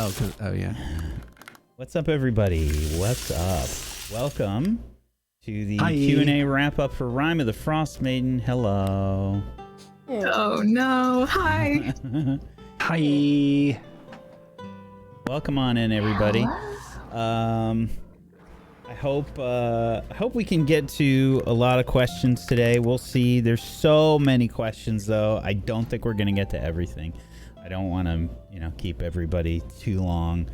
Oh yeah. What's up, everybody? What's up? Welcome to the Hi. Q&A wrap-up for Rime of the Frostmaiden. Hello. Oh no! Hi. Hi. Welcome on in, everybody. I hope we can get to a lot of questions today. We'll see. There's so many questions, though. I don't think we're gonna get to everything. I don't want to, keep everybody too long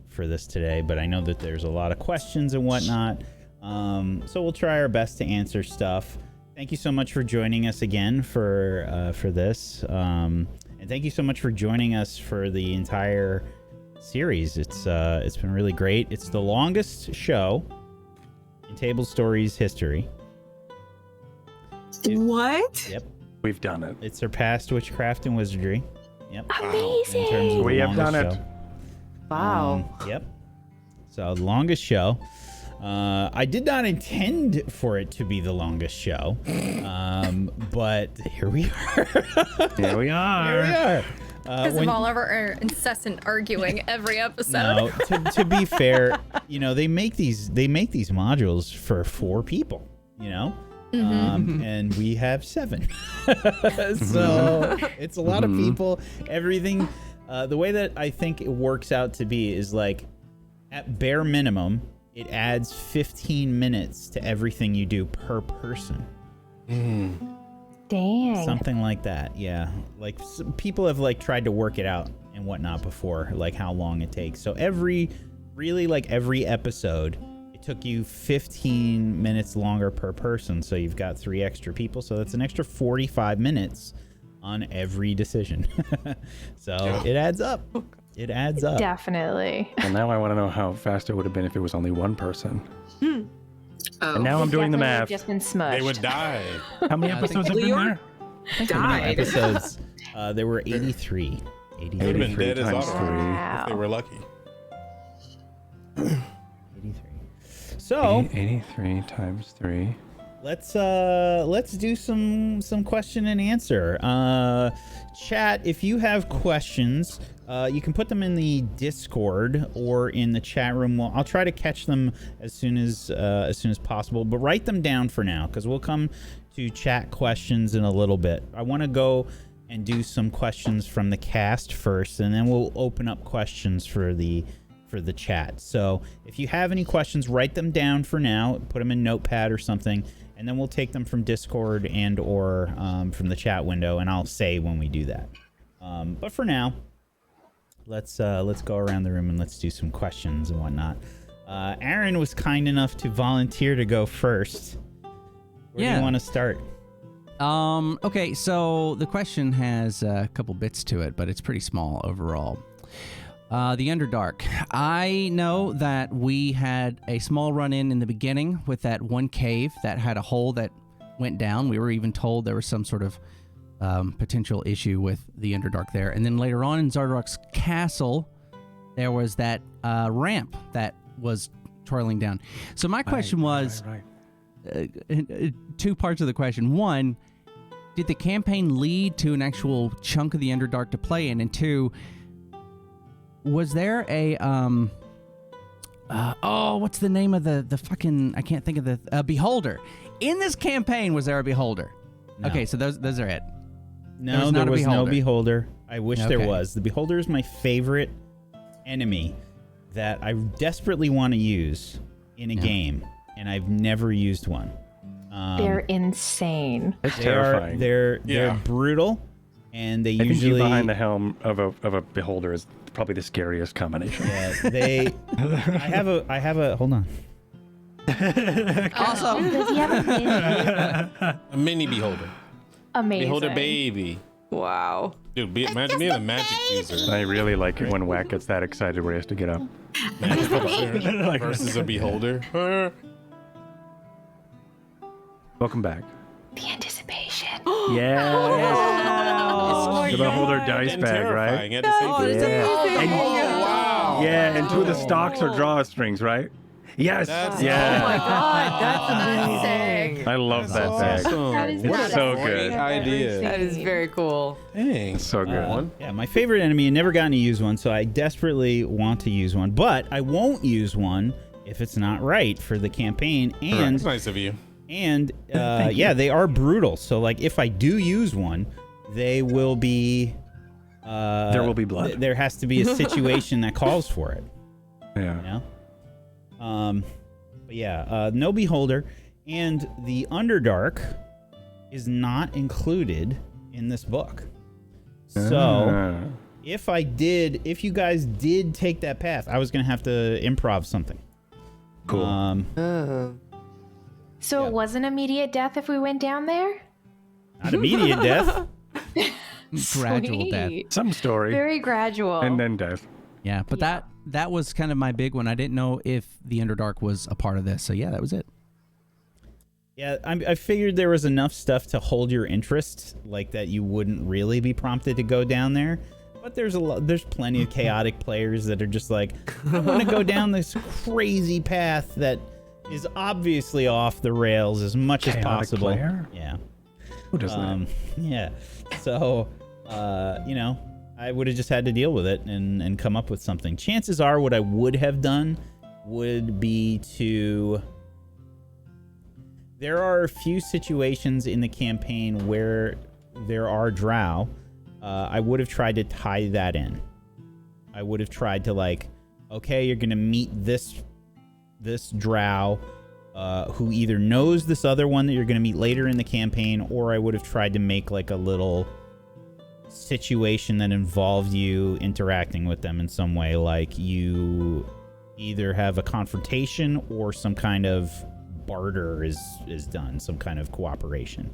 for this today, but I know that there's a lot of questions and whatnot. So we'll try our best to answer stuff. Thank you so much for joining us again for this, and thank you so much for joining us for the entire series. It's been really great. It's the longest show in Table Stories history. What? Yep. We've done it. It surpassed Witchcraft and Wizardry. Yep. Amazing. In terms of We the have done longest it. show. Wow. Yep. So longest show. I did not intend for it to be the longest show, but here we are. Here we are. Here we are. Because of all of our incessant arguing every episode. No, to be fair, they make these modules for 4 people, and we have 7. So it's a lot of people. Everything, the way that I think it works out to be is like, at bare minimum, it adds 15 minutes to everything you do per person. Dang. Something like that, yeah. Like, people have tried to work it out and whatnot before, like how long it takes. So every episode, it took you 15 minutes longer per person. So you've got 3 extra people. So that's an extra 45 minutes on every decision. So it adds up. It adds up. Definitely. Well, now I want to know how fast it would have been if it was only one person. Oh. And now I'm doing the Definitely math. Just been smudged. They would die. How many episodes have been Leoric there? died. Episodes, there were 83. They would have been 83 dead as times Zardarok if they were lucky. 83. So 83 times 3. let's do some question and answer. Chat, if you have questions, you can put them in the Discord or in the chat room. Well, I'll try to catch them as soon as possible, but write them down for now, because we'll come to chat questions in a little bit. I want to go and do some questions from the cast first, and then we'll open up questions for the chat. So if you have any questions, write them down for now, put them in Notepad or something, and then we'll take them from Discord and or from the chat window, and I'll say when we do that. But for now, let's go around the room and let's do some questions and whatnot. Aaron was kind enough to volunteer to go first. Where do you want to start? Okay, so the question has a couple bits to it, but it's pretty small overall. The Underdark. I know that we had a small run-in the beginning with that one cave that had a hole that went down. We were even told there was some sort of potential issue with the Underdark there. And then later on in Zardarok's castle, there was that ramp that was twirling down. So my question was, two parts of the question. One, did the campaign lead to an actual chunk of the Underdark to play in? And two, was there a what's the name of the fucking, I can't think of the Beholder. In this campaign, was there a Beholder? No. Okay, so those are it. No, there was no Beholder. I wish there was. The Beholder is my favorite enemy that I desperately want to use in a game, and I've never used one. They're insane. It's terrifying. They're brutal, and they I think usually you behind the helm of a beholder is probably the scariest combination. Yeah, I have a. Hold on. Also, Does he have a mini? A mini beholder. Amazing. Beholder baby. Wow. Dude, imagine being a magic user. I really like it when Whack gets that excited where he has to get up. Magic user versus a beholder. Welcome back. The anticipation. Yes. The beholder dice And bag, right? terrifying at the same time. Yeah. Oh, wow. Yeah, and 2 of the stocks are drawstrings, right? Yes. That's yeah. Oh my god, that's Sick. amazing. I love that tag. awesome. That is What a so great good. idea. That is very cool. Dang. So good. Yeah, my favorite enemy. I never gotten to use one, so I desperately want to use one. But I won't use one if it's not right for the campaign. And That's nice of you. and yeah, they are brutal. So like, if I do use one, they will be. There will be blood. There has to be a situation that calls for it. Yeah. You know? But yeah, no Beholder, and the Underdark is not included in this book. So if you guys did take that path, I was gonna have to improv something. Cool. So Yeah. it wasn't immediate death if we went down there? Not immediate death. Gradual death. Sweet. Some story. Very gradual. And then death. Yeah, but that was kind of my big one. I didn't know if the Underdark was a part of this. So yeah, that was it. Yeah, I figured there was enough stuff to hold your interest, like that you wouldn't really be prompted to go down there. But there's plenty of chaotic players that are just like, I want to go down this crazy path that is obviously off the rails as much as Chaotic possible. player? Yeah. Who does that? Yeah. So, I would have just had to deal with it and come up with something. Chances are what I would have done would be to... There are a few situations in the campaign where there are drow. I would have tried to tie that in. I would have tried to okay, you're going to meet this drow who either knows this other one that you're going to meet later in the campaign, or I would have tried to make a little situation that involved you interacting with them in some way, like you either have a confrontation or some kind of barter is done, some kind of cooperation.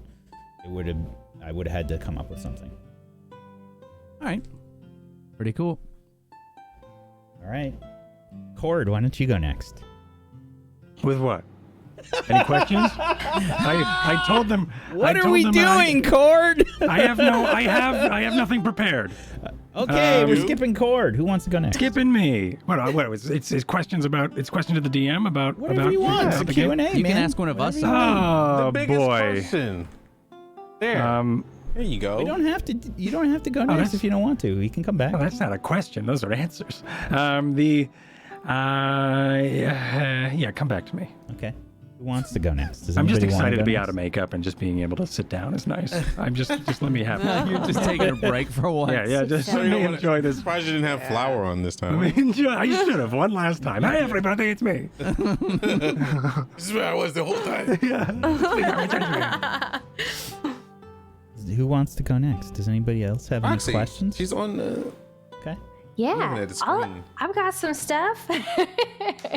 I would have had to come up with something. All right. Pretty cool. All right. Cord, why don't you go next? With what? Any questions? I told them. What are we doing, Cord? I have nothing prepared. Okay, we're skipping Cord. Who wants to go next? Skipping me. What? It's questions about. It's question to the DM about. Whatever about you want. It's a the game? Q&A, man. You can ask one of us. Oh The biggest boy. question. There. There you go. You don't have to go next if you don't want to. You can come back. Oh, that's not a question. Those are answers. Yeah, come back to me. Okay. Who wants to go next? Does I'm just anybody wanna excited go to be next? out of makeup and just being able to sit down is nice. I'm just let me have it. You're just taking a break for once. Yeah, just So let you me don't wanna- enjoy this. Surprised you didn't have flour on this Let time. me enjoy. I should have one last time. Hi everybody, it's me. This is where I was the whole time. Who wants to go next? Does anybody else have any questions? She's on the. Okay. Looking Yeah, at the screen. I've got some stuff.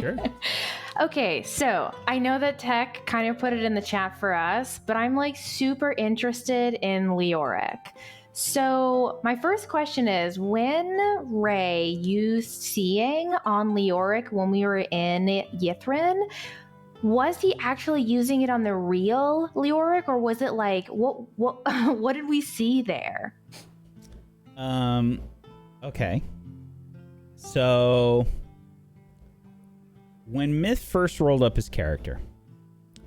Sure. Okay, so I know that Tech kind of put it in the chat for us, but I'm super interested in Leoric. So my first question is, when Ray used seeing on Leoric when we were in Yithrin, was he actually using it on the real Leoric, or was it what did we see there? Okay. So when Myth first rolled up his character,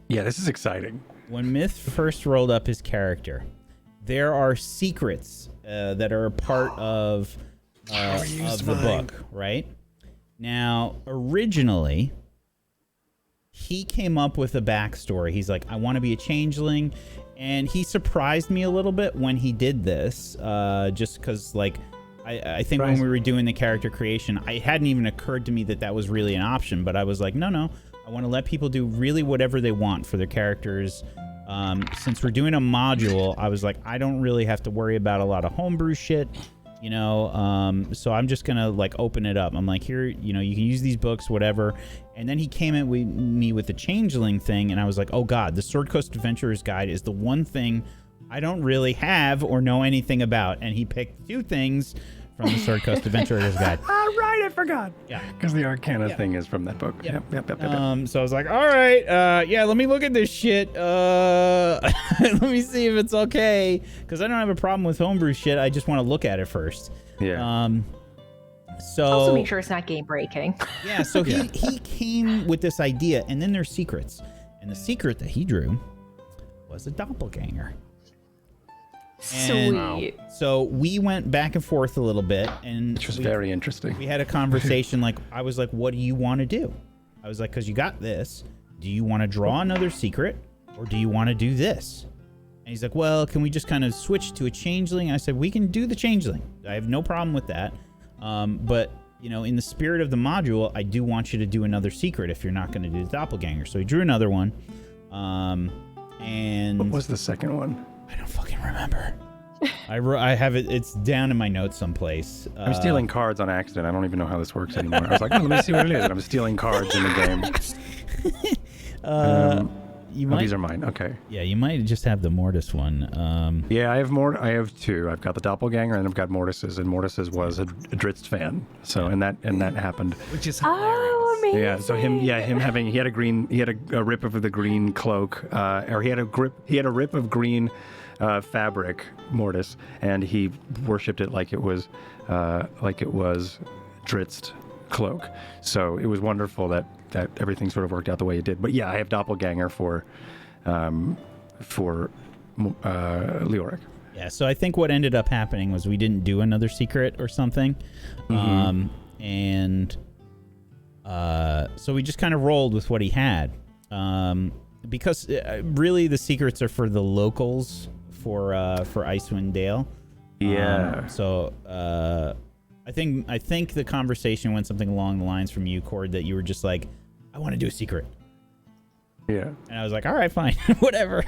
Yeah, this is exciting. there are secrets that are a part of the book, right? Now, originally, he came up with a backstory. He's like, I want to be a changeling. And he surprised me a little bit when he did this, just because, I think when we were doing the character creation, it hadn't even occurred to me that was really an option. But I was like, no, I want to let people do really whatever they want for their characters. Since we're doing a module, I was like, I don't really have to worry about a lot of homebrew shit, so I'm just gonna open it up. I'm like, here, you can use these books, whatever. And then he came at me with the changeling thing, and I was like, oh god, the Sword Coast Adventurer's Guide is the one thing I don't really have or know anything about. And he picked two things from the Sword Coast Adventurer's Guide. All right, I forgot. Yeah. Because the Arcana thing is from that book. Yep. Yep. So I was like, all right, let me look at this shit. Let me see if it's okay. Because I don't have a problem with homebrew shit. I just want to look at it first. Yeah. So Also make sure it's not game breaking. yeah, so he came with this idea, and then there's secrets. And the secret that he drew was a doppelganger. Sweet. So we went back and forth a little bit, and Which was very interesting. we had a conversation. Like, I was like, what do you want to do? I was like, because you got this. Do you want to draw another secret, or do you want to do this? And he's like, well, can we just kind of switch to a changeling? I said, we can do the changeling. I have no problem with that. But, you know, in the spirit of the module, I do want you to do another secret if you're not going to do the doppelganger. So he drew another one. And What was the second one? I don't fucking remember. I have it. It's down in my notes someplace. I'm stealing cards on accident. I don't even know how this works anymore. I was like, oh, let me see what it is. And I'm stealing cards in the game. You might, these are mine. Okay. yeah, you might just have the Mortis one. Yeah, I have two. I've got the doppelganger and I've got Mortis's, and Mortis's was a Dritz fan. So and that happened. Which is Oh, amazing. Yeah. So him having he had a rip of the green cloak, or he had a rip of green fabric, Mortis, and he worshipped it like it was Dritzed cloak. So it was wonderful that everything sort of worked out the way it did. But yeah, I have doppelganger for Leoric. Yeah, so I think what ended up happening was we didn't do another secret or something. And so we just kind of rolled with what he had. Because really the secrets are for the locals for Icewind Dale. Yeah. So I think the conversation went something along the lines from you, Cord, that you were just like, I want to do a secret. Yeah. And I was like, all right, fine, whatever.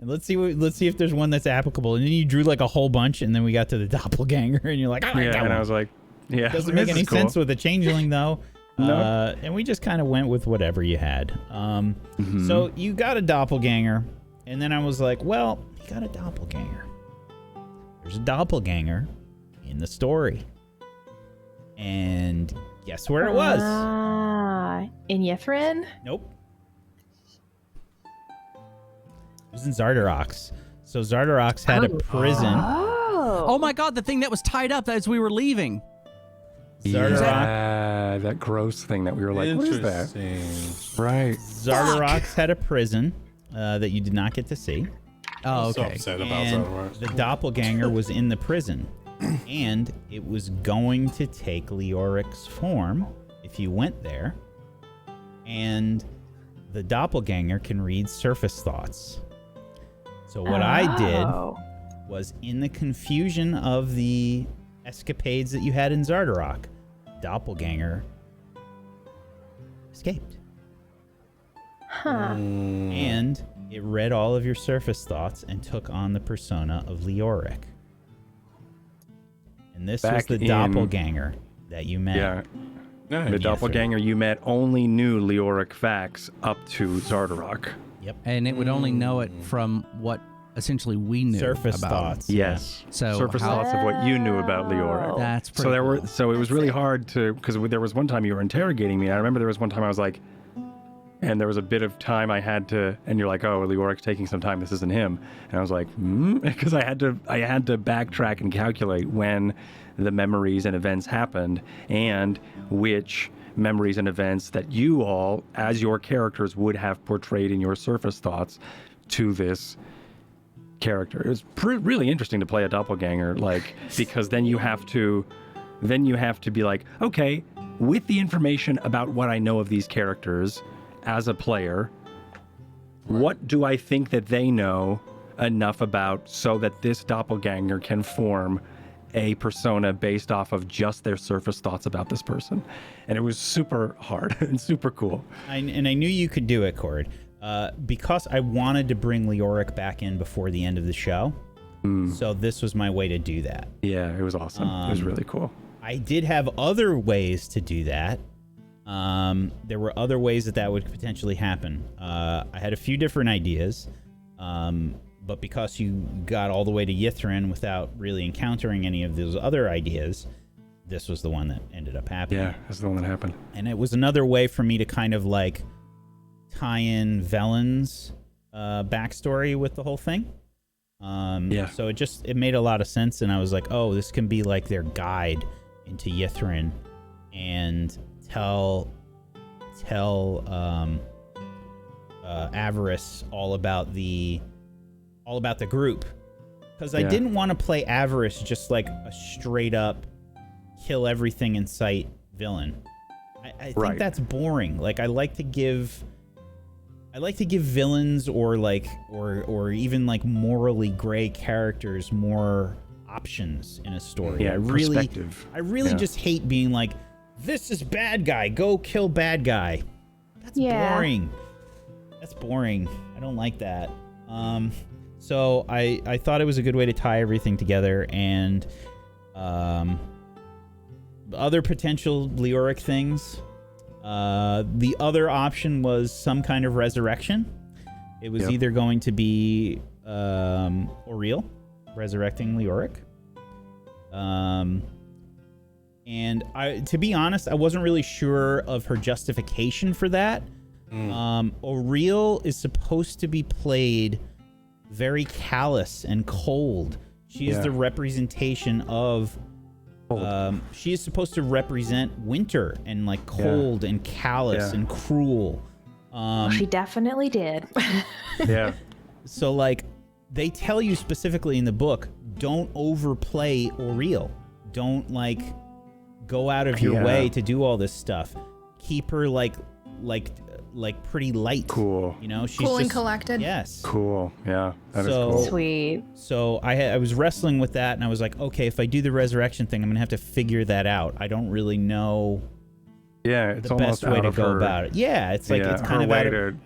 And let's see if there's one that's applicable. And then you drew like a whole bunch, and then we got to the doppelganger, and you're like, all right, Yeah, and I was like, yeah. doesn't make any sense with a changeling though. No. And we just kind of went with whatever you had. So you got a doppelganger, and then I was like, well, you got a doppelganger. There's a doppelganger in the story. And guess where it was? In Yithrin? Nope. It was in Zardarok's. So Zardarok's had a prison. Oh my god, the thing that was tied up as we were leaving. Zardarok. Yeah, that gross thing that we were like, what is that? Right. Zardarok's had a prison that you did not get to see. Oh, So okay. upset about And Zardarok. the doppelganger was in the prison. And it was going to take Leoric's form if you went there. And the doppelganger can read surface thoughts. So what I did was, in the confusion of the escapades that you had in Zardarok, doppelganger escaped. And it read all of your surface thoughts and took on the persona of Leoric. And this was the doppelganger that you met. Yeah. Yeah, The doppelganger you met only knew Leoric facts up to Zardarok. Yep. And it would only know it from what essentially we knew Surface about. thoughts. Yes. So surface how- thoughts of what you knew about Leoric. That's pretty So there were cool. so it was really hard to, because there was one time you were interrogating me. I remember there was one time I was like, and there was a bit of time I had to, and you're like, oh, Leoric's taking some time. This isn't him. And I was like, because I had to backtrack and calculate when the memories and events happened, and which memories and events that you all, as your characters, would have portrayed in your surface thoughts to this character. It was really interesting to play a doppelganger, like, because then you have to be like, okay, with the information about what I know of these characters as a player, what do I think that they know enough about so that this doppelganger can form a persona based off of just their surface thoughts about this person? And it was super hard and super cool. And I knew you could do it, Cord, because I wanted to bring Leoric back in before the end of the show. So this was my way to do that. Yeah, it was awesome. It was really cool. I did have other ways to do that. There were other ways that would potentially happen. I had a few different ideas, but because you got all the way to Yithrin without really encountering any of those other ideas, this was the one that ended up happening. Yeah, that's the one that happened. And it was another way for me to kind of like tie in Velen's backstory with the whole thing. Yeah. So it made a lot of sense, and I was like, oh, this can be like their guide into Yithrin and tell Avarice all about the group, because I didn't want to play Avarice just like a straight up kill everything in sight villain. I think that's boring. Like I like to give villains or even like morally gray characters more options in a story. Yeah, I really just hate being like, this is bad guy, go kill bad guy. That's boring. That's boring. I don't like that. So I thought it was a good way to tie everything together, and other potential Leoric things. The other option was some kind of resurrection. It was either going to be Auril resurrecting Leoric. And to be honest, I wasn't really sure of her justification for that. Auril is supposed to be played very callous and cold. She is the representation of she is supposed to represent winter and like cold and callous and cruel. She definitely did. Yeah. So like they tell you specifically in the book, don't overplay Auril. Don't like go out of your way to do all this stuff. Keep her like pretty light. Cool. You know, she's Cool and just, collected. Yes. Cool. Yeah. That is cool. Sweet. So I was wrestling with that, and I was like, okay, if I do the resurrection thing, I'm gonna have to figure that out. I don't really know. Yeah, it's the almost best way out to of go her, about it. Yeah, it's like it's kind her of way out of,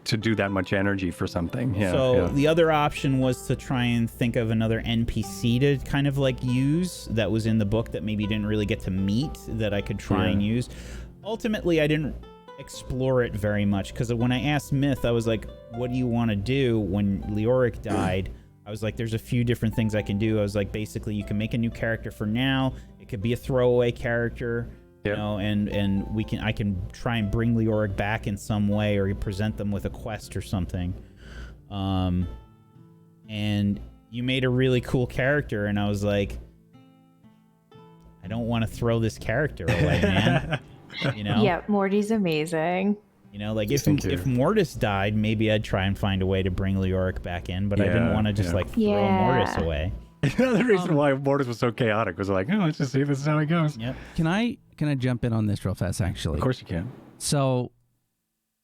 to do that much energy for something. Yeah. So the other option was to try and think of another NPC to kind of like use that was in the book that maybe didn't really get to meet that I could try and use. Ultimately, I didn't explore it very much, because when I asked Myth, I was like, what do you want to do when Leoric died? I was like, there's a few different things I can do. I was like, basically, you can make a new character for now. It could be a throwaway character. You know, and I can try and bring Leoric back in some way, or you present them with a quest or something. And you made a really cool character, and I was like, I don't want to throw this character away, man. You know? Yeah, Morty's amazing. You know, like if Mortis died, maybe I'd try and find a way to bring Leoric back in, but I didn't want to just like throw Mortis away. Another reason why Mortis was so chaotic was like, oh, let's just see if this is how it goes. Yep. Can I jump in on this real fast, actually? Of course you can. So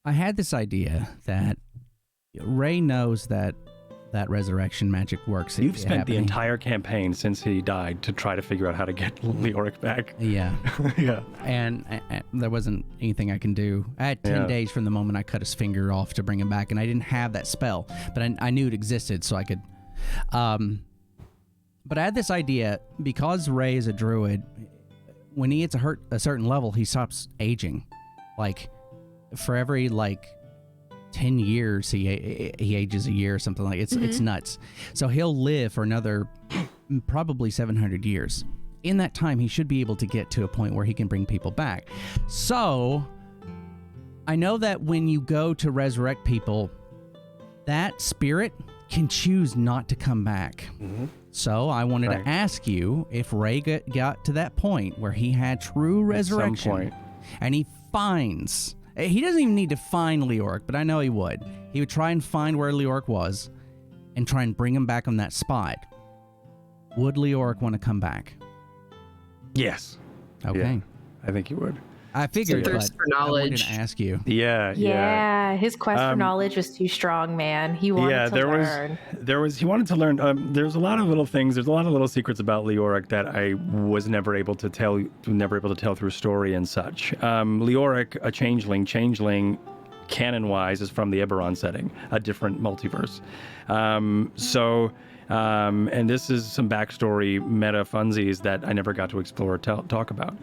I had this idea that Ray knows that resurrection magic works. You've spent the entire campaign since he died to try to figure out how to get Leoric back. Yeah. Yeah. And there wasn't anything I can do. I had 10 days from the moment I cut his finger off to bring him back, and I didn't have that spell, but I knew it existed, so I could... But I had this idea, because Ray is a druid, when he hits a certain level, he stops aging. Like, for every, 10 years, he ages a year or something like it. It's nuts. So he'll live for another probably 700 years. In that time, he should be able to get to a point where he can bring people back. So I know that when you go to resurrect people, that spirit can choose not to come back. So I wanted to ask you if Ray got to that point where he had true resurrection, At some point. and he finds... He doesn't even need to find Leoric, but I know he would. He would try and find where Leoric was and try and bring him back on that spot. Would Leoric want to come back? Yes. Okay. Yeah, I think he would. I figured, Some but thirst for I wanted knowledge. to ask you. Yeah, his quest for knowledge was too strong, man. He wanted to learn. He wanted to learn. There's a lot of little things. There's a lot of little secrets about Leoric that I was never able to tell through story and such. Leoric, a changeling, canon-wise, is from the Eberron setting, a different multiverse. And this is some backstory meta funsies that I never got to explore or talk about.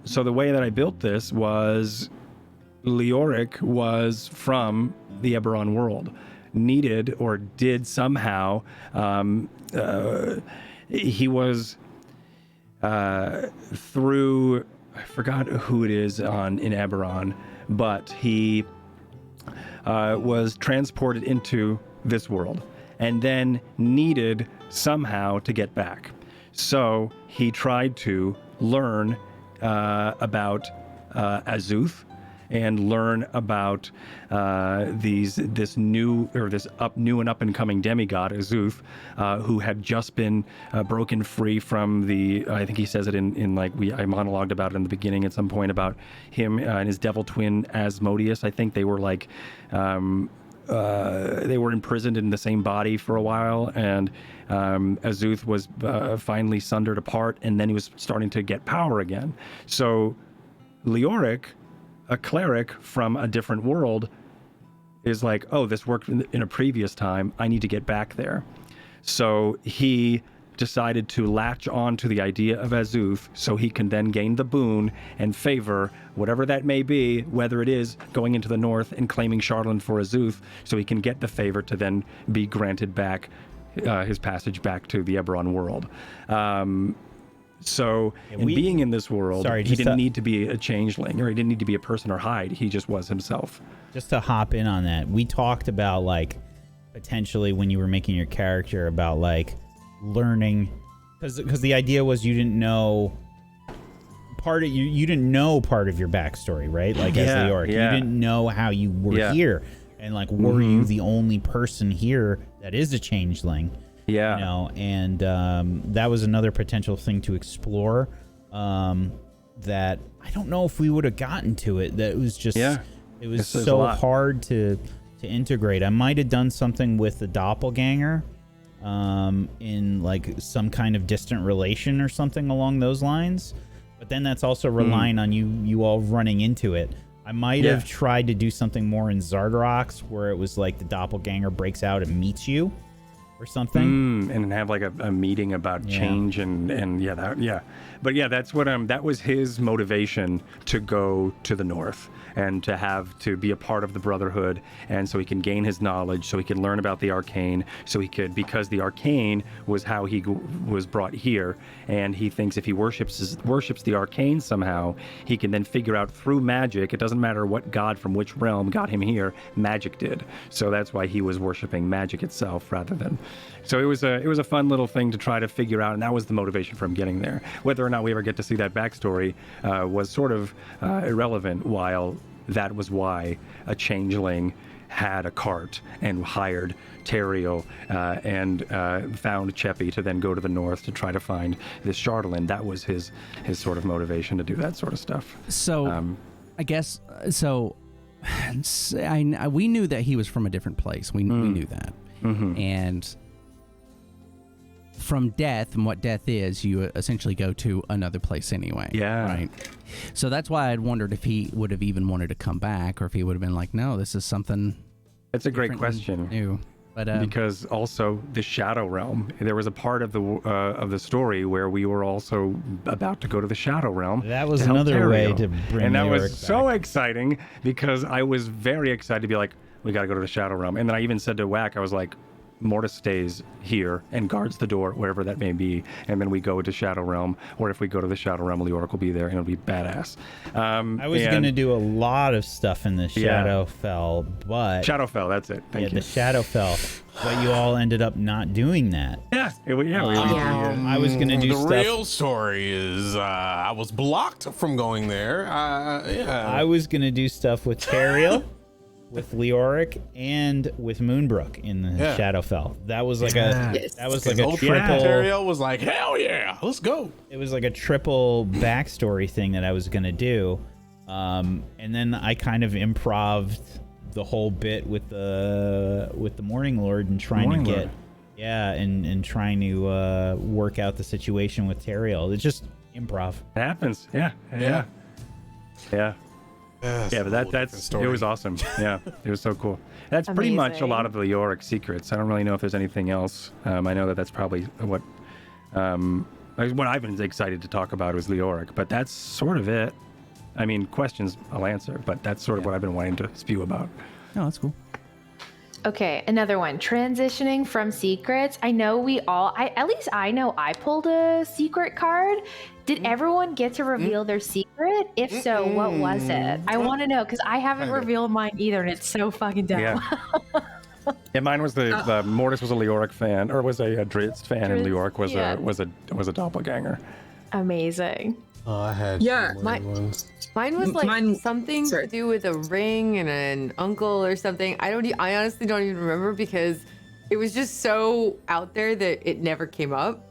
So the way that I built this was Leoric was from the Eberron world, needed or did somehow. He was through, I forgot who it is in Eberron, but he was transported into this world and then needed somehow to get back. So he tried to learn about Azuth and learn about this new and up and coming demigod Azuth, who had just been broken free from the. I think he says it in I monologued about it in the beginning at some point about him and his devil twin Asmodeus. I think they were they were imprisoned in the same body for a while, and Azuth was finally sundered apart, and then he was starting to get power again. So Leoric, a cleric from a different world, is like, oh, this worked in a previous time. I need to get back there. So he decided to latch on to the idea of Azuth so he can then gain the boon and favor, whatever that may be, whether it is going into the north and claiming Charlatan for Azuth so he can get the favor to then be granted back his passage back to the Eberron world. So being in this world, he didn't need to be a changeling, or he didn't need to be a person or hide. He just was himself. Just to hop in on that, we talked about potentially when you were making your character about learning, because the idea was you didn't know part of you didn't know part of your backstory, right? As Leoric, you didn't know how you were here, and were you the only person here that is a changeling? Yeah. And that was another potential thing to explore, that I don't know if we would have gotten to it. That it was just, it was so hard to integrate. I might have done something with the doppelganger, in some kind of distant relation or something along those lines. But then that's also relying on you all running into it. I might have tried to do something more in Zardarok's, where it was the doppelganger breaks out and meets you or something, and have a meeting about change and but that's what that was his motivation to go to the north and to be a part of the Brotherhood, and so he can gain his knowledge, so he can learn about the arcane, so he could, because the arcane was how he was brought here, and he thinks if he worships the arcane somehow, he can then figure out through magic. It doesn't matter what god from which realm got him here, magic did. So that's why he was worshiping magic itself rather than. So it was a fun little thing to try to figure out, and that was the motivation for him getting there. Whether or not we ever get to see that backstory was sort of irrelevant, while that was why a changeling had a cart and hired Teriel and found Cheppy to then go to the north to try to find this Charlatan. That was his sort of motivation to do that sort of stuff. So I guess so. We knew that he was from a different place. We knew that. And from death and what death is, you essentially go to another place anyway. Yeah. Right. So that's why I'd wondered if he would have even wanted to come back, or if he would have been like, no, this is something. That's a great question. New. But because also the Shadow Realm, there was a part of the story where we were also about to go to the Shadow Realm. That was another way to bring. And that Leoric was so exciting, because I was very excited to be like, we got to go to the Shadow Realm. And then I even said to Whack, I was like, Mortis stays here and guards the door, wherever that may be, and then we go to Shadow Realm, or if we go to the Shadow Realm, Leoric will be there, and it'll be badass. I was going to do a lot of stuff in the Shadowfell, but... Shadowfell, that's it. Thank you. The Shadowfell, but you all ended up not doing that. I was going to do stuff... The real story is I was blocked from going there. I was going to do stuff with Teriel, with Leoric, and with Moonbrook in the Shadowfell. That was like a triple. Teriel was like, hell yeah, let's go. It was like a triple backstory thing that I was gonna do, and then I kind of improved the whole bit with the Morning Lord and trying to get and trying to work out the situation with Teriel. It's just improv. It happens. Yeah. But that's it was awesome. Yeah, it was so cool. That's pretty much a lot of the Leoric secrets. I don't really know if there's anything else. I know that's probably what I've been excited to talk about was Leoric, but that's sort of it. I mean, questions I'll answer, but that's sort of what I've been wanting to spew about. Oh, that's cool. Okay, another one. Transitioning from secrets. I know at least I know I pulled a secret card. Did everyone get to reveal their secret? If so, what was it? I want to know, because I haven't revealed mine either, and it's so fucking dumb. Yeah, mine was the Mortis was a Leoric fan, or was a Drizzt fan, and Leoric was a doppelganger. Amazing. Oh, I had Yeah, some weird ones. Mine was like something sorry. to do with a ring and an uncle or something. I honestly don't even remember because it was just so out there that it never came up.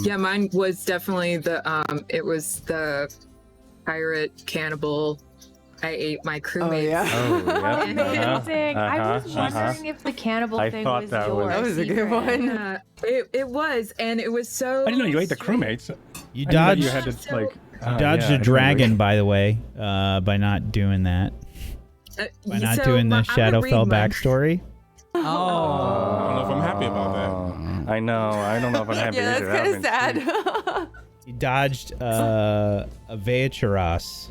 Yeah, mine was definitely it was the pirate cannibal. I ate my crewmates. Oh, yeah. Amazing. I was wondering if the cannibal I thing thought was that yours. was- That was a good one. Yeah, it was, and it was so. I didn't know you ate the crewmates. You I didn't know dodged, You had to like dodged a dragon, by the way, by not doing that. By not doing the Shadowfell backstory. I don't know if I'm happy about that. I know. I don't know if I'm happy. Yeah, that's either. kind That of means- sad. You dodged a Veacharos,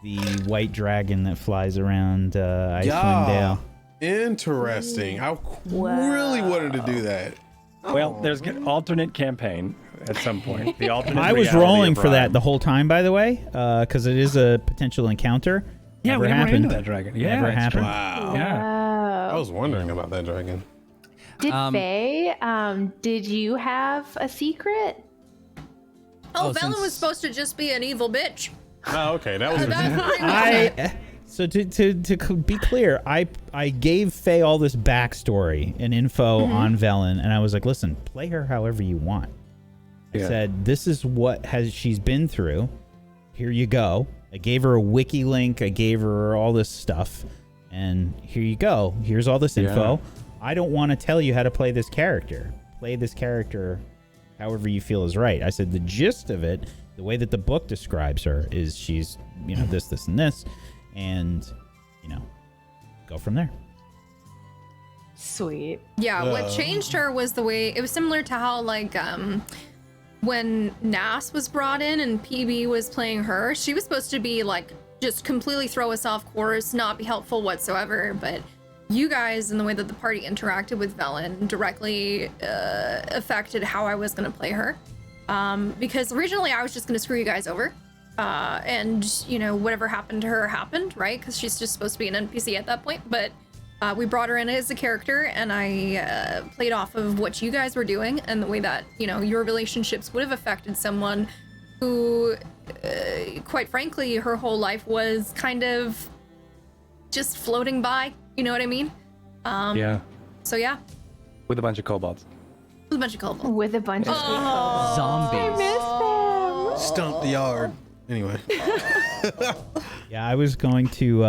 the white dragon that flies around Icewind Dale. Interesting. I really wanted to do that. Well, there's an alternate campaign at some point. The alternate. I was reality rolling of for that Rime. the whole time, by the way, because it is a potential encounter. Yeah, Never we never ran happened. into that dragon. Yeah, Never it's happened. true. Wow. Yeah. I was wondering about that dragon. Did Faye, did you have a secret? Oh, Velen was supposed to just be an evil bitch. Oh, okay. That was. That's pretty much it. So to be clear, I gave Faye all this backstory and info on Velen, and I was like, listen, play her however you want. I said, this is what she's been through. Here you go. I gave her a wiki link. I gave her all this stuff, and here you go. Here's all this info. I don't want to tell you how to play this character. Play this character however you feel is right. I said the gist of it, the way that the book describes her, is she's, this, and this, and, go from there. Sweet. Yeah, what changed her was the way it was similar to how when Nas was brought in and PB was playing her, she was supposed to be just completely throw us off course, not be helpful whatsoever, but you guys and the way that the party interacted with Velen directly affected how I was going to play her. Because originally I was just going to screw you guys over. And, whatever happened to her happened, right? Because she's just supposed to be an NPC at that point. But we brought her in as a character, and I played off of what you guys were doing and the way that, your relationships would have affected someone who, quite frankly, her whole life was kind of just floating by. You know what I mean? Yeah. So, yeah. With a bunch of kobolds. With a bunch of kobolds. With a bunch of Zombies. Stomp the yard. Anyway. Yeah, I was going to.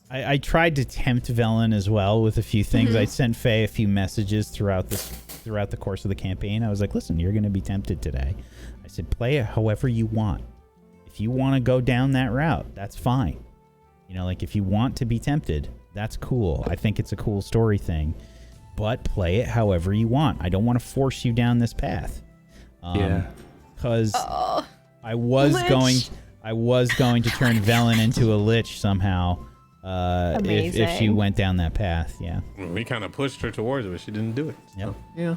I tried to tempt Velen as well with a few things. I sent Faye a few messages throughout the course of the campaign. I was like, "Listen, you're going to be tempted today." I said, "Play it however you want. If you want to go down that route, that's fine. If you want to be tempted, that's cool. I think it's a cool story thing, but play it however you want. I don't want to force you down this path." Because I was going to turn Velen into a lich somehow. If she went down that path, yeah. We kind of pushed her towards it, but she didn't do it. Yep. So, yeah.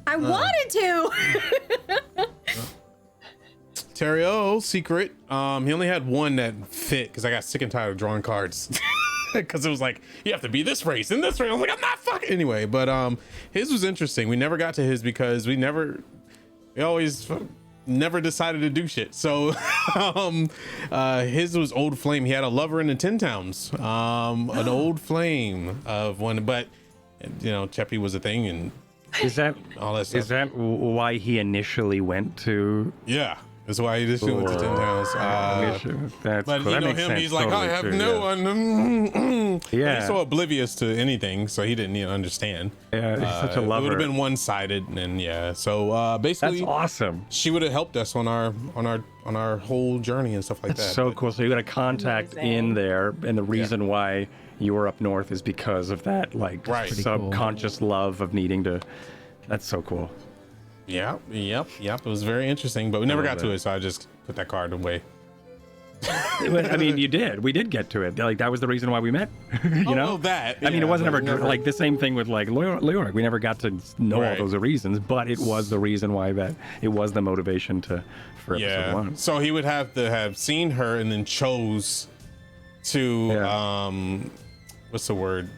I wanted to! Terrio, secret. He only had one that fit because I got sick and tired of drawing cards. Because it was like, you have to be this race and this race. I was like, I'm not fucking. Anyway, but his was interesting. We never got to his because we always never decided to do shit. So his was Old Flame. He had a lover in the Tin Towns. An Old Flame of one, but Cheppy was a thing, and Is that all that stuff. Is that why he initially went to? Yeah. That's why he just went to Tin Towns. That's But cool. That makes sense. he's like, Totally I have true, no yeah. one. Yeah. He's so oblivious to anything, so he didn't even understand. Yeah, he's such a It would lover. have been one-sided, and yeah. So basically, That's awesome. she would have helped us on our whole journey and stuff like That's that. so But cool. So you got a contact in there, and the reason why you were up north is because of that, Right. subconscious love of needing to. That's so cool. Yep. It was very interesting, but we never got to it, so I just put that card away. I mean, you did. We did get to it. That was the reason why we met. you know well, that. I mean, it yeah, wasn't but ever like the same thing with Leoric. We never got to know all Right. those reasons, but it was the reason why it was the motivation for episode 1. So he would have to have seen her and then chose to what's the word?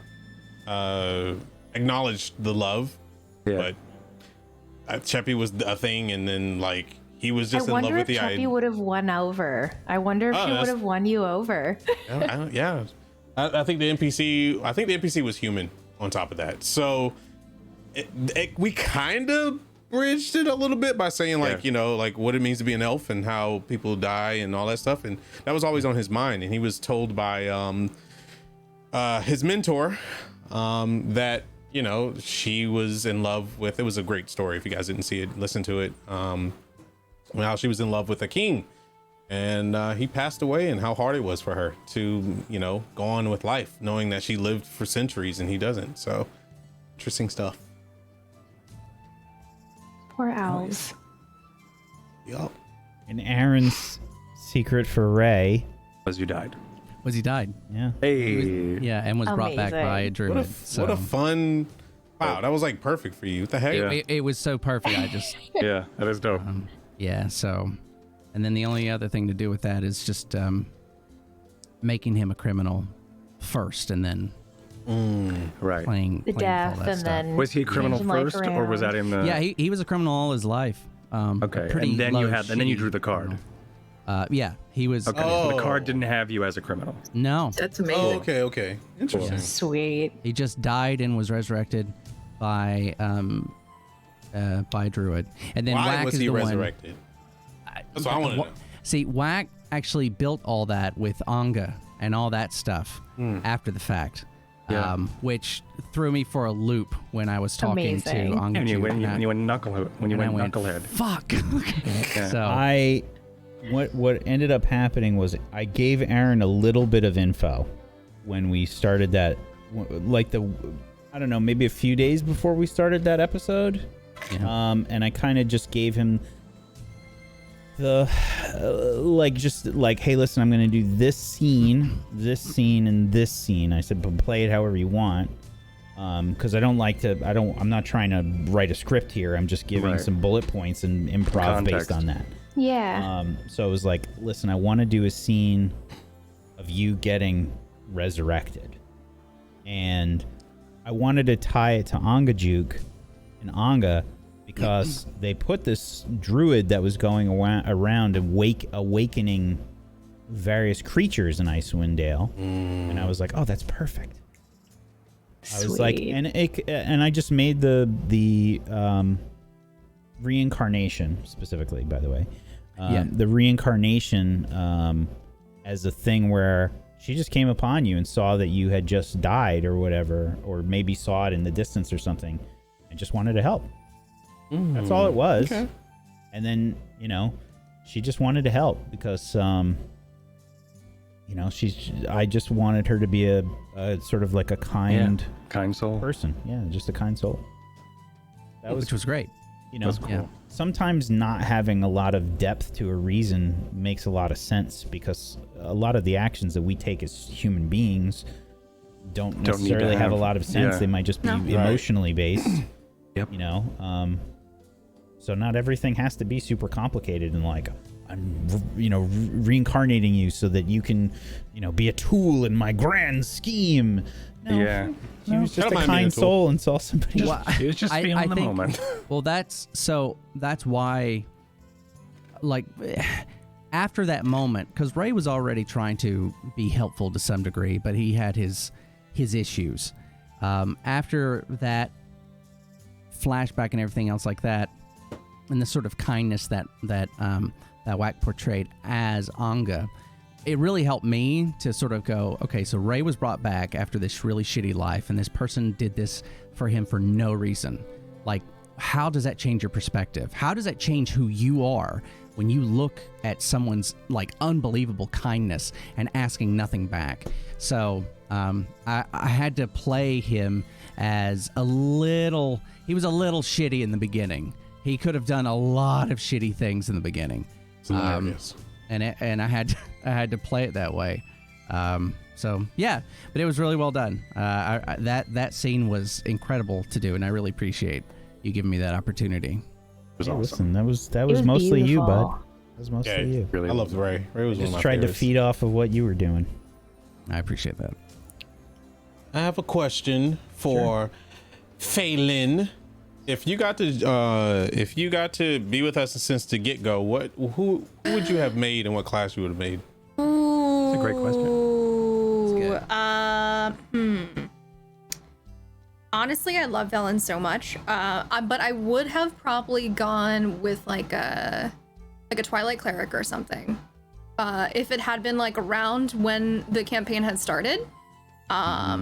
Acknowledge the love. Yeah. Cheppy was a thing, and then like he was just I in love wonder with if the idea. Cheppy would have won over. I wonder if she would have won you over. Yeah, I think the NPC. I think the NPC was human. On top of that, so we kind of bridged it a little bit by saying like like what it means to be an elf and how people die and all that stuff, and that was always on his mind. And he was told by his mentor that she was in love with. It was a great story. If you guys didn't see it, listen to it. How she was in love with a king. And he passed away, and how hard it was for her to, go on with life, knowing that she lived for centuries and he doesn't. So, interesting stuff. Poor owls. Yup. And Aaron's secret for Ray Was you died. Was he died? Yeah. Hey. Yeah, and was brought back by a druid. What a fun. Wow, that was like perfect for you. What the heck? Yeah. It was so perfect. I just Yeah, that is dope. yeah. So, and then the only other thing to do with that is just making him a criminal first, and then Right. playing The all death, that and stuff. then Was he a criminal changing life first, or was that around. in the? Yeah, he was a criminal all his life. Okay, pretty and then low, you had, and then you shitty drew the card. criminal. Yeah, he was. Okay, so the card didn't have you as a criminal. No, That's amazing. Oh, okay. Interesting. Sweet. he just died and was resurrected by druid, and then Why Whack was is he the resurrected? That's what I want to know. See, Whack actually built all that with Anga and all that stuff after the fact, Yeah. which threw me for a loop when I was talking Amazing. to Anga. And you went, and when you went knucklehead. Fuck. Yeah. So What ended up happening was I gave Aaron a little bit of info when we started that, like I don't know, maybe a few days before we started that episode. Yeah. And I kind of just gave him the hey, listen, I'm going to do this scene, and this scene. I said, but play it however you want. Because I'm not trying to write a script here. I'm just giving Right. some bullet points and improv Context. based on that. Yeah. So it was like, listen, I want to do a scene of you getting resurrected. And I wanted to tie it to Angajuk and Anga because they put this druid that was going around awakening various creatures in Icewind Dale. And I was like, oh, that's perfect. I was like, and I just made the reincarnation specifically, by the way. The reincarnation as a thing where she just came upon you and saw that you had just died or whatever, or maybe saw it in the distance or something and just wanted to help. That's all it was. Okay. And then, she just wanted to help because, I just wanted her to be a sort of like a kind Kind soul. person. Yeah, just a kind soul. which was great. That's cool. Yeah. Sometimes not having a lot of depth to a reason makes a lot of sense because a lot of the actions that we take as human beings don't need to necessarily have a lot of sense. yeah. They might just be emotionally based. Yep. So not everything has to be super complicated and like I'm reincarnating you so that you can be a tool in my grand scheme. No, Yeah. she was just I don't a mind being kind a tool. soul and saw somebody. Well, It was just feeling I the think- moment. Well, that's why, like, after that moment, because Ray was already trying to be helpful to some degree, but he had his issues. After that flashback and everything else like that, and the sort of kindness that Whack portrayed as Anga, it really helped me to sort of go, okay, so Ray was brought back after this really shitty life, and this person did this for him for no reason. Like, how does that change your perspective? How does that change who you are when you look at someone's like unbelievable kindness and asking nothing back? So I had to play him as he was a little shitty in the beginning. He could have done a lot of shitty things in the beginning. It's hilarious. And I had to play it that way. So yeah, but it was really well done. That scene was incredible to do, and I really appreciate you giving me that opportunity. It was Hey, awesome. listen, that was was mostly you, beautiful. bud. That was mostly Yeah, you. Really I loved Ray. Ray was one of Just my tried to favorites. feed off of what you were doing. I appreciate that. I have a question for Phelan. If you got to be with us since the get go, who would you have made and what class you would have made? Ooh. That's a great question. Honestly, I love Velen so much, but I would have probably gone with like a Twilight Cleric or something, if it had been like around when the campaign had started. I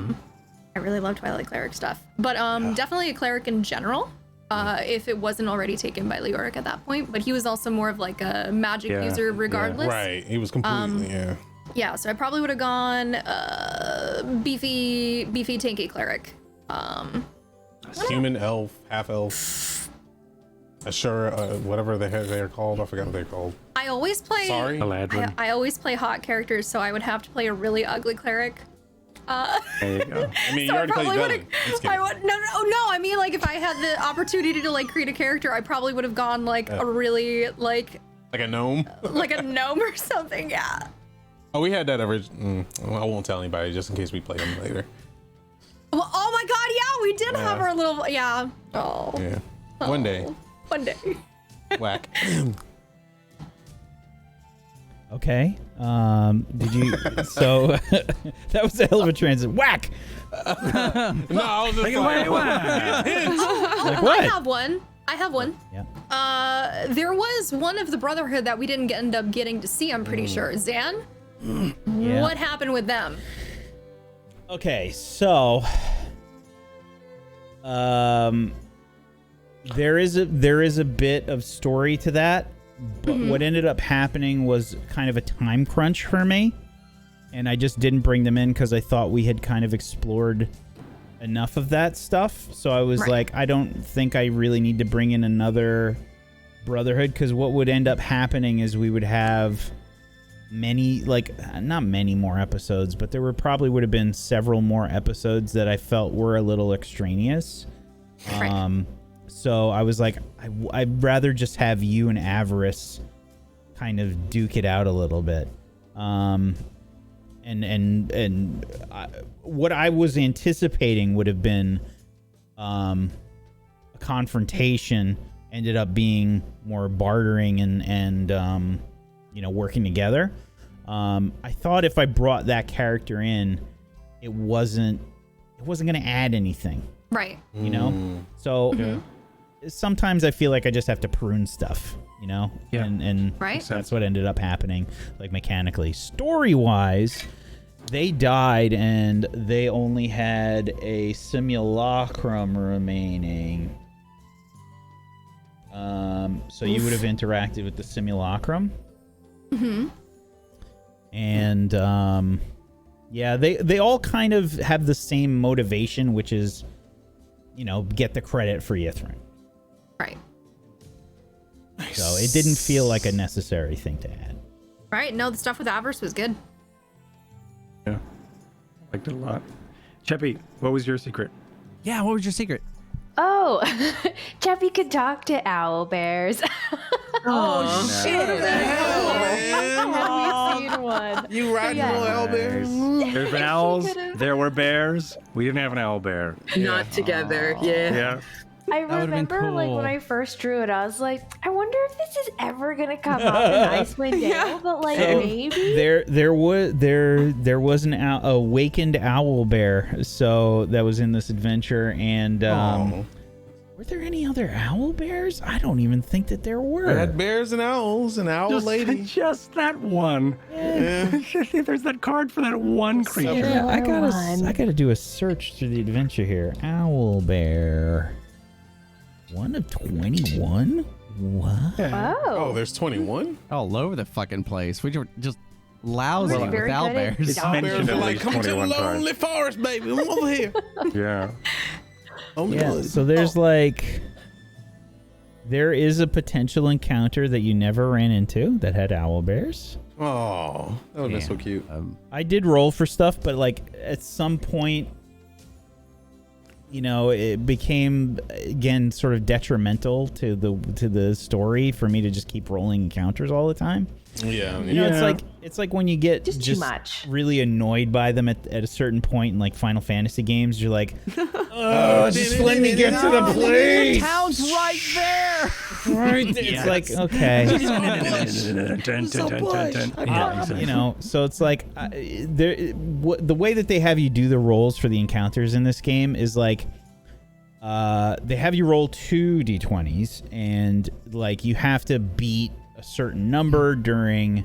really love Twilight Cleric stuff, but definitely a cleric in general. If it wasn't already taken by Leoric at that point, but he was also more of like a magic user regardless. Right, he was completely Yeah, so I probably would have gone beefy tanky cleric. Human, elf, half elf, whatever they're called. I forgot what they're called. I always play. Sorry, Eladrin. I always play hot characters, so I would have to play a really ugly cleric. There you go. I mean, So you already played Velen. No. I mean, like if I had the opportunity to like create a character, I probably would have gone like a really like a gnome. like a gnome or something. Yeah. Oh, we had that original. I won't tell anybody just in case we play them later. Well, oh my God, yeah, we did have our little Oh. Yeah. One day. One day. Whack. Okay. Did you? So that was a hell of a transit. Whack. No, I was just like, Like what? I have one. Yeah. There was one of the Brotherhood that we didn't end up getting to see, I'm pretty sure. Zan? Yeah. What happened with them? Okay, so there is a bit of story to that, but what ended up happening was kind of a time crunch for me, and I just didn't bring them in because I thought we had kind of explored enough of that stuff. So I was like, I don't think I really need to bring in another Brotherhood, because what would end up happening is we would have many, like, not many more episodes, but there would have been several more episodes that I felt were a little extraneous. So I was like, I'd rather just have you and Avarice kind of duke it out a little bit. What I was anticipating would have been a confrontation, ended up being more bartering and working together. I thought if I brought that character in, it wasn't going to add anything. Right. You know? So sometimes I feel like I just have to prune stuff, you know? Yeah. And Right. that's what ended up happening, like mechanically. Story-wise, they died and they only had a simulacrum remaining. So you would have interacted with the simulacrum. And they all kind of have the same motivation, which is, get the credit for Yithrin. Right. So it didn't feel like a necessary thing to add. Right. No, the stuff with Avarice was good. Yeah. Liked it a lot. Cheppy, what was your secret? Yeah, what was your secret? Oh, Cheppy could talk to owl bears. Oh, shit! Have we seen one? You riding little owl bears? There's been owls. There were bears. We didn't have an owl bear. Not together. Yeah. Yeah. I would've been remember, like, cool. when I first drew it, I was like, I wonder if this is ever gonna come up in Icewind Dale, but like maybe. There was an awakened owl bear, so that was in this adventure, and were there any other owl bears? I don't even think that there were. I had bears and owls and owl lady. Just that one. Yeah. There's that card for that one creature. Yeah, I one. gotta do a search through the adventure here. Owl bear. 1 of 21? What? Oh, there's 21? All over the fucking place. We were just lousy We're with very owl good at bears. It's Owl mentioned Bears at are like, least come to the 21 lonely times. forest, baby. I'm over here. Yeah. Only Yeah, one. so there's there is a potential encounter that you never ran into that had owl bears. Oh, that would have been so cute. I did roll for stuff, but like at some point, it became again sort of detrimental to the story for me to just keep rolling encounters all the time. Yeah, it's like when you get Just too much. really annoyed by them at a certain point in like Final Fantasy games. You're like, oh, just let me get to the place. Town's right there. Right there. It's like, okay. So it's like the way that they have you do the rolls for the encounters in this game is like they have you roll 2 d20s and like you have to beat a certain number during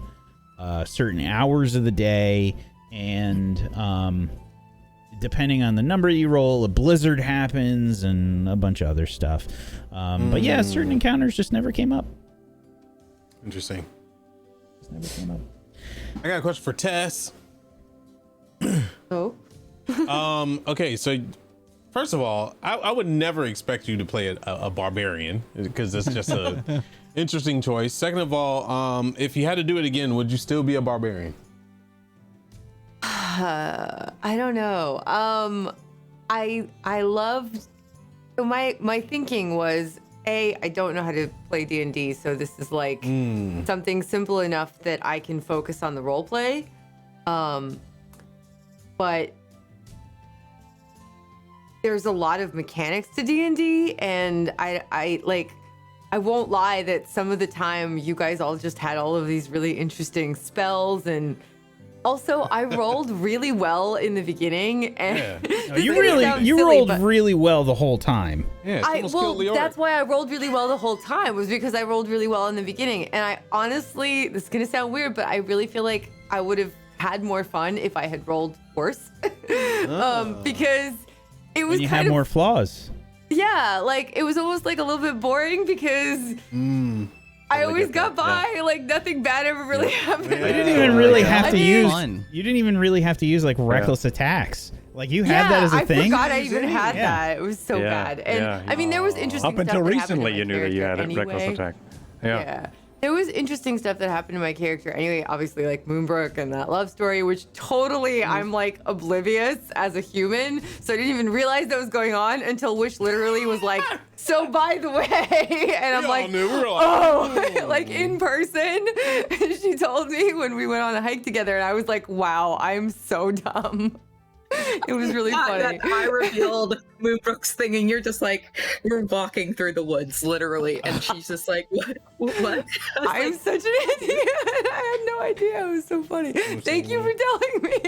certain hours of the day, and depending on the number you roll, a blizzard happens and a bunch of other stuff. But yeah, certain encounters just never came up. Interesting. Just never came up. I got a question for Tess. Oh. Okay, so first of all, I would never expect you to play a barbarian because it's just a interesting choice. Second of all, if you had to do it again, would you still be a barbarian? I don't know. I loved. So my thinking was, I don't know how to play D&D, so this is like something simple enough that I can focus on the role play. But there's a lot of mechanics to D&D, and I won't lie that some of the time you guys all just had all of these really interesting spells, and also I rolled really well in the beginning, and you rolled really well the whole time. Yeah, that's why I rolled really well the whole time, was because I rolled really well in the beginning. And I honestly, this is gonna sound weird, but I really feel like I would have had more fun if I had rolled worse. Because it was you had more flaws. Yeah, like it was almost like a little bit boring because I always got by. Yeah. Like nothing bad ever really happened. You didn't even really have to use. You didn't even really have to use like reckless attacks. Like you had that as a thing. I forgot I even had that. It was so bad. And I mean, there was interesting up until recently. You knew that you had a reckless attack. Yeah. There was interesting stuff that happened to my character. Anyway, obviously, like Moonbrook and that love story, which totally I'm like oblivious as a human. So I didn't even realize that was going on until Wish literally was like, so by the way, and I'm like, oh, like in person. She told me when we went on a hike together, and I was like, wow, I'm so dumb. It was really funny. I revealed Moonbrook's thing, and you're just like, we're walking through the woods, literally, and she's just like, what? I'm such an idiot. I had no idea. It was so funny. Thank you for telling me.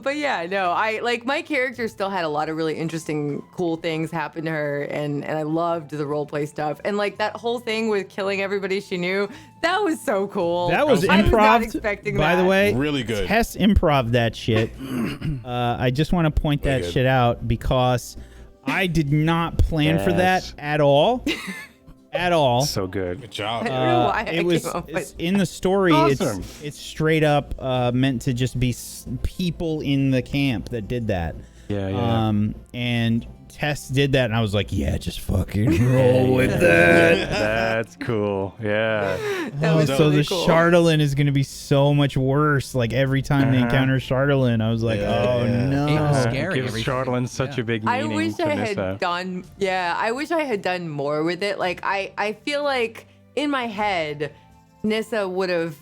But yeah, no, I like my character still had a lot of really interesting, cool things happen to her, and I loved the roleplay stuff, and like that whole thing with killing everybody she knew. That was so cool. That was improv. I was not expecting that. By the way, really good. Tess improv that shit. I just want to point that shit out because I did not plan for that at all. At all. So good. Good job. I don't know why it was in the story. Awesome. It's straight up meant to just be people in the camp that did that. Yeah. And Tess did that, and I was like, yeah, just fucking roll with that. That's cool. Yeah. So the Chardolin is going to be so much worse. Like every time they encounter Chardolin, I was like, no. It was scary. It gives Chardolin such a big meaning. I wish to I had Nissa. done. Yeah, I wish I had done more with it. Like I feel like in my head, Nissa would have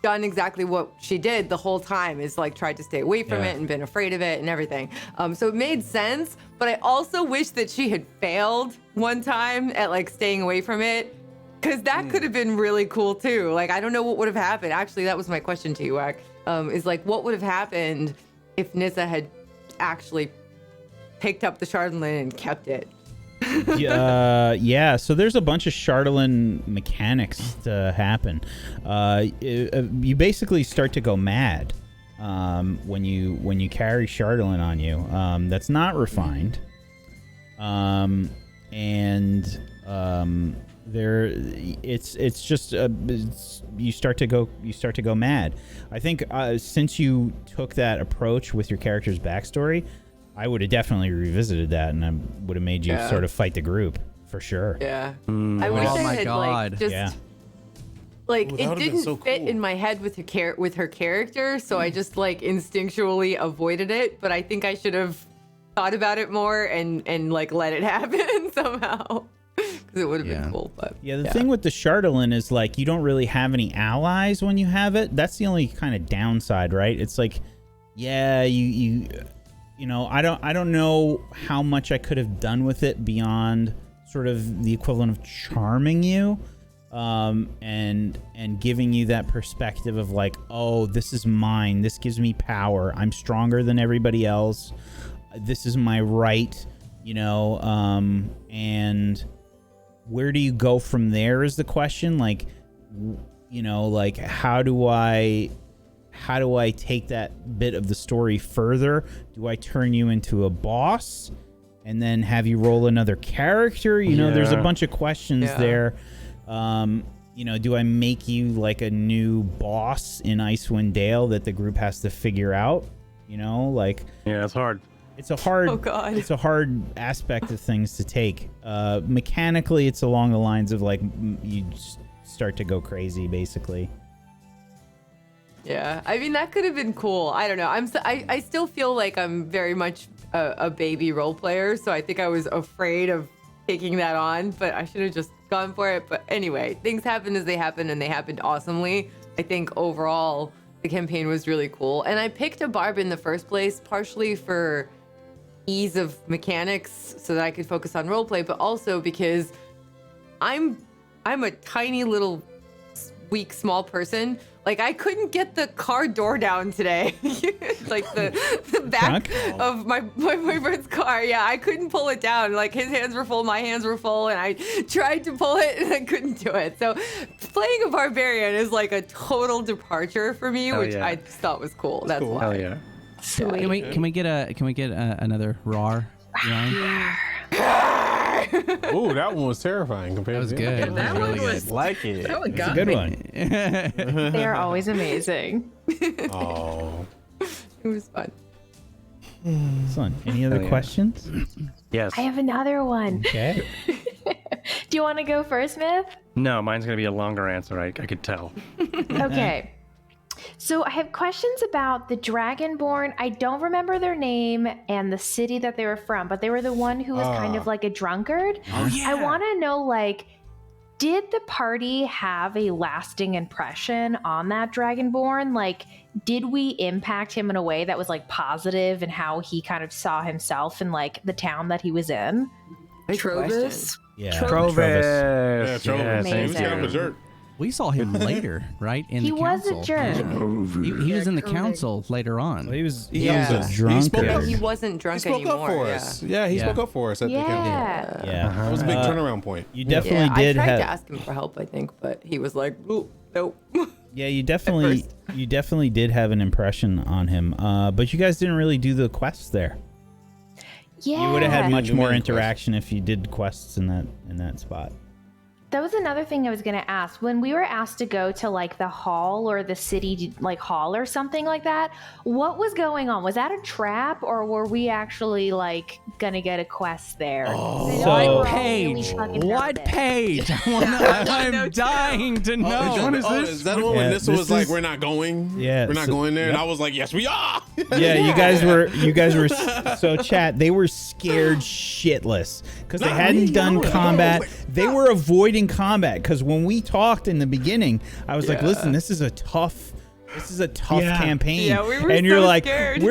done exactly what she did the whole time, is like tried to stay away from it and been afraid of it and everything. So it made sense, but I also wish that she had failed one time at like staying away from it, because that could have been really cool too. Like I don't know what would have happened. Actually, that was my question to you, Wack. Is like what would have happened if Nissa had actually picked up the Chardolin and kept it. Yeah, so there's a bunch of Chardolin mechanics to happen. You basically start to go mad when you carry Chardolin on you. That's not refined, it's just you start to go mad. I think since you took that approach with your character's backstory, I would have definitely revisited that, and I would have made you sort of fight the group for sure. Yeah. I wish I had like just like it didn't so fit cool. in my head with her character, so I just like instinctually avoided it. But I think I should have thought about it more and like let it happen somehow. Because it would have been cool. But yeah, the thing with the Chardolin is like you don't really have any allies when you have it. That's the only kind of downside, right? It's like, yeah, you know, I don't know how much I could have done with it beyond sort of the equivalent of charming you, and giving you that perspective of like, oh, this is mine. This gives me power. I'm stronger than everybody else. This is my right, you know, and where do you go from there is the question. Like, you know, like how do I take that bit of the story further? Do I turn you into a boss and then have you roll another character? You know, there's a bunch of questions there. You know, do I make you like a new boss in Icewind Dale that the group has to figure out? You know, like, yeah, it's hard. It's a hard, it's a hard aspect of things to take. Mechanically, it's along the lines of like you start to go crazy, basically. Yeah, I mean that could have been cool. I don't know. I still feel like I'm very much a baby role player, so I think I was afraid of taking that on, but I should have just gone for it. But anyway, things happen as they happen, and they happened awesomely. I think overall the campaign was really cool, and I picked a barb in the first place partially for ease of mechanics so that I could focus on roleplay, but also because I'm a tiny little weak small person. Like I couldn't get the car door down today. Like the back of my boyfriend's car. Yeah, I couldn't pull it down. Like his hands were full, my hands were full, and I tried to pull it and I couldn't do it. So playing a barbarian is like a total departure for me, which I thought was cool. That's why. Hell yeah. Sweet. Can we get another roar? Ooh, that one was terrifying compared That was to good. That really one was good. Like it. That one It's a got good me. one. They're always amazing. Oh. It was fun. Excellent. Any other questions? Yes. I have another one. Okay. Do you want to go first, Myth? No, mine's gonna be a longer answer. I could tell. Okay. So I have questions about the Dragonborn. I don't remember their name and the city that they were from, but they were the one who was kind of like a drunkard. Oh, yeah. I want to know, like, did the party have a lasting impression on that Dragonborn? Like, did we impact him in a way that was like positive in how he kind of saw himself in like the town that he was in? Trovis. Yeah. Trovis. Yeah, Trovis. Yeah, He was Amazing. kind of a jerk. We saw him later, right? In He the was council. a jerk. He was in the Trovis. council later on. Well, he was Yeah. a He drunkard. spoke up. He wasn't He drunk spoke anymore. up for Yeah. us. Yeah, he Yeah. spoke up for us at the council. Yeah. Yeah. That was a big turnaround point. You definitely Yeah, did I tried have. to ask him for help, I think, but he was like, "Ooh, nope." Yeah, you definitely did have an impression on him. But you guys didn't really do the quests there. Yeah. You would have had much do more many interaction if you did quests in that spot. That was another thing I was going to ask. When we were asked to go to like the hall or the city like hall or something like that, what was going on? Was that a trap or were we actually like going to get a quest there? Oh, I know So- we were all what really page? fucking What nervous. page? I'm dying to know. Is that the one Yeah, when Nissa this was like, is- "We're not going. Yeah, we're not so- going there," and yep. I was like, "Yes, we are." Yeah, you guys were so chat, they were scared shitless because they No, hadn't we done know it. combat. I was like, They were avoiding combat because when we talked in the beginning, I was like, listen, this is a tough campaign. Yeah, we were and you're so like, scared.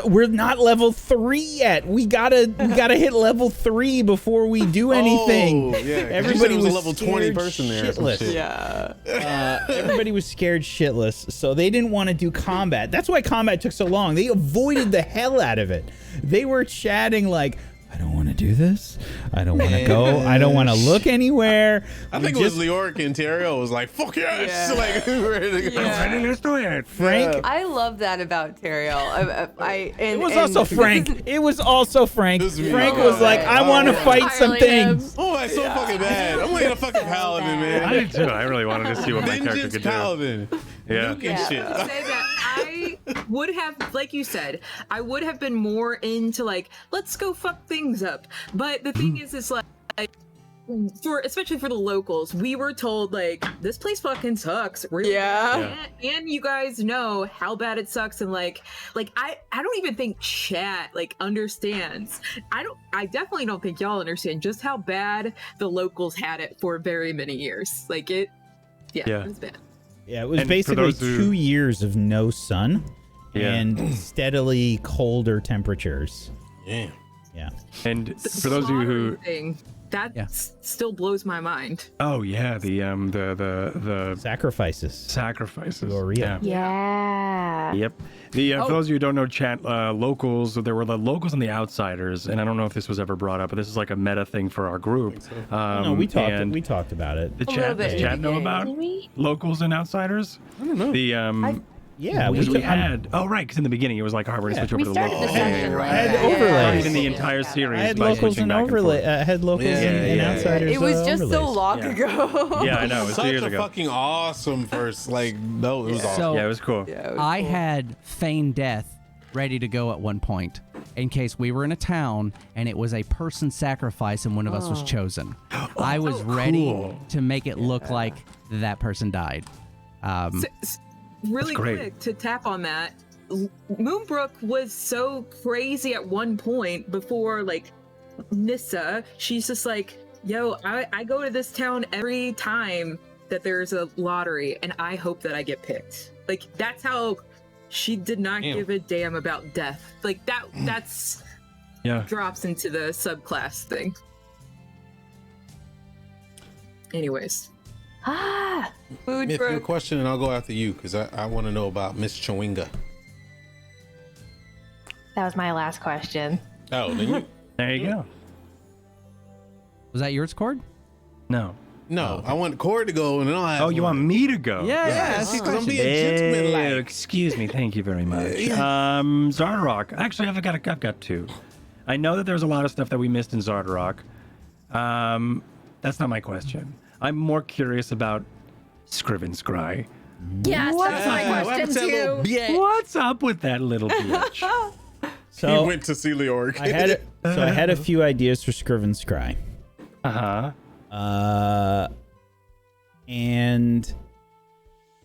we're not level 3 yet. We gotta hit level 3 before we do anything. Oh, yeah. Everybody was was a level 20 scared person there. or some shitless. shit. Yeah. Everybody was scared shitless, so they didn't want to do combat. That's why combat took so long. They avoided the hell out of it. They were chatting like, I don't want to do this. I don't want to go. I don't want to look anywhere. I think it was Leoric and Terrio was like, "Fuck yes!" Yeah. Like, we were ready to go. Yeah. Let's do it. Frank. I love that about Teriel. It was also Frank. It was also Frank. This is me. Frank Oh, was like, right. I want to Oh, fight some entirely him. things. Oh, that's so fucking bad. I'm like a fucking paladin, I man. did too. I really wanted to see what my character Vengeance could do. paladin. Yeah. Nuke and shit. Say that I would have, like you said, I would have been more into like, let's go fuck things up. But the thing is, it's like especially for the locals, we were told like this place fucking sucks. Really bad. And you guys know how bad it sucks, and like I don't even think chat like understands. I definitely don't think y'all understand just how bad the locals had it for very many years. Like it was bad. Yeah, it was And basically for those 2 years of no sun Yeah. and steadily colder temperatures. Yeah. Yeah. And for those of you who, thing, that still blows my mind. oh yeah, the Sacrifices. sacrifices. Gloria. Yeah. Yep. For those of you who don't know, chat, locals, there were the locals and the outsiders, and I don't know if this was ever brought up, but this is like a meta thing for our group. No, we and talked about it. The little chat, bit does in chat the know beginning. about Did we? locals and outsiders? I don't know. Yeah, Because we had, oh right, because in the beginning it was like, all right, we're gonna switch over We to the started locals. the session I like had that. overlays. Even the entire series. I had by locals switching and back and overlay. forth. I had locals and outsiders. It was just so overlays. long Yeah. ago. Yeah, I know. It was 2 Such years a ago. fucking awesome first, like, no, it was awesome. So Yeah, it was cool. Yeah, it was I cool. had feign death ready to go at one point in case we were in a town and it was a person sacrifice and one of us was chosen. I was ready cool. to make it look like that person died. Really great. quick to tap on that, Moonbrook was so crazy at one point before like Nissa. She's just like, yo, I go to this town every time that there's a lottery and I hope that I get picked. Like that's how she did not give a damn about death. Like that's Yeah. drops into the subclass thing. Anyways. Ah. Food Myth, your brook. question, and I'll go after you because I want to know about Miss Chewinga. That was my last question. Oh, then you. There you go. Was that yours, Cord? No. No, I want Cord to go, and then I'll have. Oh, you want me to go? Yes, because I'm being gentleman Oh, like. excuse me. Thank you very much. Zardarok. Actually, I've got two. I know that there's a lot of stuff that we missed in Zardarok. That's not my question. I'm more curious about Scriven Scry. Yes, that's my question too. What's up with that little bitch? So He went to see Leoric. I had a few ideas for Scriven Scry. And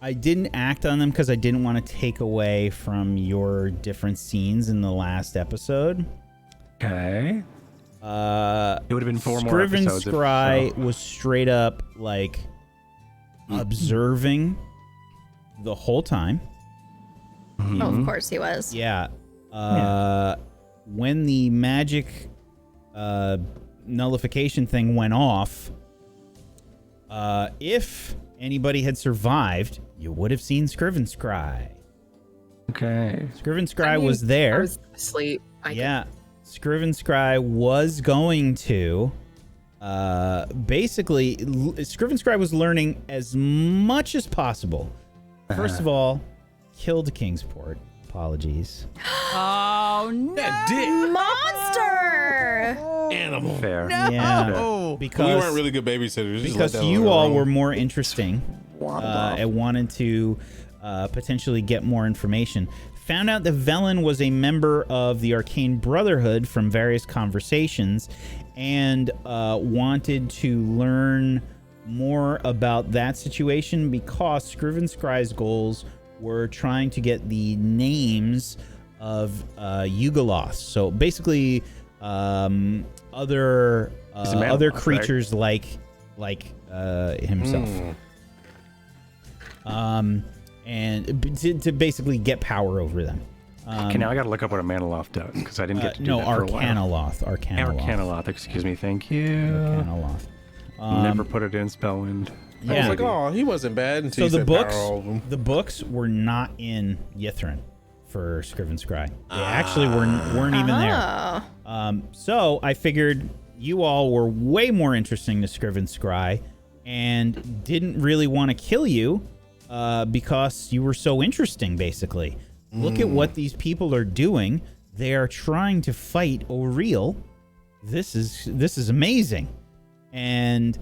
I didn't act on them because I didn't want to take away from your different scenes in the last episode. Okay. It would have been 4 more Scriven episodes. Scry was straight up like observing the whole time. Oh, of course he was. Yeah. When the magic nullification thing went off, if anybody had survived, you would have seen Scriven Scry. Okay. Scriven Scry I mean, was there. I was asleep. Yeah. Scriven Scry was going to basically Scriven Scry was learning as much as possible. First of all, killed Kingsport. Apologies. Oh, no. That dick. Monster! Animal. Fair. Yeah. Oh. Because We weren't really good babysitters. Just because let that you on our all own. were more interesting and wanted to potentially get more information. Found out that Velen was a member of the Arcane Brotherhood from various conversations and wanted to learn more about that situation because Scriven Scry's goals were trying to get the names of Yugoloths. So basically other Mammoth, creatures like himself. And to basically get power over them. Okay, now I gotta look up what a Manaloth does because I didn't get to do No, that for a while. Arcanoloth. Excuse me. Thank you. Arcanoloth. Never put it in Spellwind. I was like, oh, he wasn't bad until So you the said books, power all of them. the books were not in Yithrin for Scriven Scry. They actually weren't even there. Oh. So I figured you all were way more interesting to Scriven Scry and didn't really want to kill you because you were so interesting, basically. Look at what these people are doing. They are trying to fight O'Real. This is amazing. And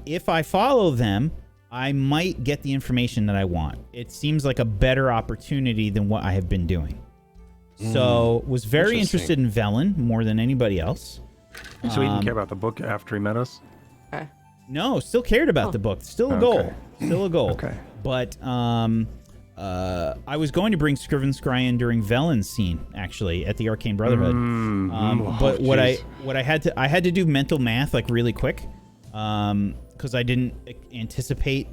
if I follow them, I might get the information that I want. It seems like a better opportunity than what I have been doing. So was very Interesting. interested in Velen more than anybody else. So he didn't care about the book after he met us? No, still cared about the book. Still a goal. Still a goal. Okay. But I was going to bring Scriven Scryan during Velen's scene, actually, at the Arcane Brotherhood. But what I had to do mental math like really quick, because I didn't anticipate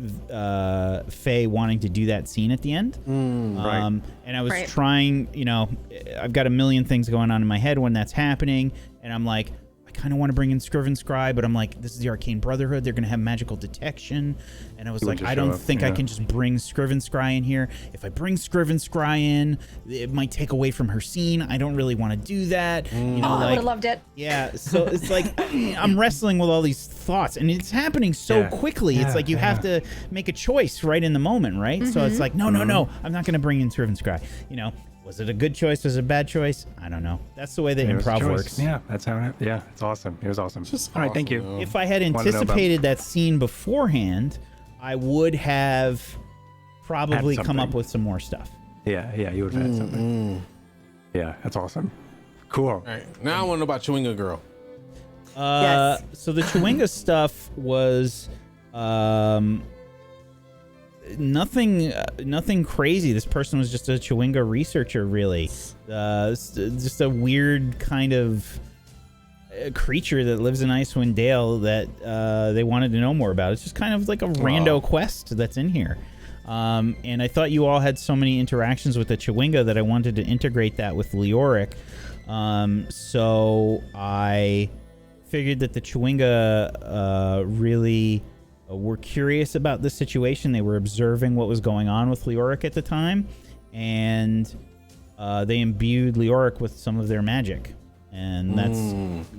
Faye wanting to do that scene at the end. Right. And I was trying, I've got a million things going on in my head when that's happening, and I'm like, I kind of want to bring in Scriven Scry, but I'm like, this is the Arcane Brotherhood. They're going to have magical detection. And I was like, I don't think I can just bring Scriven Scry in here. If I bring Scriven Scry in, it might take away from her scene. I don't really want to do that. I would have loved it. Yeah, so it's like I'm wrestling with all these thoughts, and it's happening so quickly. It's like you have to make a choice right in the moment, right? So it's like, no, I'm not going to bring in Scriven Scry. Was it a good choice? Was it a bad choice? I don't know. That's the way that improv works. Yeah, that's how it's awesome. It was awesome. All right, thank you. If I had anticipated that scene beforehand, I would have probably come up with some more stuff. Yeah, you would have had something. Yeah, that's awesome. Cool. All right, now I want to know about Chewinga Girl. Yes. So the Chewinga stuff was nothing crazy. This person was just a Chewinga researcher, really. Just a weird kind of creature that lives in Icewind Dale that they wanted to know more about. It's just kind of like a rando quest that's in here. And I thought you all had so many interactions with the Chewinga that I wanted to integrate that with Leoric. So I figured that the Chewinga really were curious about the situation. They were observing what was going on with Leoric at the time, and they imbued Leoric with some of their magic. And that's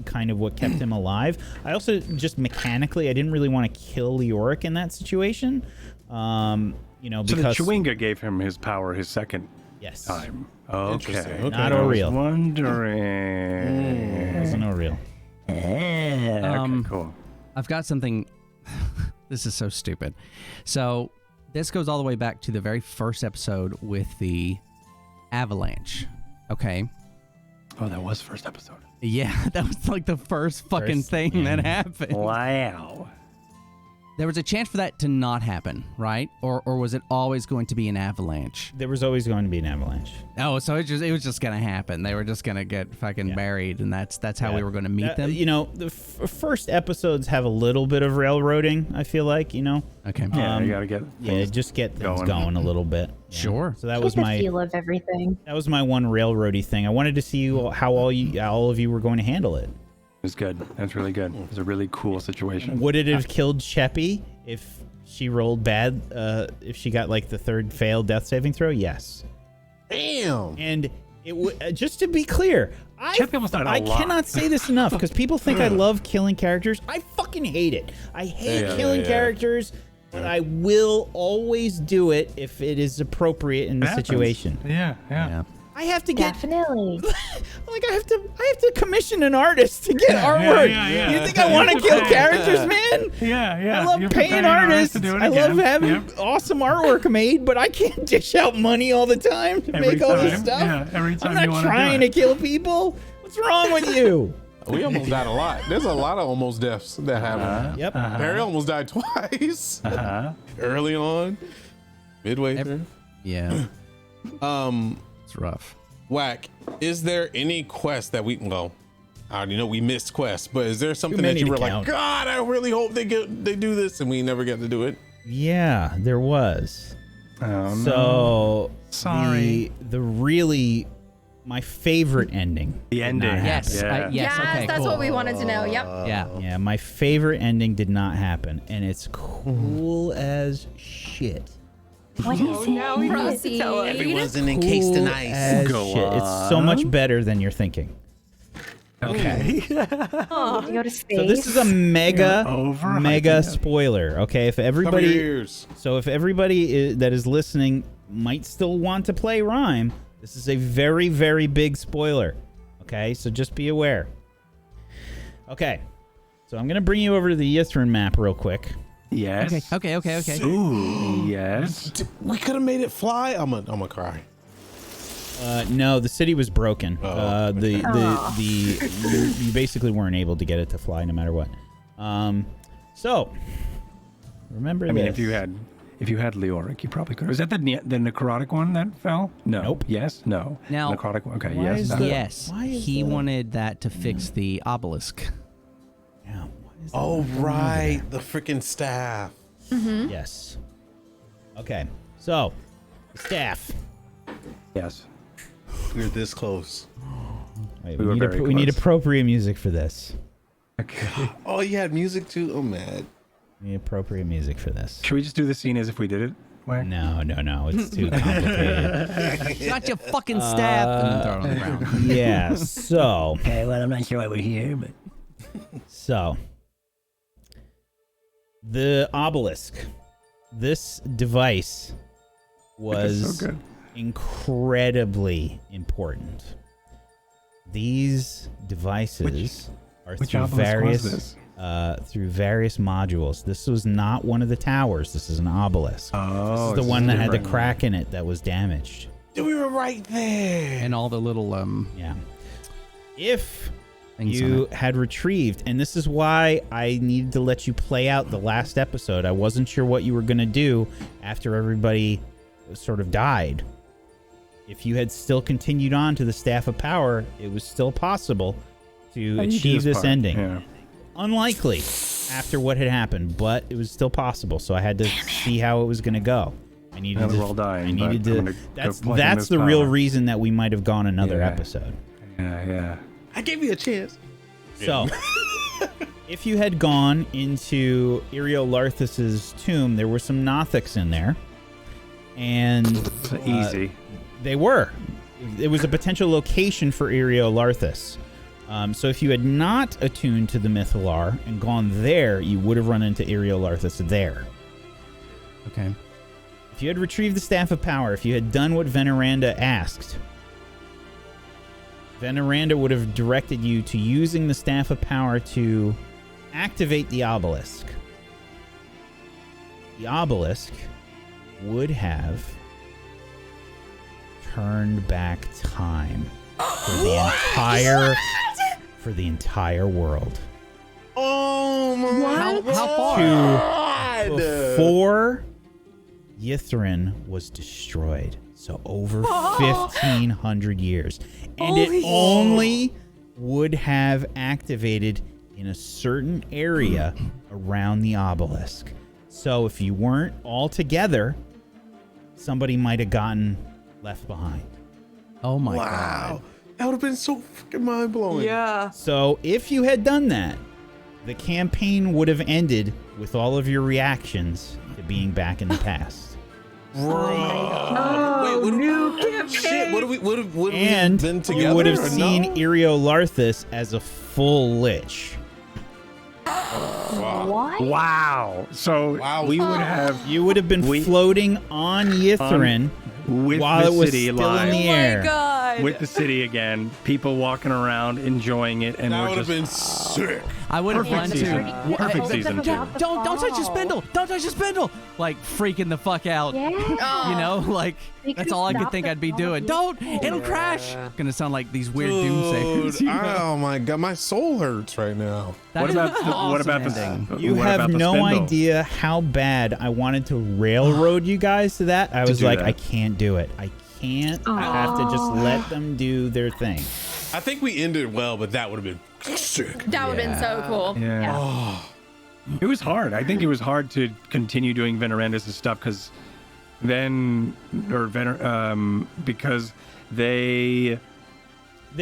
kind of what kept him alive. I also, just mechanically, I didn't really want to kill Leoric in that situation. Because So the Chewinga gave him his power his second time. Interesting. Okay. Not I was O'Real. wondering. It wasn't O'Real. Okay, cool. I've got something. This is so stupid. So this goes all the way back to the very first episode with the avalanche. Okay. Oh, that was first episode. Yeah, that was like the first fucking thing that happened. Wow. There was a chance for that to not happen, right? Or was it always going to be an avalanche? There was always going to be an avalanche. Oh, so it was just gonna happen. They were just gonna get fucking buried, and that's how we were gonna meet them. The first episodes have a little bit of railroading, I feel like, Okay. Yeah, you gotta get just get things going a little bit. Yeah. Sure. So that was the my feel of everything. That was my one railroady thing. I wanted to see how all of you were going to handle it. It was good. That's really good. It was a really cool situation. Would it have killed Cheppy if she rolled bad? If she got like the third failed death saving throw? Yes. Damn. And it would. Just to be clear, Cheppy almost died a I lot. cannot say this enough because people think I love killing characters. I fucking hate it. I hate killing characters, but I will always do it if it is appropriate in the situation. Yeah. I have to get Definitely. like I have to commission an artist to get artwork. yeah. You think I want to kill characters, man? Yeah. I love You're paying paying artists artists. to do it I love again. having awesome artwork made, but I can't dish out money all the time to make all this stuff. Yeah, every time I'm you not want trying to kill people. What's wrong with you? We almost died a lot. There's a lot of almost deaths that happen. Yep. Barry almost died twice. Early on, midway through. Yeah. It's rough. Whack. Is there any quest that I already know we missed quests, but is there something that many you to were count. like, God, I really hope they do this, and we never get to do it? Yeah, there was. Oh, no. So Sorry. the really my favorite ending. The did ending. not happen. Yes. Yeah. Yes. Okay. that's cool. what we wanted to know. Yep. Yeah. Yeah, my favorite ending did not happen, and it's cool as shit. What is it? Now we have to tell us. Everyone's Encased in ice. Go Shit. It's so much better than you're thinking. Okay. You go to space. So this is a mega overhyping it. spoiler. Okay, if Cover your everybody, ears. so if everybody that is listening might still want to play Rime, this is a very, very big spoiler. Okay, so just be aware. Okay, so I'm gonna bring you over to the Yithrin map real quick. Yes. Okay. Ooh, yes. We could have made it fly. I'm gonna cry. No, the city was broken. Oh. You basically weren't able to get it to fly no matter what. So, remember I mean, this. if you had Leoric, you probably could. Was that the necrotic one that fell? No. Nope. Yes. No. Now- necrotic one. Okay. Why Yes. is that the- one. Yes, why is he the- wanted that to fix the obelisk. Yeah, why is that Oh, not going over right. The freaking staff. there? Yes. Okay, so, staff. Yes. We were this close. Wait, We were very we need close. appropriate music for this. Okay. Oh, you had music too? Oh, man. We need appropriate music for this. Should we just do the scene as if we did it? Why? No, it's too complicated. Got your fucking staff and then throw it on the ground. Yeah, so, Okay. Well, I'm not sure why we're here, but so, the obelisk. This device was so good. incredibly important. These devices are Which through obelisk was various modules. This was not one of the towers. This is an obelisk. Oh, This is the one that had the different. crack in it that was damaged. We were right there. And all the little Yeah. If things on you it. had retrieved, and this is why I needed to let you play out the last episode. I wasn't sure what you were going to do after everybody sort of died. If you had still continued on to the Staff of Power, it was still possible to How do you do achieve this part? ending. Yeah. Unlikely after what had happened, but it was still possible. So I had to see how it was going to go. I needed Now to. we're all dying, I but needed I'm to. gonna go That's plug in that's this the real power. reason that we might have gone another Yeah. episode. Yeah. I gave you a chance. So, if you had gone into Larthus's tomb, there were some Nothics in there, and It's easy. they were. It was a potential location for Larthus. So if you had not attuned to the Mythalar and gone there, you would have run into Larthus there. Okay. If you had retrieved the Staff of Power, if you had done what Veneranda asked, Veneranda would have directed you to using the Staff of Power to activate the obelisk. The obelisk would have turned back time for the entire world. Oh, my How far? To before Yithrin was destroyed. So over 1,500 years. And it only would have activated in a certain area around the obelisk. So if you weren't all together, somebody might have gotten left behind. Oh my Wow. god. That would have been so freaking mind blowing. Yeah. So if you had done that, the campaign would have ended with all of your reactions to being back in the past. Oh, what do we- new campaign. Shit, what have we And been together? you would have or seen no? Larthus as a full lich. What? Wow. So Wow. we would have You would have been floating on Yithrin with while the it was city still alive. in the air. Oh my god. With the city again, people walking around enjoying it, and That we're would have just been sick. I would have Perfect gone season. to. Perfect season two. Don't touch your spindle! Don't touch your spindle! Like freaking the fuck out. Yeah. You know, like They that's could all I could stop think the I'd be fall doing. of Don't! Yithrin. It'll crash. Gonna sound like these weird Dude, doomsayers. You know? oh my god, my soul hurts right now. That What is about an the, what awesome about ending. the You what have about the no spindle? idea how bad I wanted to railroad you guys to that. I was do like, that. I can't do it. I can't. I have to just let them do their thing. I think we ended well, but that would have been sick. That would have been so cool. Yeah. Oh, It was hard. I think it was hard to continue doing Venerandus' stuff because because they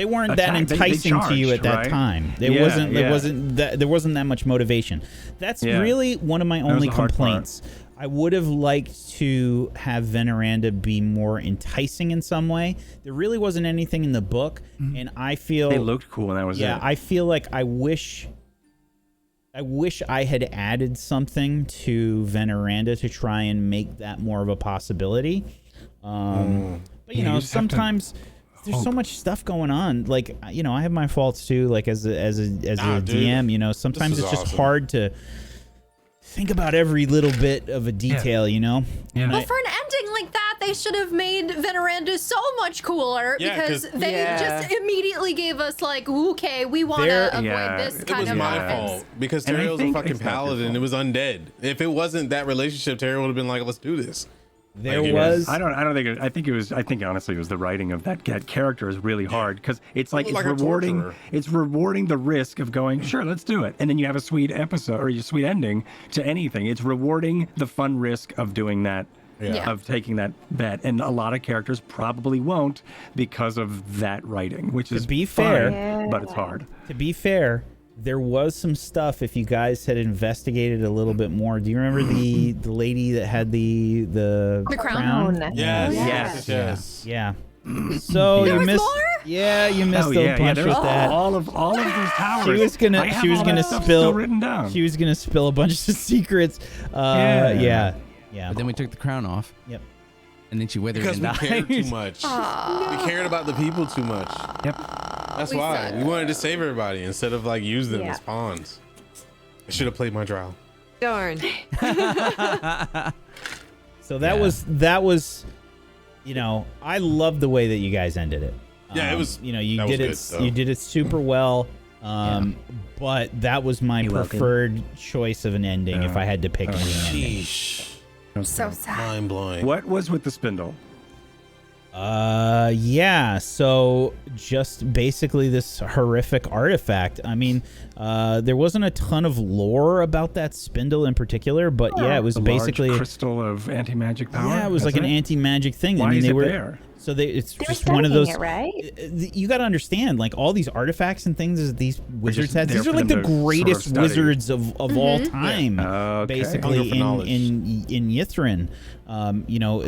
weren't that Attack- they enticing to you at charged, that right? time. There Yeah, wasn't yeah. there wasn't that much motivation. That's Yeah. really one of my was only the hard part. complaints. I would have liked to have Veneranda be more enticing in some way. There really wasn't anything in the book, and I feel they looked cool, and that was yeah, it. I feel like I wish I had added something to Veneranda to try and make that more of a possibility. But you Yeah, know, you just have to sometimes there's so much stuff going on. Like, you know, I have my faults too. Like as a Dude, DM, you know, sometimes this it's is just awesome. hard to think about every little bit of a detail. You know, Yeah. Well, for an ending like that, they they should have made Veneranda so much cooler because they just immediately gave us like, okay, we want to avoid this kind of It was my violence. fault because Terrell's a fucking paladin. It was undead. If it wasn't that relationship, Terrell would have been like, let's do this. There was. I don't think. I think it was. I think honestly, it was the writing of that character is really hard because it's like it's rewarding. It's rewarding the risk of going, sure, let's do it, and then you have a sweet episode or a sweet ending to anything. It's rewarding the fun risk of doing that, of taking that bet, and a lot of characters probably won't because of that writing, which is to be fair, fine, but it's hard. To be fair. There was some stuff if you guys had investigated a little bit more. Do you remember the lady that had the crown? Yes. Yeah. So you missed. More? Yeah, you missed a bunch with that. All of those towers. She was gonna spill. Written down. She was gonna spill a bunch of secrets. Yeah. But then we took the crown off. Yep. And then she withered Because and we died. cared too much. We cared about the people too much. Yep. That's why we wanted to save everybody instead of like use them as pawns. I should have played my drow. Darn. So that was, you know, I love the way that you guys ended it. Yeah, it was. You know, you did it. You did it super well. But that was my preferred choice of an ending if I had to pick any ending. So sad. Mind blowing. What was with the spindle? Yeah, so just basically this horrific artifact. I mean, there wasn't a ton of lore about that spindle in particular, but yeah, it was a basically large crystal of anti-magic power. Yeah, it was like an anti-magic thing. Why I mean, is they it were there? so it's They're just one of those. studying it, right? You got to understand, like all these arthefacts and things that these wizards had. there These are for like them the to sort of greatest study. wizards of all time, Okay. basically Hunger for knowledge. in Yithrin. You know,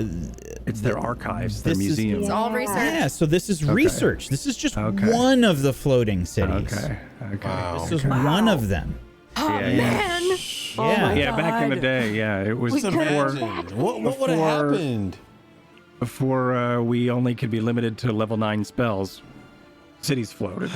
It's their archives, their this is- museum. It's all research. yeah. So this is research. This is just Okay. one of the floating cities. Okay. Wow. This is one of them. Oh man. Yeah. Yeah, back in the day, it was before What would have happened? before we only could be limited to level 9 spells. Cities floated.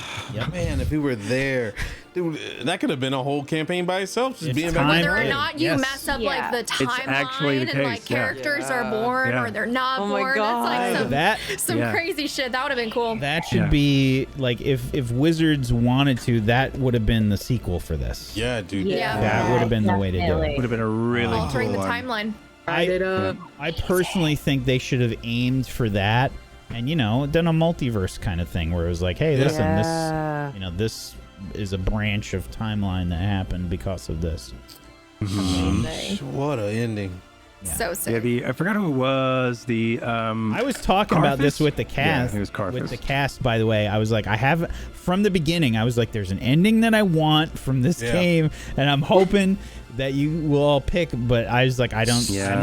Man, if we were there, dude, that could have been a whole campaign by itself. Just It's being time. back Whether or Yes. not you mess up like the actually timeline the and like case, yeah. characters are born Yeah. or they're not Oh my born, God. that's like That some Yeah. crazy shit. That would have been cool. that should Yeah. be like if Wizards wanted to, that would have been the sequel for this. Yeah, dude. Yeah. That would have been the way to do it. Would have been a really Altering cool the one. timeline. I personally think they should have aimed for that, and you know, done a multiverse kind of thing where it was like, hey, listen, this, you know, this is a branch of timeline that happened because of this. What a ending. So sick. Yeah, I forgot who it was. I was talking about this Carthus? with the cast. Yeah, it was Carthus. With the cast, by the way, I was like, I have from the beginning. I was like, there's an ending that I want from this game, and I'm hoping that you will all pick. But I was like, I'm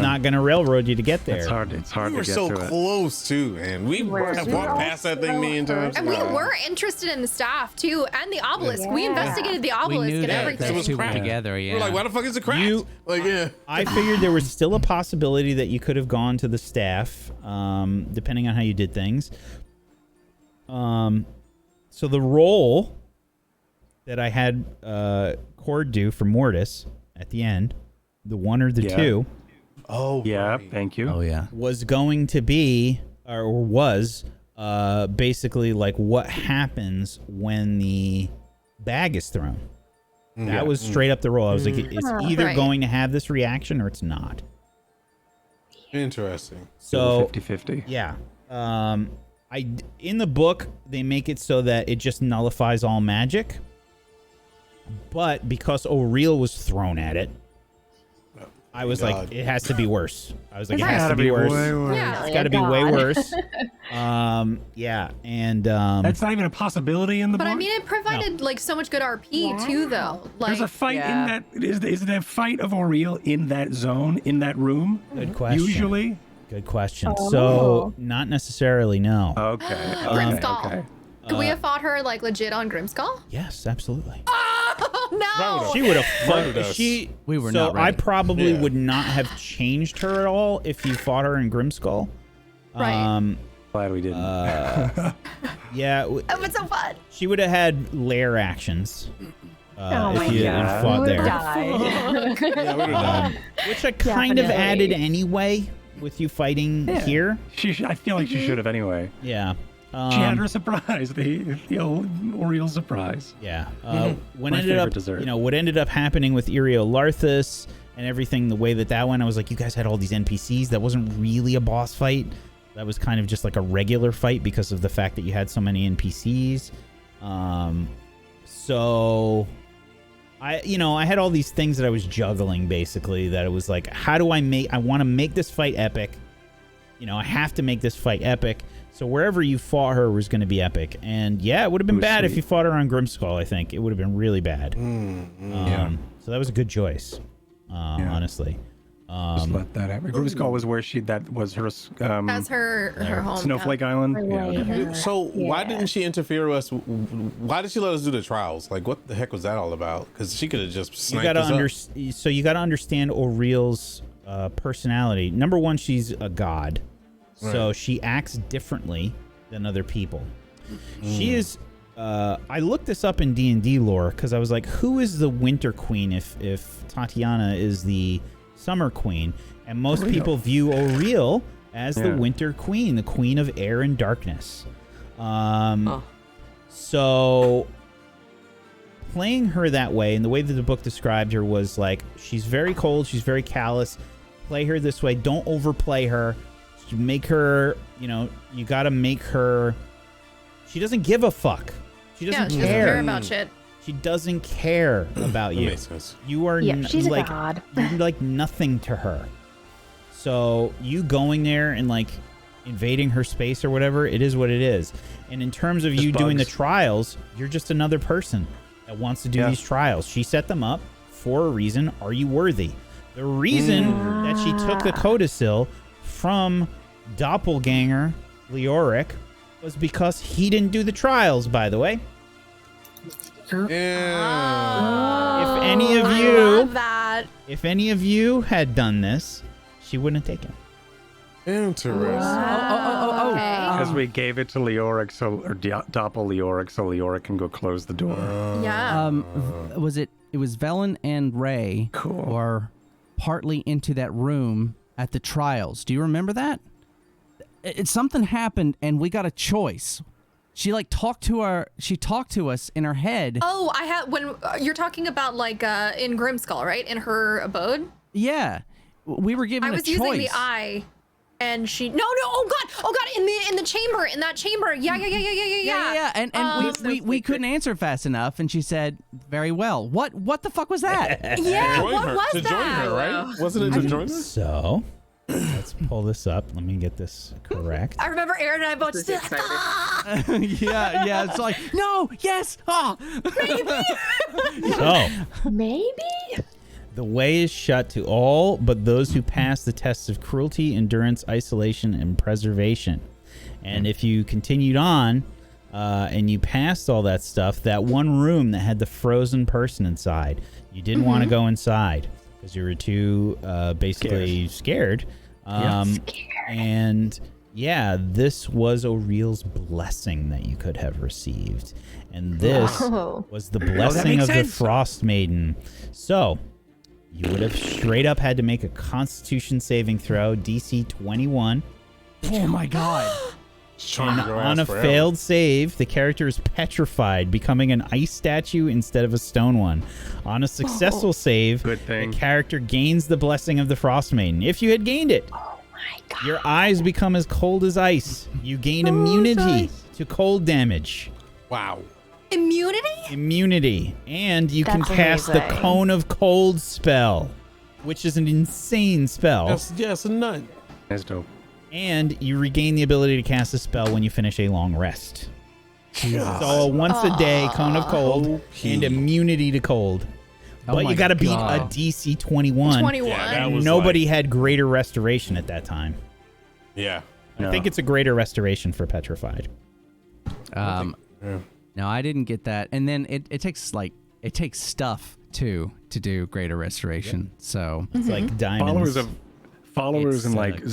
not gonna railroad you to get there. It's hard. It's hard We were to get so to it. close too, man. We have walked past that thing a million times. And we were interested in the staff too, and the obelisk. We investigated the We obelisk knew and that everything. those two were cracked. together. Yeah. We're like, why the fuck is it cracked? I figured there was still a possibility that you could have gone to the staff, depending on how you did things. So the role that I had Cord do for Mortis at the end, the one or the two, Oh, Yeah, right. thank you. Oh yeah. was going to be, or was, basically like what happens when the bag is thrown. That was straight up the roll. I was like, it's either Right. going to have this reaction or it's not. Interesting. So 50-50. yeah, in the book they make it so that it just nullifies all magic. But because O'Reilly was thrown at it, I was like, it has to be worse. I was like, it has to be worse. Yeah. It's got to be way worse. Yeah, and That's not even a possibility in the But book. I mean, it provided like so much good RP too, though. Like, There's a fight in that. Is there a fight of Oriel in that zone, in that room? good question. Usually. Good question. So not necessarily, no. Okay. Grimskull. Okay. Could we have fought her like legit on Grimskull? Yes, absolutely. Oh no! She would have Murdered fucked. us. We were So not I ready. probably Yeah. would not have changed her at all if you fought her in Grimskull. Right. Glad we didn't. Yeah, It was so fun. she would have had lair actions Oh my if you God. fought Who there, died? Yeah, we were done. which I kind of added anyway. with you fighting here. I feel like she should have anyway. Yeah. She had her surprise, the old Oriel surprise. Yeah. My favorite dessert. What ended up happening with Larthus and everything, the way that went, I was like, you guys had all these NPCs. That wasn't really a boss fight. That was kind of just like a regular fight because of the fact that you had so many NPCs. So I had all these things that I was juggling, basically, that it was like, how do I want to make this fight epic. I have to make this fight epic. So wherever you fought her was going to be epic. And yeah, it would have been bad if you fought her on Grimskull, I think. It would have been really bad. So that was a good choice, honestly. Just let that happen. Grimskull was where that was her That's her home. Snowflake Island. So why didn't she interfere with us? Why did she let us do the trials? Like, what the heck was that all about? Because she could have just sniped us up. So you got to understand Aurel's personality. Number one, she's a god. So she acts differently than other people. She is. I looked this up in D&D lore because I was like, who is the Winter Queen if Tatiana is the Summer Queen? And most people view Aurel as the Winter Queen, the Queen of Air and Darkness. So playing her that way, and the way that the book described her was like, she's very cold, she's very callous. Play her this way. Don't overplay her. Make her, you got to make her. She doesn't give a fuck. She doesn't she care. doesn't care about shit. She doesn't care about you. Makes sense. You are she's like a god. You're like nothing to her. So you going there and like invading her space or whatever, it is what it is. And in terms of you doing the trials, you're just another person that wants to do these trials. She set them up for a reason. Are you worthy? The reason that she took the codicil from Doppelganger Leoric was because he didn't do the trials, by the way. Yeah. If any of I you love that. If any of you had done this, she wouldn't have taken it. Interesting. Okay. Because we gave it to Leoric, or Doppel Leoric, so Leoric can go close the door. Yeah. It was Velen and Ray Cool. were partly into that room at the trials. Do you remember that? Something happened and we got a choice. She talked to us in her head. Oh, I have when you're talking about in Grimskull, right? In her abode? Yeah. We were given a choice. I was using the eye and she oh god, in the chamber, in that chamber. Yeah. And we couldn't answer fast enough, and she said, "Very well." What the fuck was that? Yeah, what was to that? join her, right? Wasn't it to join her? So, let's pull this up. Let me get this correct. I remember Aaron and I both just yeah. It's like, no, yes, Maybe? The way is shut to all but those who pass the tests of cruelty, endurance, isolation, and preservation. And if you continued on and you passed all that stuff, that one room that had the frozen person inside, you didn't want to go inside because you were too basically scared. And yeah, this was Aurel's blessing that you could have received. And this was the blessing of the Frostmaiden. So you would have straight up had to make a Constitution saving throw, DC 21. Oh my god. On a failed save, the character is petrified, becoming an ice statue instead of a stone one. On a successful save, Good thing. the character gains the blessing of the Frostmaiden. If you had gained it, your eyes become as cold as ice. You gain immunity to cold damage. Wow. Immunity? And you can That's cast the amazing. Cone of Cold spell, which is an insane spell. Yes, a nut. That's dope. And you regain the ability to cast a spell when you finish a long rest. So once a day, Cone of Cold and immunity to cold. Oh But my you got to beat God. a DC 21. 21. Yeah, that And was nobody had greater restoration at that time. Yeah. I think it's a greater restoration for Petrified. No, I didn't get that. And then it takes stuff too to do greater restoration. So It's like diamonds. followers and like or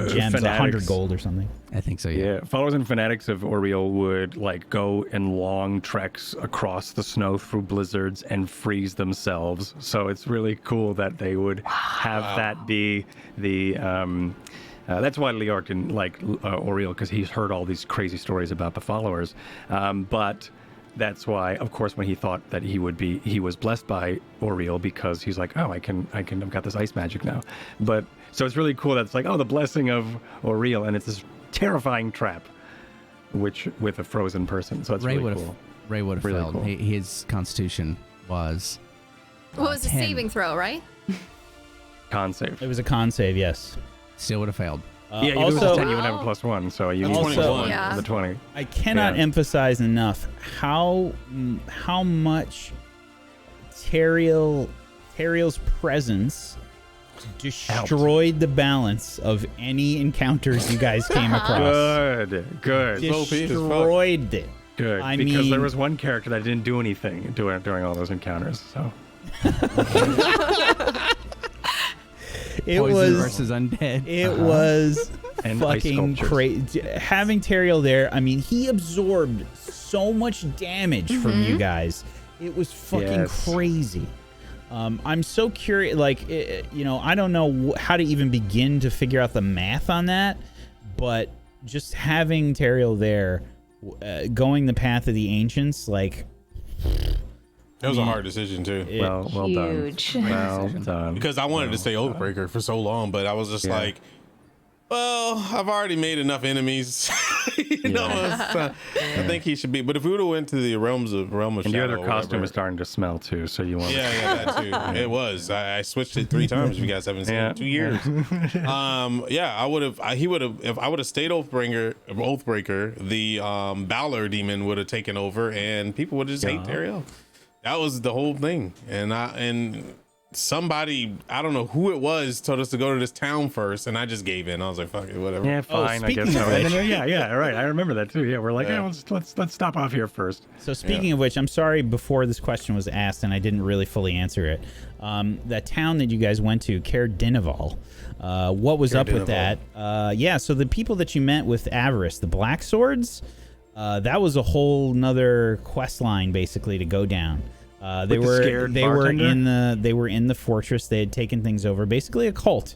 gems, 100 fanatics. gold or something. I think so. Yeah. Yeah, followers and fanatics of Oriel would like go in long treks across the snow through blizzards and freeze themselves. So it's really cool that they would have that be the. That's why Leoric didn't like Oriel, because he's heard all these crazy stories about the followers. But that's why, of course, when he thought that he was blessed by Oriel, because he's like, oh, I've got this ice magic now. But so it's really cool that it's like, oh, the blessing of Oriel, and it's this terrifying trap, which with a frozen person. So it's really cool. Ray would have Really failed. cool. His constitution was. Well, it was a 10. saving throw, right? Con save. It was a con save, yes. Still would have failed. Yeah, you lose a 10, you would have a +1, so you need Also- Yeah. the 20. I cannot Yeah. emphasize enough how much Teriel's presence destroyed the balance of any encounters you guys came across. Good. Destroyed it. Good, I because mean- there was one character that didn't do anything during all those encounters. So It Poison was versus undead. It was And ice fucking sculptures. crazy. Having Teriel there, I mean, he absorbed so much damage from you guys. It was fucking Yes. crazy. I'm so curious. Like, I don't know how to even begin to figure out the math on that, but just having Teriel there, going the path of the ancients, like. That was a hard decision too. well Huge. done. Well done. Because I wanted to stay Oathbreaker for so long, but I was just like, well, I've already made enough enemies. I think he should be. But if we would have went to the realm of And shadow, your other or costume whatever- is starting to smell too, so you want. Yeah, that too. It was. I switched it 3 times. You guys haven't seen it in 2 years. I would have. He would have. If I would have stayed Oathbreaker, the Balor demon would have taken over, and people would have just hate Teriel. That was the whole thing. And somebody, I don't know who it was, told us to go to this town first, and I just gave in. I was like, fuck it, whatever. Yeah, fine. I guess speaking so. of And which- then, yeah, right. I remember that too. Yeah, we're like, Yeah. let's stop off here first. So speaking of which, I'm sorry before this question was asked and I didn't really fully answer it. That town that you guys went to, Caer Dineval, what was up with that? So the people that you met with Avarice, the Black Swords, that was a whole nother quest line basically to go down. They With the were scared they were bartender? they were in the fortress. They had taken things over. Basically, a cult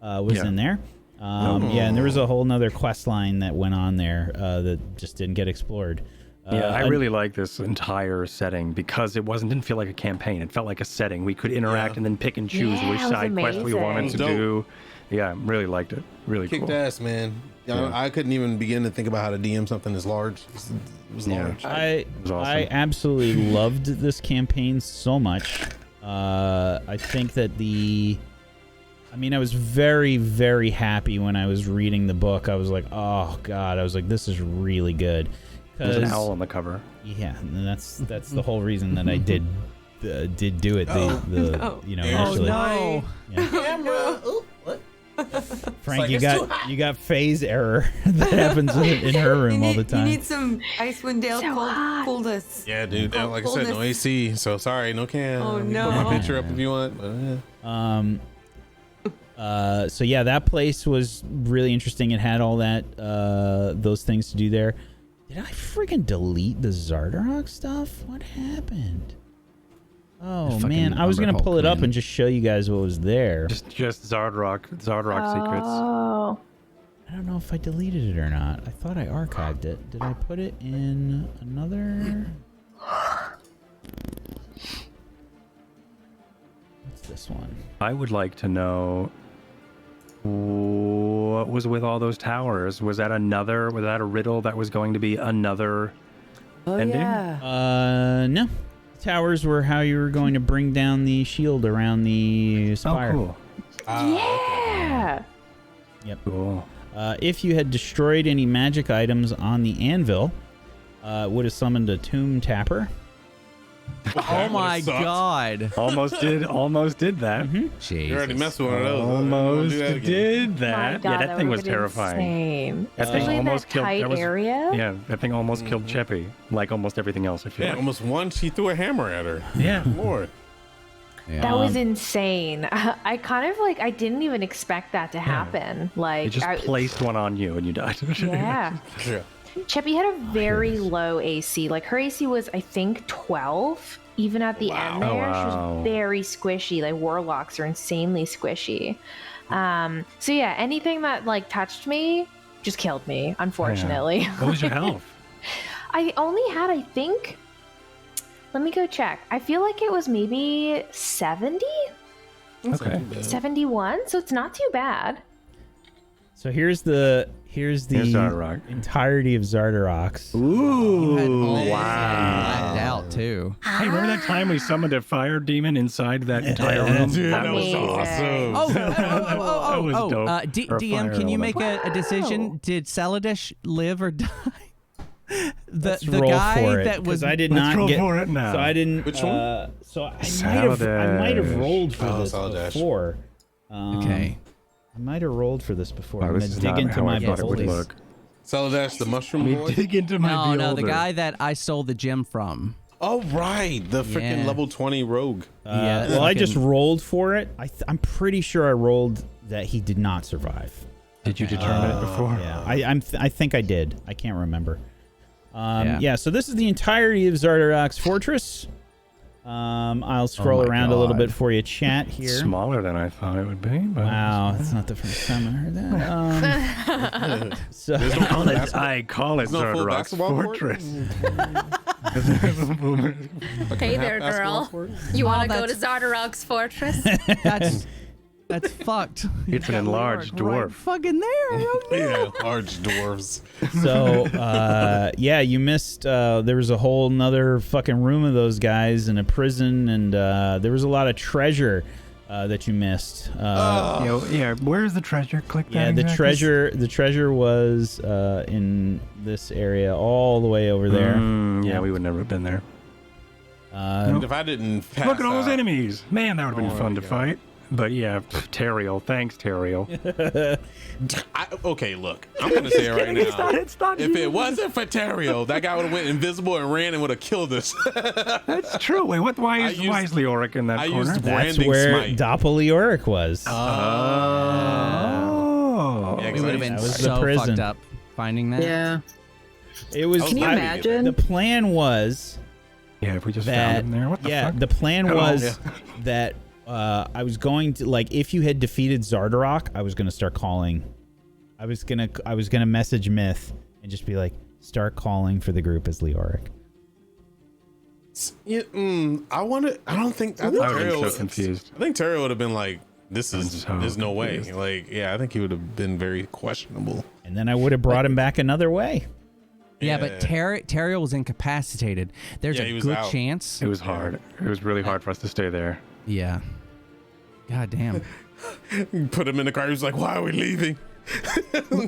was Yeah. in there. And there was a whole nother quest line that went on there that just didn't get explored. I really like this entire setting because it didn't feel like a campaign. It felt like a setting. We could interact and then pick and choose Yeah, which it was side quest we amazing. wanted It was to dope. do. Yeah, really liked it. Really Kicked cool. ass, man. I couldn't even begin to think about how to DM something as large. It was Yeah. large. I was awesome. I absolutely loved this campaign so much. I think that I was very, very happy when I was reading the book. I was like, oh god, I was like, this is really good. There's an 'Cause- owl on the cover. Yeah, and that's the whole reason that I did do it. Initially. no. Frank, you got phase error that happens in her room all the time. You need some Icewind Dale So hot. coolness. Yeah, dude. Like I said, no Coolness. AC. So sorry, no can. Oh, You can no. Put my picture up if you want. But, So yeah, that place was really interesting. It had all that those things to do there. Did I freaking delete the Zardarok stuff? What happened? Oh fucking man, I was gonna Umber pull it Hulk, up man. and just show you guys what was there. Just Zardarok secrets. Oh. I don't know if I deleted it or not. I thought I archived it. Did I put it in another? What's this one? I would like to know what was with all those towers. Was that a riddle that was going to be another Oh ending? yeah. No. Towers were how you were going to bring down the shield around the spire. Oh, cool. Yeah. Cool. If you had destroyed any magic items on the anvil, would have summoned a tomb tapper. Oh my god. Almost did that. Jesus. you already messed with one of those. Almost Do that again. did My that. God, Yeah, that thing was would've been terrifying. Insane. That thing Especially in almost that killed. tight That was, area. yeah, that thing almost killed Cheppy, like almost everything else. I feel Yeah, like. almost once he threw a hammer at her. Yeah. Lord. That was insane. I kind of like, I didn't even expect that to happen. Like, It just placed one on you and you died. yeah. Yeah. Cheppy had a very low AC. Like, her AC was, I think, 12. Even at the end there, she Wow. was very squishy. Like, warlocks are insanely squishy. So yeah, anything that like touched me just killed me, unfortunately. What was your health? I only had, I think, let me go check. I feel like it was maybe 70? Okay. 71, so it's not too bad. So here's the Here's Zardarok. entirety of Zardarok's. Ooh, Blacked wow. out too. Hey, remember that time we summoned a fire demon inside that entire room? Dude, that was Amazing. awesome. That was dope. Or DM, fire can you make element. a decision? Did Saladesh live or die? Let's the roll guy for it, that 'cause was I did Let's not roll get. for it now. So I didn't. Which one? So I might have rolled for this Saladesh. before. okay. I might have rolled for this before. Wow, I'm this gonna is dig not into how my I thought it would beholdies. look. Saladesh, the mushroom We boy. dig into my No, the beholder. guy that I stole the gem from. Oh right, the freaking Yeah. level 20 rogue. Yeah, Well, I just fucking- rolled for it. I'm pretty sure I rolled that he did not survive. Did you determine it before? Yeah, I think I did. I can't remember. Yeah. Yeah. So this is the entirety of Zardarok's fortress. I'll scroll my around a little God. bit for you, chat here. Smaller than I thought it would be. But Wow, that's not the first time I heard that. So There's no full basketball- I call it there's no full Zardarok's basketball court? fortress. Hey there, Basketball girl. court? You want to Oh, go to Zardarok's fortress? That's fucked. It's an enlarged Right dwarf. fucking there. Yeah, large dwarves. So, yeah, you missed. There was a whole nother fucking room of those guys in a prison, and there was a lot of treasure that you missed. Yeah, where's the treasure? Click that. Yeah, the exactly. treasure was in this area, all the way over there. Yeah, we would never have been there. If I didn't pass Look at all those out- enemies. Man, that would have been Oh fun my to God. fight. But yeah, Teriel. Thanks, Teriel. Okay, look, I'm gonna say it right now. It's not If you. it wasn't for Tario, that guy would have went invisible and ran and would have killed us. That's true. Wait, what? Why is Leoric in that I corner? used That's branding where smite. Leoric was. Oh. Yeah, We would have been That was the so prison. fucked up finding that. Yeah. It was. Can you I- imagine? The plan was Yeah, if we just that. found him there. What the fuck? The plan Oh, was yeah. that I was going to, like, if you had defeated Zardarok, I was gonna start calling. I was gonna message Myth and just be like, start calling for the group as Leoric. Yeah, I don't think. I think I would have Tario been so confused. I think Tario would have been like, "This is. so There's no way." confused. Like, yeah, I think he would have been very questionable. And then I would have brought him back another way. Yeah, but Teriel was incapacitated. There's Yeah, he a was good out. chance. It was hard. It was really hard for us to stay there. Yeah. God damn. Put him in the car. He was like, "Why are we leaving?"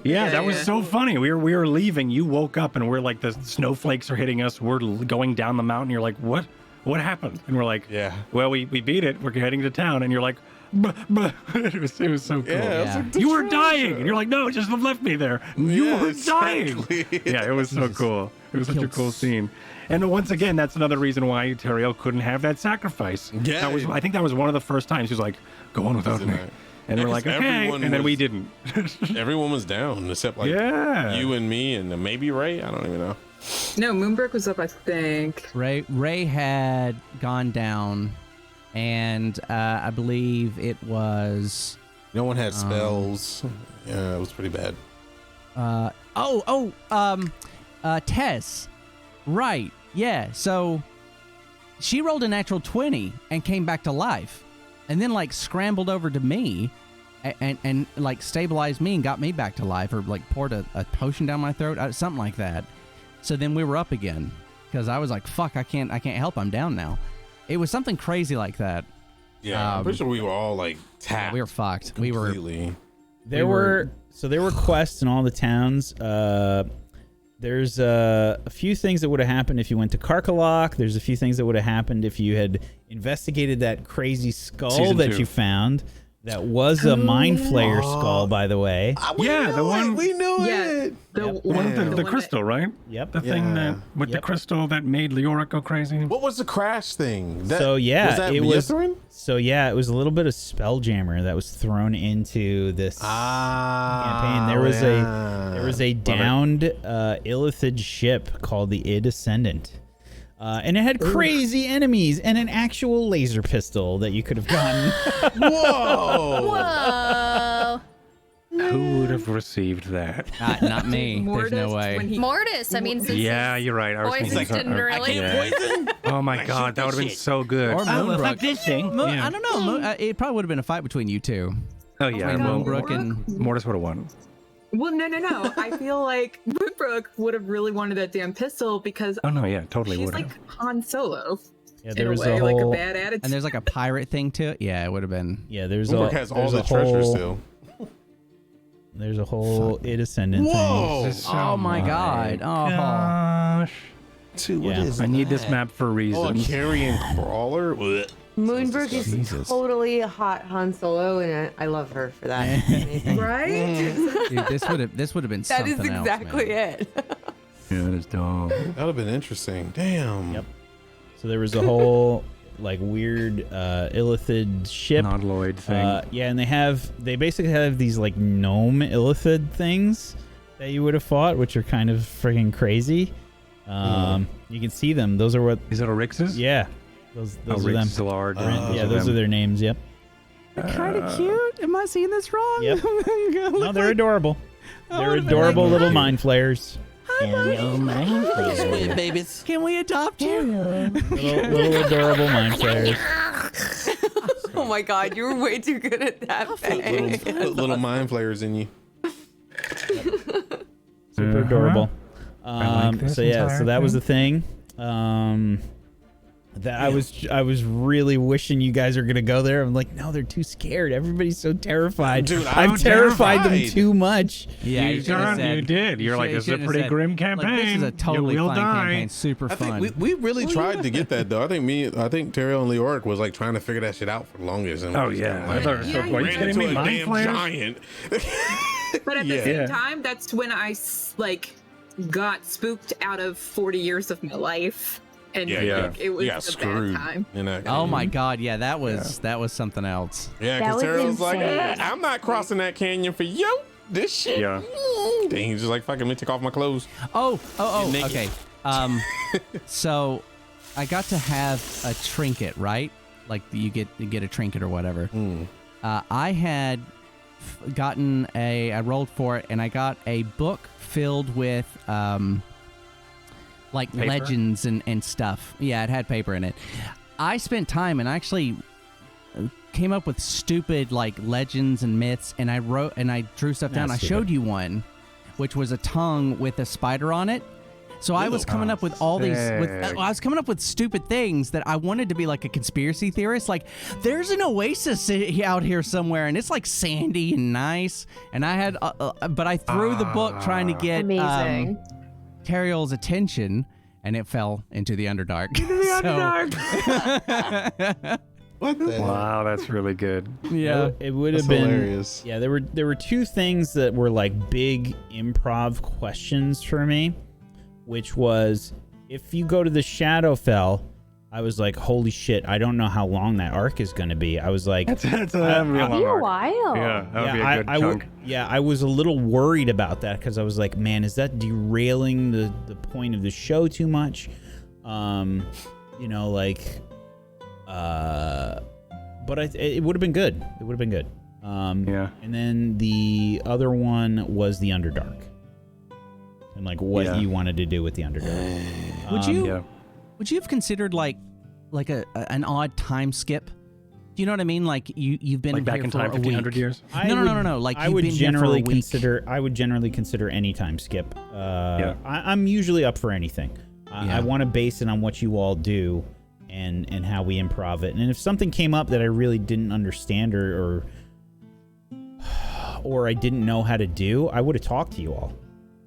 Yeah, that was so funny. We were leaving. You woke up and we're like, the snowflakes are hitting us. We're going down the mountain. You're like, what? What happened? And we're like, Yeah. well, we beat it. We're heading to town. And you're like, "Buh, buh." It was so cool. Yeah, it was Yeah. like the You were treasure. dying. And you're like, no, just left me there. You Yeah, were dying. exactly. Yeah, it was so cool. It was such a Killed cool scene. And once again, that's another reason why Teriel couldn't have that sacrifice. Yeah. I think that was one of the first times he was like, go on without Isn't me. it? And Yeah, we're like, 'cause okay. everyone And then we was- didn't. Everyone was down except like Yeah. you and me and maybe Ray. I don't even know. No, Moonbrook was up, I think. Ray had gone down, and I believe it was. No one had spells. Yeah, it was pretty bad. Tess. Right. Yeah. So she rolled a natural 20 and came back to life, and then like scrambled over to me, and like stabilized me and got me back to life, or like poured a potion down my throat, something like that. So then we were up again, because I was like, "Fuck, I can't help. I'm down now." It was something crazy like that. Yeah, I'm pretty sure we were all like tapped. We were fucked. We were. completely. There were quests in all the towns. There's a few things that would have happened if you went to Karkalok. There's a few things that would have happened if you had investigated that crazy skull Season that 2. you found. That was a Mind Flayer skull, by the way. Yeah, the one. We knew Yeah, it. the Yep. One with the the one crystal, right? Yep. The thing that with the Yep. crystal that made Leoric go crazy. What was the crash thing? That, So yeah, was that it was. Mithrin? So yeah, it was a little bit of Spelljammer that was thrown into this campaign. There was a downed Illithid ship called the Id Ascendant. And it had crazy enemies and an actual laser pistol that you could have gotten. Whoa! Whoa. Who would have received that? Not me. There's Mortis, no way. when he- Mortis. I mean, since Yeah, his you're right. I was voices thinking didn't really. Yeah. Oh my god, that would have been so good. Or Moonbrook. this thing. I don't know. It probably would have been a fight between you two. Oh yeah, my God. Moonbrook and Mortis would have won. Well, no. I feel like Moonbrook would have really wanted that damn pistol because Oh no, yeah, totally she's would have. like Han Solo. Yeah, In there a was way, a like a whole. bad attitude. and there's like a pirate thing to it. Yeah, it would have been. Yeah, there's Moonbrook a has all there's the a treasure whole, still. There's a whole Id Ascendant thing. Whoa! Oh my god. Oh. Gosh. Dude, what is I need this map for Oh, a reasons. carrion crawler? Blech. Moonbrook is Jesus. totally a hot Han Solo, and I love her for that. Anything. Right? Dude, this would have been That something is else, exactly man. it. Yeah, that is dumb. That would have been interesting. Damn. Yep. So there was a whole like weird Illithid ship. Non-Lloyd thing. Yeah, and they basically have these like gnome Illithid things that you would have fought, which are kind of friggin' crazy. You can see them. Those are what. Is it Orix's? Yeah, those are them. Zillard. Yeah, those are their names. Yep. Kind of cute. Am I seeing this wrong? Yep. No, they're adorable. They're would've been adorable like, little hi. mind flayers. Sweet babies. Can we adopt you? Little adorable mind flayers. Oh my god, you were way too good at that. Faye. Put little mind flayers in you. Super adorable. I like this So yeah, entire so that was thing. the thing. That I was really wishing you guys are gonna go there. I'm like, no, they're too scared. Everybody's so terrified. Dude, I've I'm terrified them terrified. too much. Yeah, You did. You're like, this is a pretty grim campaign. Like, this is a totally You will fun die. campaign. Super I fun. think we really tried to get that though. I think Terrell and Leoric was like trying to figure that shit out for the longest. And Oh we just yeah. kinda, I like, thought it was so Yeah, cool. Are you ran kidding into me? a Mind damn flayers? giant. But at the Yeah. same Yeah. time, that's when I like got spooked out of 40 years of my life, and Yeah. like, it was You got a screwed. bad time. in that oh game. my god, yeah, that was something else. Yeah, That because was Terrell was like, insane. I'm not crossing that canyon for you. This shit. Yeah. Dang, he's just like, fucking, let me take off my clothes. Oh, naked. okay. So I got to have a trinket, right? Like you get a trinket or whatever. I had I rolled for it, and I got a book filled with like Paper? legends and stuff. Yeah, it had paper in it. I spent time and actually came up with stupid like legends and myths, and I wrote and I drew stuff down. I That's showed stupid. you one, which was a tongue with a spider on it. So I was coming up with all these. sick. I was coming up with stupid things that I wanted to be like a conspiracy theorist. Like, there's an oasis out here somewhere, and it's like sandy and nice. And I had, but I threw the book trying to get Amazing. Teriel's attention, and it fell into the Underdark. What the Wow, that's really good. Yeah. It would have That's been hilarious. Yeah, there were two things that were like big improv questions for me, which was if you go to the Shadowfell, I was like, holy shit, I don't know how long that arc is going to be. I was like, That's a real Be long a arc. while. Yeah, that would be a good chunk. I was a little worried about that because I was like, man, is that derailing the point of the show too much? You know, like, but it would have been good. It would have been good. Yeah. And then the other one was the Underdark, and like what Yeah. you wanted to do with the Underdark. Yeah. Would you have considered like an odd time skip? Do you know what I mean? Like you've been Like back here in for time, a 1500 week. years? No. Like I you've would been here for a generally week. consider. I would generally consider any time skip. I'm usually up for anything. Yeah. I want to base it on what you all do, and how we improv it. And if something came up that I really didn't understand or I didn't know how to do, I would have talked to you all.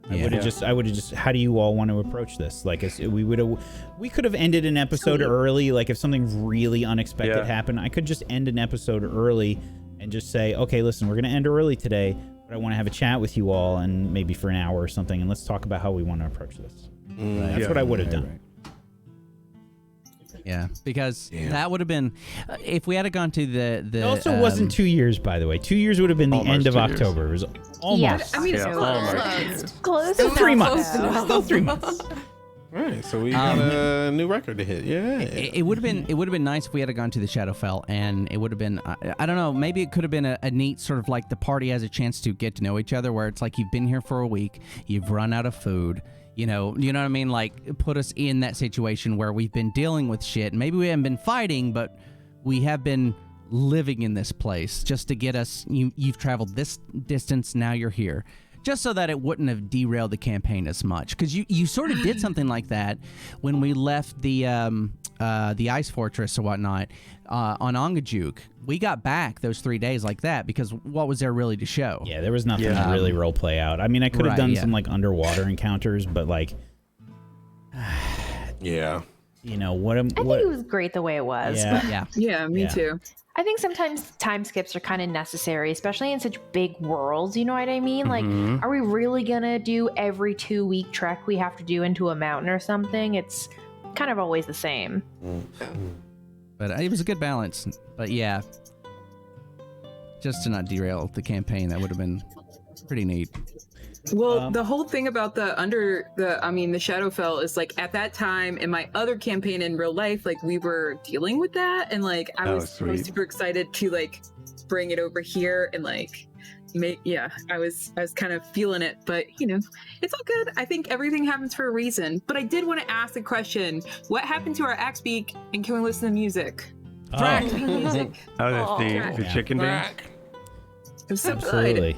I Yeah. would have just. How do you all want to approach this? Like, we could have ended an episode early. Like, if something really unexpected Yeah. happened, I could just end an episode early, and just say, okay, listen, we're going to end early today, but I want to have a chat with you all, and maybe for an hour or something, and let's talk about how we want to approach this. That's what I would have done. Yeah, because that would have been if we had gone to the. It also wasn't 2 years, by the way. 2 years would have been the end of October. It was almost. Yeah. I mean, it's Almost. Close Still enough. 3 months. Yeah. Still 3 months. All right, so we got a new record to hit. Yeah. It would have been nice if we had gone to the Shadowfell, and it would have been I don't know, maybe it could have been a neat sort of like the party has a chance to get to know each other, where it's like you've been here for a week, you've run out of food. You know what I mean? Like, put us in that situation where we've been dealing with shit. Maybe we haven't been fighting, but we have been living in this place just to get us. You've traveled this distance, now you're here. Just so that it wouldn't have derailed the campaign as much. Because you sort of did something like that when we left the ice fortress or whatnot on Ongajuk. We got back those 3 days like that because what was there really to show? Yeah, there was nothing to really role play out. I mean, I could have done some like underwater encounters, but like, Yeah. you know what? I think it was great the way it was. Yeah. Yeah, me too. I think sometimes time skips are kind of necessary, especially in such big worlds. You know what I mean? Like, are we really gonna do every 2-week trek we have to do into a mountain or something? It's kind of always the same. But it was a good balance. But yeah, just to not derail the campaign, that would have been pretty neat. Well, the whole thing about the Shadowfell is like at that time in my other campaign in real life, like we were dealing with that, and like I was super excited to like bring it over here and like I was kind of feeling it, but you know, it's all good. I think everything happens for a reason. But I did want to ask a question: what happened to our axe beak, and can we listen to music? Music. The chicken dance. It was so Absolutely.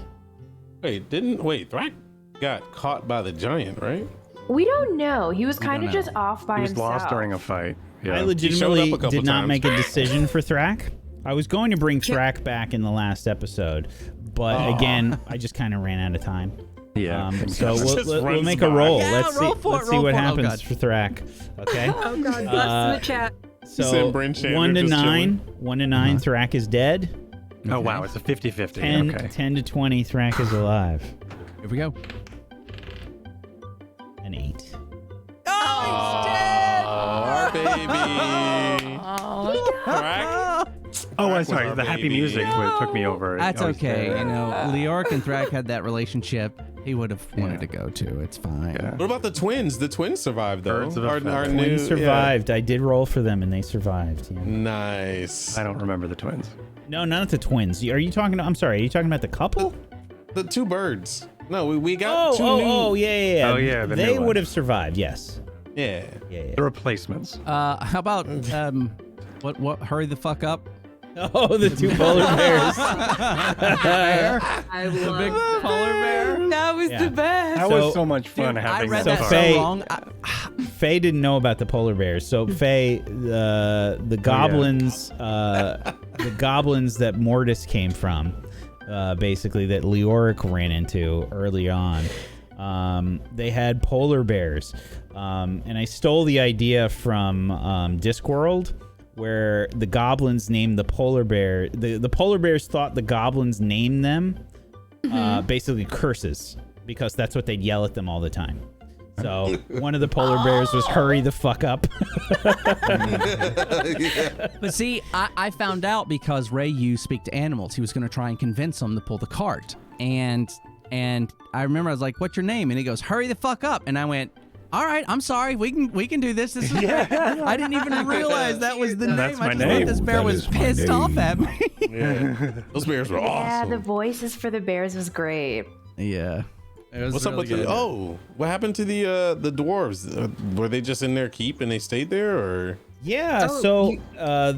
good. Thrak got caught by the giant, right? We don't know. He was kind of just off by He was himself. lost during a fight. Yeah. I He legitimately showed up a couple did not times. make a decision for Thrak. I was going to bring Thrak back in the last episode, but again, I just kind of ran out of time. Yeah. So Just we'll runs make a by. roll. Yeah, Let's roll see. for it, Let's see roll what for it. Oh, happens God. for Thrak. Okay. Oh God, bless in the chat. So Send Bryn Chandler 1 to just 9. 1 to 9. Thrak is dead. Oh, wow. It's a 50-50. 10, Okay. 10 to 20. Thrak is alive. Here we go. An 8. Our baby. Thrak. Oh, I'm was sorry. our The happy baby. music took me over. That's I was okay. there. You know, Leoric and Thrak had that relationship. He would have wanted to go to. It's fine. Yeah. What about the twins? The twins survived though. Birds of a feather. Twins survived. I did roll for them, and they survived. Yeah. Nice. I don't remember the twins. No, not the twins. Are you talking? I'm sorry. Are you talking about the couple? The two birds. No, we got two new. Oh, yeah. Oh, yeah, the new They ones. would have survived. Yes. Yeah. Yeah. The replacements. How about what? Hurry the fuck up. Oh, the two polar bears. I love Big that. polar bear. That was the best. That was so much fun I having read that that part. Faye- so wrong. Faye didn't know about the polar bears. So Faye, the goblins, the goblins that Mortis came from, basically that Leoric ran into early on. They had polar bears, and I stole the idea from Discworld, where the goblins named the polar bear. The polar bears thought the goblins named them basically curses, because that's what they'd yell at them all the time. So one of the polar bears was "Hurry the fuck up." But see, I found out because Ray used speak to animals. He was going to try and convince them to pull the cart, and I remember I was like, "What's your name?" And he goes, "Hurry the fuck up." And I went, "All right, I'm sorry. We can do this. This is I didn't even realize that was the name. That's I my just name. thought this bear That was is my pissed name. off at me. Yeah. Those bears were Yeah, awesome. the voices for the bears was great. Yeah. It was What's up really with good. what happened to the dwarves? Were they just in their keep and they stayed there, or? Yeah, Oh, so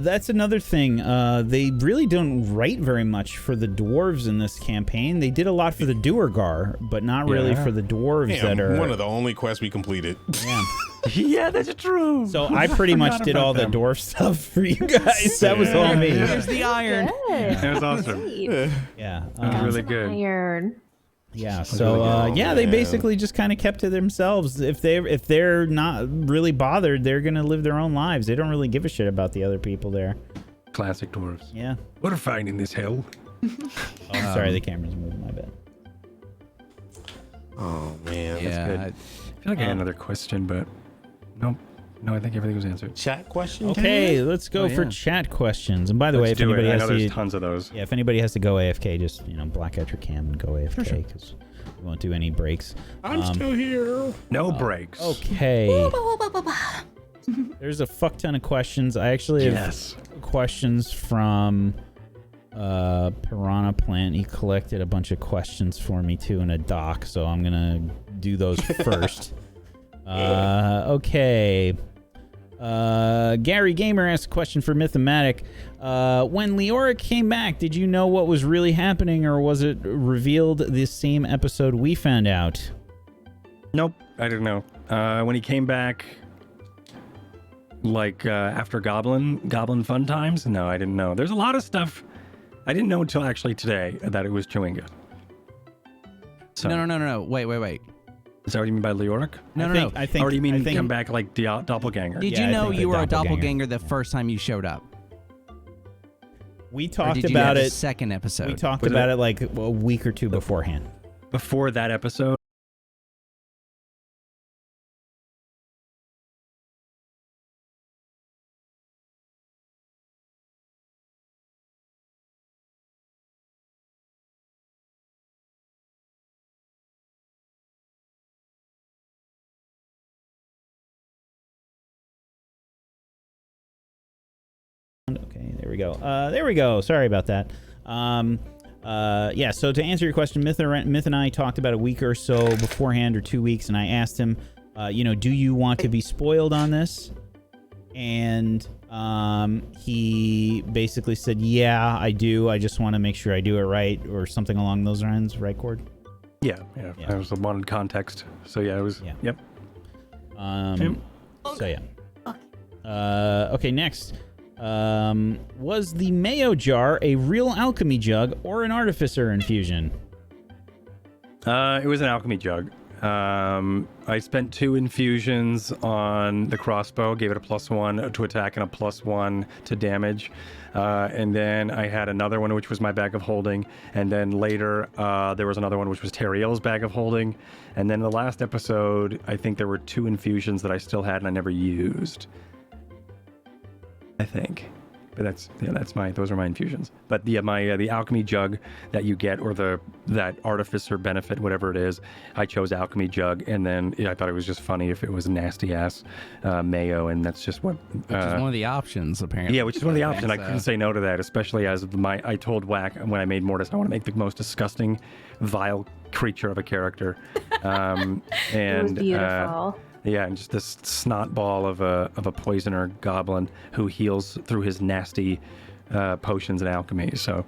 that's another thing. They really don't write very much for the dwarves in this campaign. They did a lot for the Duergar, but not really Yeah. for the dwarves Damn, that are. one of the only quests we completed. Yeah. Yeah, that's true. So I pretty much Forgot did about all the them. dwarf stuff for you guys. That was all me. There's the iron. It was awesome. Yeah. It was really good. Iron. Yeah, so really good. they man. basically just kind of kept to themselves. If they're not really bothered, they're gonna live their own lives. They don't really give a shit about the other people there. Classic dwarves. Yeah. We're finding this hell. Oh, I'm sorry, the camera's moving. My bad. Oh man, Yeah. good. I feel like I had another question, but nope. No, I think everything was answered. Chat question. Okay, let's go for yeah. chat questions. And by the way, Let's if do it. anybody I has know to, there's tons of those. yeah, if anybody has to go AFK, just black out your cam and go AFK because we won't do any breaks. I'm still here. No breaks. Okay. There's a fuck ton of questions. I actually have Yes. questions from Piranha Plant. He collected a bunch of questions for me too in a doc, so I'm gonna do those first. Okay. Gary Gamer asked a question for Mythomatic. When Leoric came back, did you know what was really happening, or was it revealed this same episode we found out? Nope, I didn't know. When he came back, like after Goblin Fun Times, no, I didn't know. There's a lot of stuff I didn't know until actually today that it was Chewinga. So, No. Wait. Is that what you mean by Leoric? No. I think. Or do you mean I think, come back like doppelganger? Did Yeah, you I know think the you were a doppelganger. doppelganger the first time you showed up? We Or talked did you about have the it. second episode? We talked Was about it- it like a week or two beforehand. Before that episode? Okay, there we go. There we go. Sorry about that. Yeah, so to answer your question, Myth and I talked about a week or so beforehand, or 2 weeks, and I asked him, do you want to be spoiled on this? And he basically said, yeah, I do. I just want to make sure I do it right, or something along those lines, right, Cord? Yeah. Yeah. I was wanted context. So yeah, it was. Yeah. Yep. So yeah. Okay, next. Was the mayo jar a real alchemy jug or an artificer infusion? It was an alchemy jug. I spent 2 infusions on the crossbow, gave it a +1 to attack and a +1 to damage. And then I had another one, which was my bag of holding. And then later, there was another one, which was Teriel's bag of holding. And then the last episode, I think there were 2 infusions that I still had and I never used. I think. But those are my infusions. But the alchemy jug that you get, or that artificer benefit, whatever it is, I chose alchemy jug, and then I thought it was just funny if it was nasty ass mayo, and that's just what. Which is one of the options, apparently. Yeah, which is one of the options. I So- couldn't say no to that, especially as I told Whack when I made Mortis, I want to make the most disgusting, vile creature of a character. And It was beautiful. yeah, and just this snot ball of a poisoner goblin who heals through his nasty potions and alchemy. So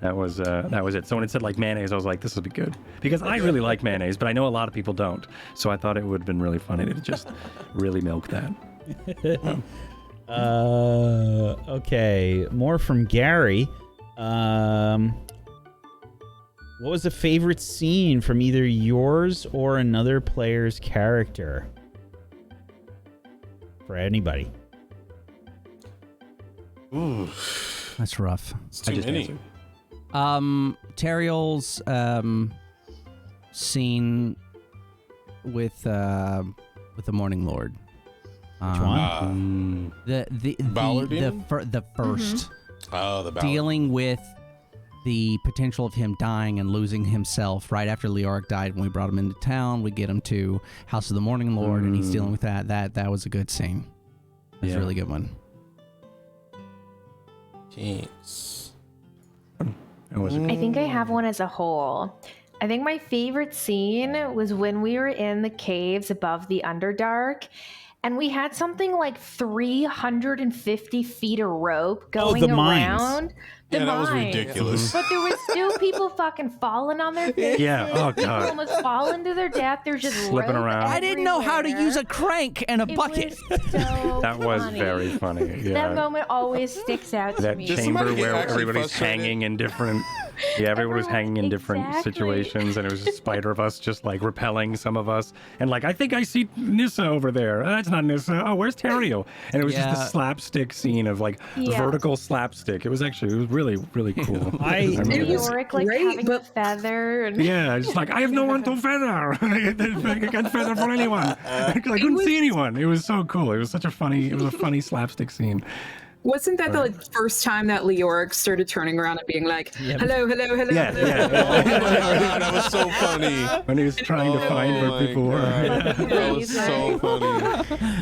that was it. So when it said like mayonnaise, I was like, this will be good, because I really like mayonnaise, but I know a lot of people don't. So I thought it would have been really funny to just really milk that. Okay, more from Gary. What was the favorite scene from either yours or another player's character? For anybody. Ooh, That's rough. it's too just many. answered. Teriel's scene with the Morning Lord. Which one? The Ballard demon? the first Oh, the ballad. dealing with the potential of him dying and losing himself right after Leoric died. When we brought him into town, we get him to House of the Morning Lord, and he's dealing with that. That was a good scene. That's Yeah. a really good one. Jeez. It was I think I have one as a whole. I think my favorite scene was when we were in the caves above the Underdark, and we had something like 350 feet of rope going the mines. around. The Yeah, that was mines. ridiculous. But there was still people fucking falling on their faces. Yeah, oh, People God. almost falling to their death. There's just Slipping rope around. I didn't know how to everywhere. use a crank and a It bucket. was so that was funny. very funny. Yeah. That moment always sticks out to That me. Did chamber somebody get where actually everybody's frustrated? hanging in different Yeah, everyone was Everyone- hanging in different exactly. situations, and it was a spider of us just like repelling some of us. And like, I think I see Nissa over there. That's not Nissa. Oh, where's Terrio? And it was just Yeah. a slapstick scene of like Yeah. vertical slapstick. It was really, really cool. I remember It was that. Leoric like great, having a but- feather. And... Yeah, just like, I have no one to feather. I can't feather for anyone. I couldn't see anyone. It was so cool. It was a funny slapstick scene. Wasn't that the like, first time that Leoric started turning around and being like, hello, hello, hello, Yeah, hello? yeah. Oh my god, that was so funny. When he was trying to find Oh where my people were. God. That was so funny.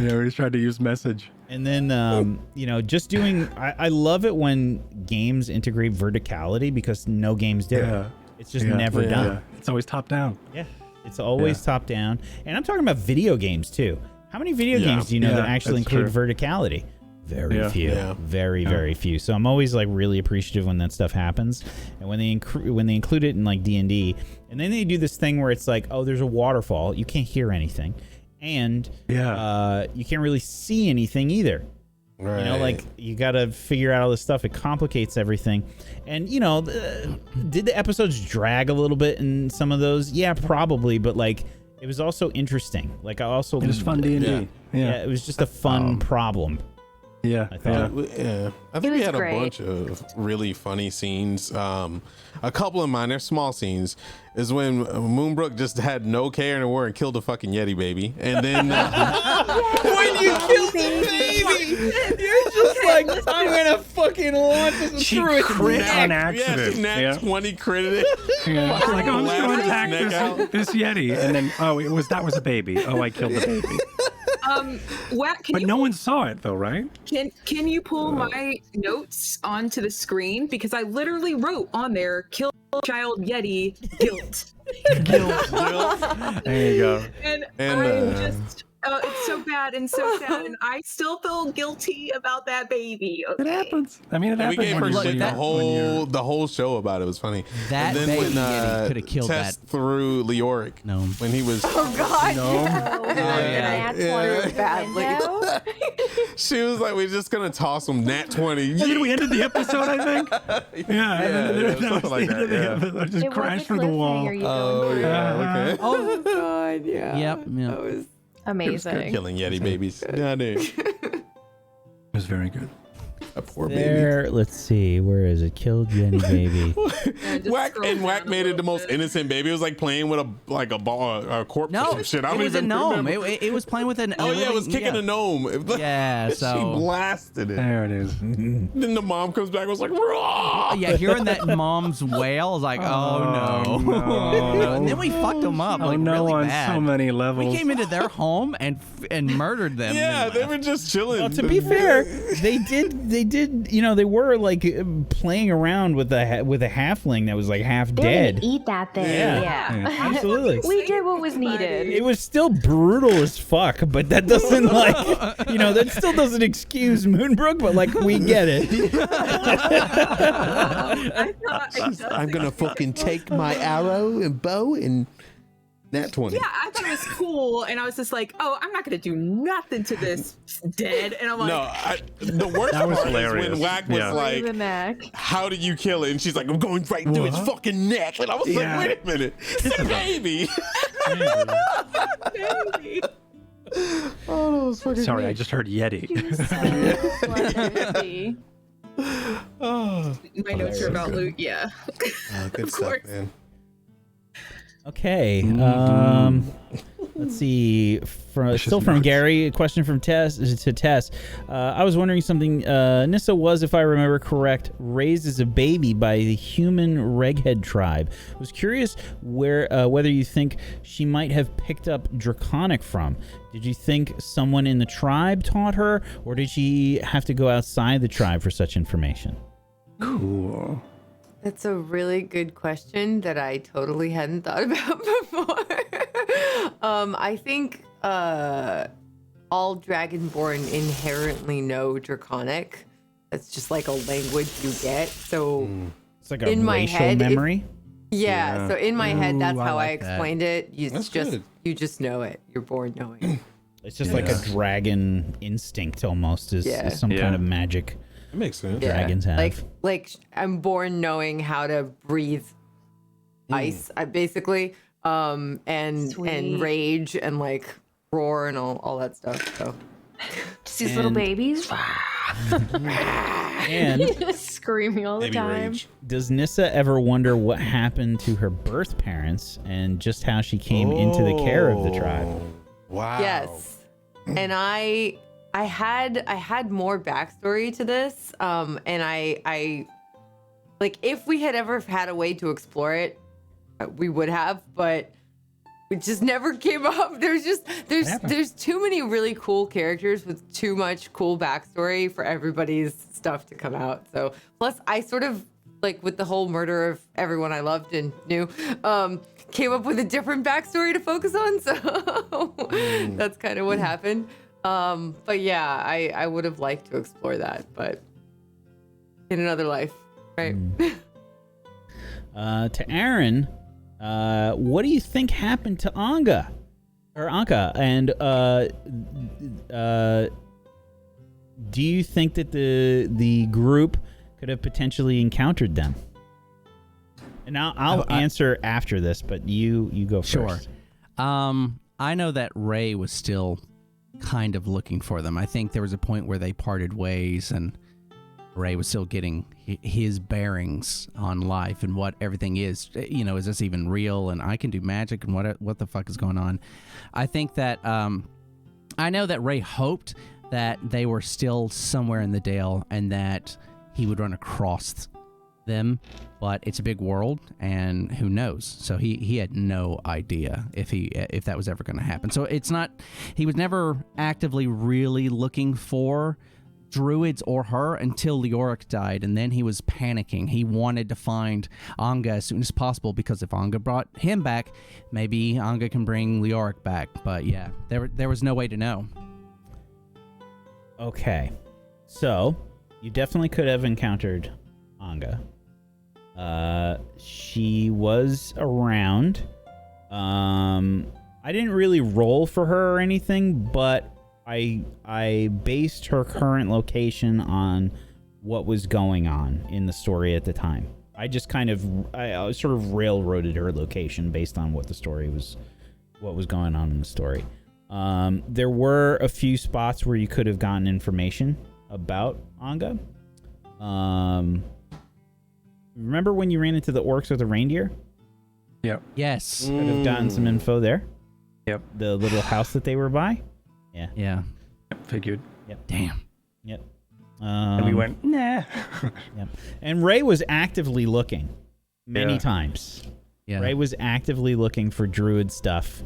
Yeah, he was trying to use message. And then, just doing. I love it when games integrate verticality because no games do. Yeah. It's just Yeah. never Yeah. done. Yeah, it's always top down. Yeah. It's always top down. And I'm talking about video games too. How many video Yeah. games do you know Yeah, that actually that's include true. verticality? Very Yeah. few. Yeah. Very few. So I'm always like really appreciative when that stuff happens. And when they include it in like D&D, and then they do this thing where it's like, oh, there's a waterfall. You can't hear anything. And Yeah. you can't really see anything either. Right. You know, like you got to figure out all this stuff. It complicates everything. And did the episodes drag a little bit in some of those? Yeah, probably. But like, it was also interesting. Like I also It was fun D&D. Yeah. Yeah, it was just a fun problem. Yeah. I thought. Yeah, I think It we had was a great. bunch of really funny scenes. A couple of mine, they're small scenes, is when Moonbrook just had no care in the world and killed a fucking Yeti baby. And then When you kill the baby, you're just like, I'm gonna fucking launch this She through its crit neck. on yeah, accident. she nat 20 critted it. Yeah. She's like, oh, I'm just Laughed going to his attack neck out. this Yeti. And then, that was a baby. Oh, I killed the baby. Wack, But no one saw it though, right? can you pull my notes onto the screen? Because I literally wrote on there, kill child Yeti, guilt. There you go. And And, I'm just, it's so bad and so sad. And I still feel guilty about that baby. It Okay? happens. I mean, it And we happens. gave her when shit you're- the whole show about it. It was funny. That and then baby when Yeti coulda killed Tess that. threw Leoric Gnome. when he was Oh God. No. And yeah. I Yeah. badly. she was like, we're just gonna toss him nat 20. And then we ended the episode, I think. Yeah. and then that was something like the end of the that, yeah. episode. Just It crashed was a through the wall. cliffhanger, you Oh don't know. yeah, okay. Oh, God, yeah. yep. That was Amazing. Killing Yeti babies. Yeah, dude. It was very good. A poor baby. There, let's see. Where is it? Killed Jenny baby. Yeah, just Whack scroll and Whack down a made it the little most bit. innocent baby. It was like playing with a ball, a corpse or no, some shit. I it don't was a even gnome. remember. It was playing with an. Oh yeah, it was kicking a gnome. Yeah, she so blasted it. There it is. Then the mom comes back and was like, "Raw!" yeah, hearing that mom's wail is like, oh no. no. And then we fucked them up. Oh like, no, really on bad. so many levels. We came into their home and murdered them. Yeah, and they were just chilling. Well, to be fair, they did. They were like playing around with a halfling that was like half They didn't dead. eat that thing. Yeah. Yeah. Absolutely. We did what was needed. It was still brutal as fuck, but that doesn't that still doesn't excuse Moonbrook, but like we get it. I thought it does I'm gonna exist. fucking take my arrow and bow and nat 20. Yeah, I thought it was cool, and I was just like, "Oh, I'm not gonna do nothing to this dead." And I'm like, No, the worst That was part hilarious. is when Whack was Yeah. like, the neck. "How do you kill it?" And she's like, "I'm going right through its What? fucking neck." And I was Yeah. like, "Wait a minute, it's a baby." "Baby." Oh, that was fucking Sorry, I great. just heard Yeti. Bloodthirsty. Oh, My notes are about loot. Yeah. good Of stuff, course. man. Okay. Let's see. Still from Gary. A question from Tess to Tess. I was wondering something. Nissa was, if I remember correct, raised as a baby by the human Reghead tribe. I was curious whether you think she might have picked up Draconic from. Did you think someone in the tribe taught her, or did she have to go outside the tribe for such information? Cool. That's a really good question that I totally hadn't thought about before. I think all Dragonborn inherently know Draconic. That's just like a language you get. So It's like a In my racial head, memory. yeah, so in my head, that's Ooh, I how I like that. explained it. That's good. You just know it. You're born knowing. It's just like a dragon instinct almost is Yeah. some Yeah. kind of magic. That makes sense. Yeah. Dragons have. Like I'm born knowing how to breathe ice, basically, and Sweet. rage and like roar and all that stuff. So Just these little babies And screaming all the Maybe time. rage. does Nissa ever wonder what happened to her birth parents and just how she came into the care of the tribe? Oh, Wow. yes, and I had more backstory to this, and I like if we had ever had a way to explore it, we would have, but it just never came up. There's too many really cool characters with too much cool backstory for everybody's stuff to come out. So plus I sort of like with the whole murder of everyone I loved and knew, came up with a different backstory to focus on. So that's kind of what happened. But yeah, I would have liked to explore that, but in another life, right? To Aaron, what do you think happened to Anka? And do you think that the group could have potentially encountered them? And I'll answer after this, but you go first. Sure. I know that Ray was still kind of looking for them. I think there was a point where they parted ways and Ray was still getting his bearings on life and what everything is. You know, is this even real? And I can do magic and what the fuck is going on? I think that I know that Ray hoped that they were still somewhere in the Dale and that he would run across them, but it's a big world and who knows? So he had no idea if that was ever going to happen. So it's not, he was never actively really looking for druids or her until Leoric died, and then he was panicking. He wanted to find Anga as soon as possible because if Anga brought him back, maybe Anga can bring Leoric back. But yeah, there was no way to know. Okay, so you definitely could have encountered Anga. She was around. I didn't really roll for her or anything, but I based her current location on what was going on in the story at the time. I just kind of I sort of railroaded her location based on what was going on in the story. There were a few spots where you could have gotten information about Anga. Remember when you ran into the orcs with the reindeer? Yep. Yes. Could have gotten some info there. Yep. The little house that they were by. Yeah. Yeah. Figured. Damn. Yep. And we went, nah. Yep. And Ray was actively looking many Yeah. times. Yeah. Ray was actively looking for druid stuff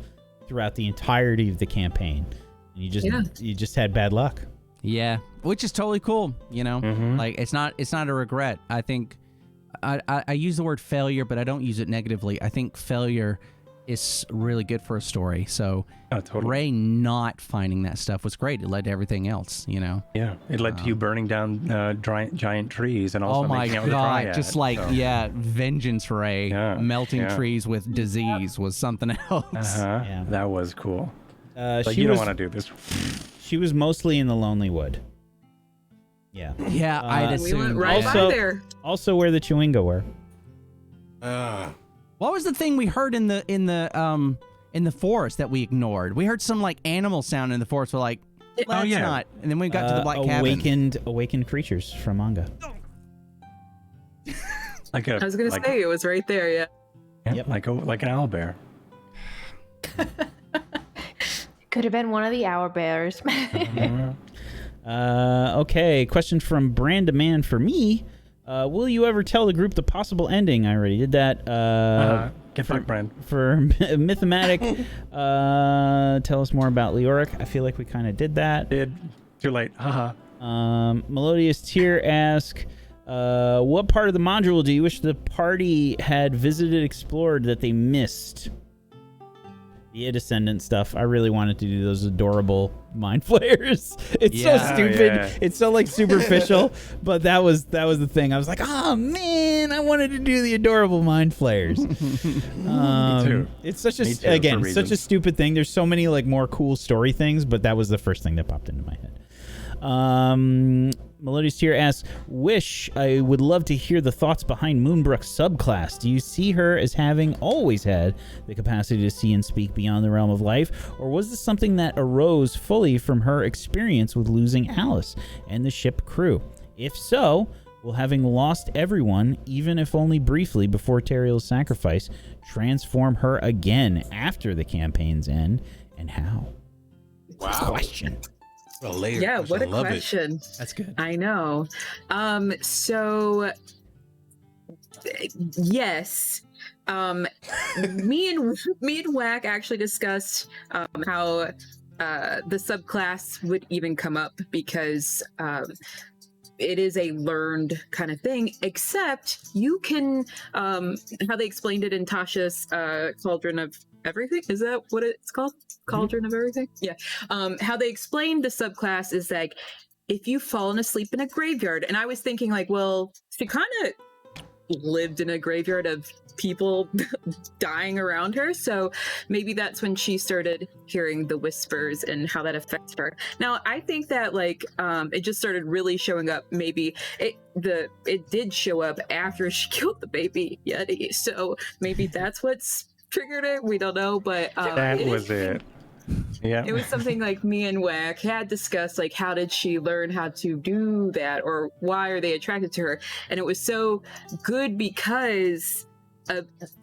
throughout the entirety of the campaign. And you just had bad luck. Yeah, which is totally cool. You know, Mhm. like it's not a regret. I think I use the word failure, but I don't use it negatively. I think failure is really good for a story. So Oh, totally. Ray not finding that stuff was great. It led to everything else. You know. Yeah, it led to you burning down giant trees and also Oh my making out with a god! dryad, Just like so. vengeance Ray melting trees with disease was something else. Yeah. That was cool. Like, She you don't was want to do this. she was mostly in the Lonely Wood. Yeah. Yeah, I'd We assume. went right Also- by there. Also where the Chewinga were. What was the thing we heard in the forest that we ignored? We heard some like animal sound in the forest. We're like, that's yeah. not. And then we got to the black cabin. Awakened creatures from Anga. Like a, I was gonna like, say it was right there. Yeah. yeah, Yep. like an owlbear. Could have been one of the owlbears. Okay, question from Brandaman for me. Will you ever tell the group the possible ending? I already did that. Get back, Brand. For Mythomatic, tell us more about Leoric. I feel like we kind of did that. Too late. Haha. Melodious Tear asks, what part of the module do you wish the party had visited, explored that they missed? The Descendant stuff. I really wanted to do those adorable mind flayers. It's so Yeah. stupid. Yeah. It's so like superficial, but that was the thing. I was like, oh man, I wanted to do the adorable mind flayers. Me too. It's such Me too, again, for such a reasons. stupid thing. There's so many like more cool story things, but that was the first thing that popped into my head. Melodious Tear asks, Wish, I would love to hear the thoughts behind Moonbrook's subclass. Do you see her as having always had the capacity to see and speak beyond the realm of life, or was this something that arose fully from her experience with losing Alice and the ship crew? If so, will having lost everyone, even if only briefly before Teriel's sacrifice, transform her again after the campaign's end, and how? Wow. Question. What a layer. Yeah, what a I love question. That's good. I know. So yes. Me and Whack actually discussed how the subclass would even come up because it is a learned kind of thing, except you can how they explained it in Tasha's Cauldron of Everything. Is that what it's called? Cauldron of Everything? Yeah. How they explained the subclass is like, if you've fallen asleep in a graveyard, and I was thinking like, well, she kind of lived in a graveyard of people dying around her, so maybe that's when she started hearing the whispers and how that affects her. Now I think that like it just started really showing up. Maybe it did show up after she killed the baby Yeti, so maybe that's what's triggered it. We don't know, but That was it. Yeah. it was something like me and Wack had discussed, like how did she learn how to do that, or why are they attracted to her? And it was so good because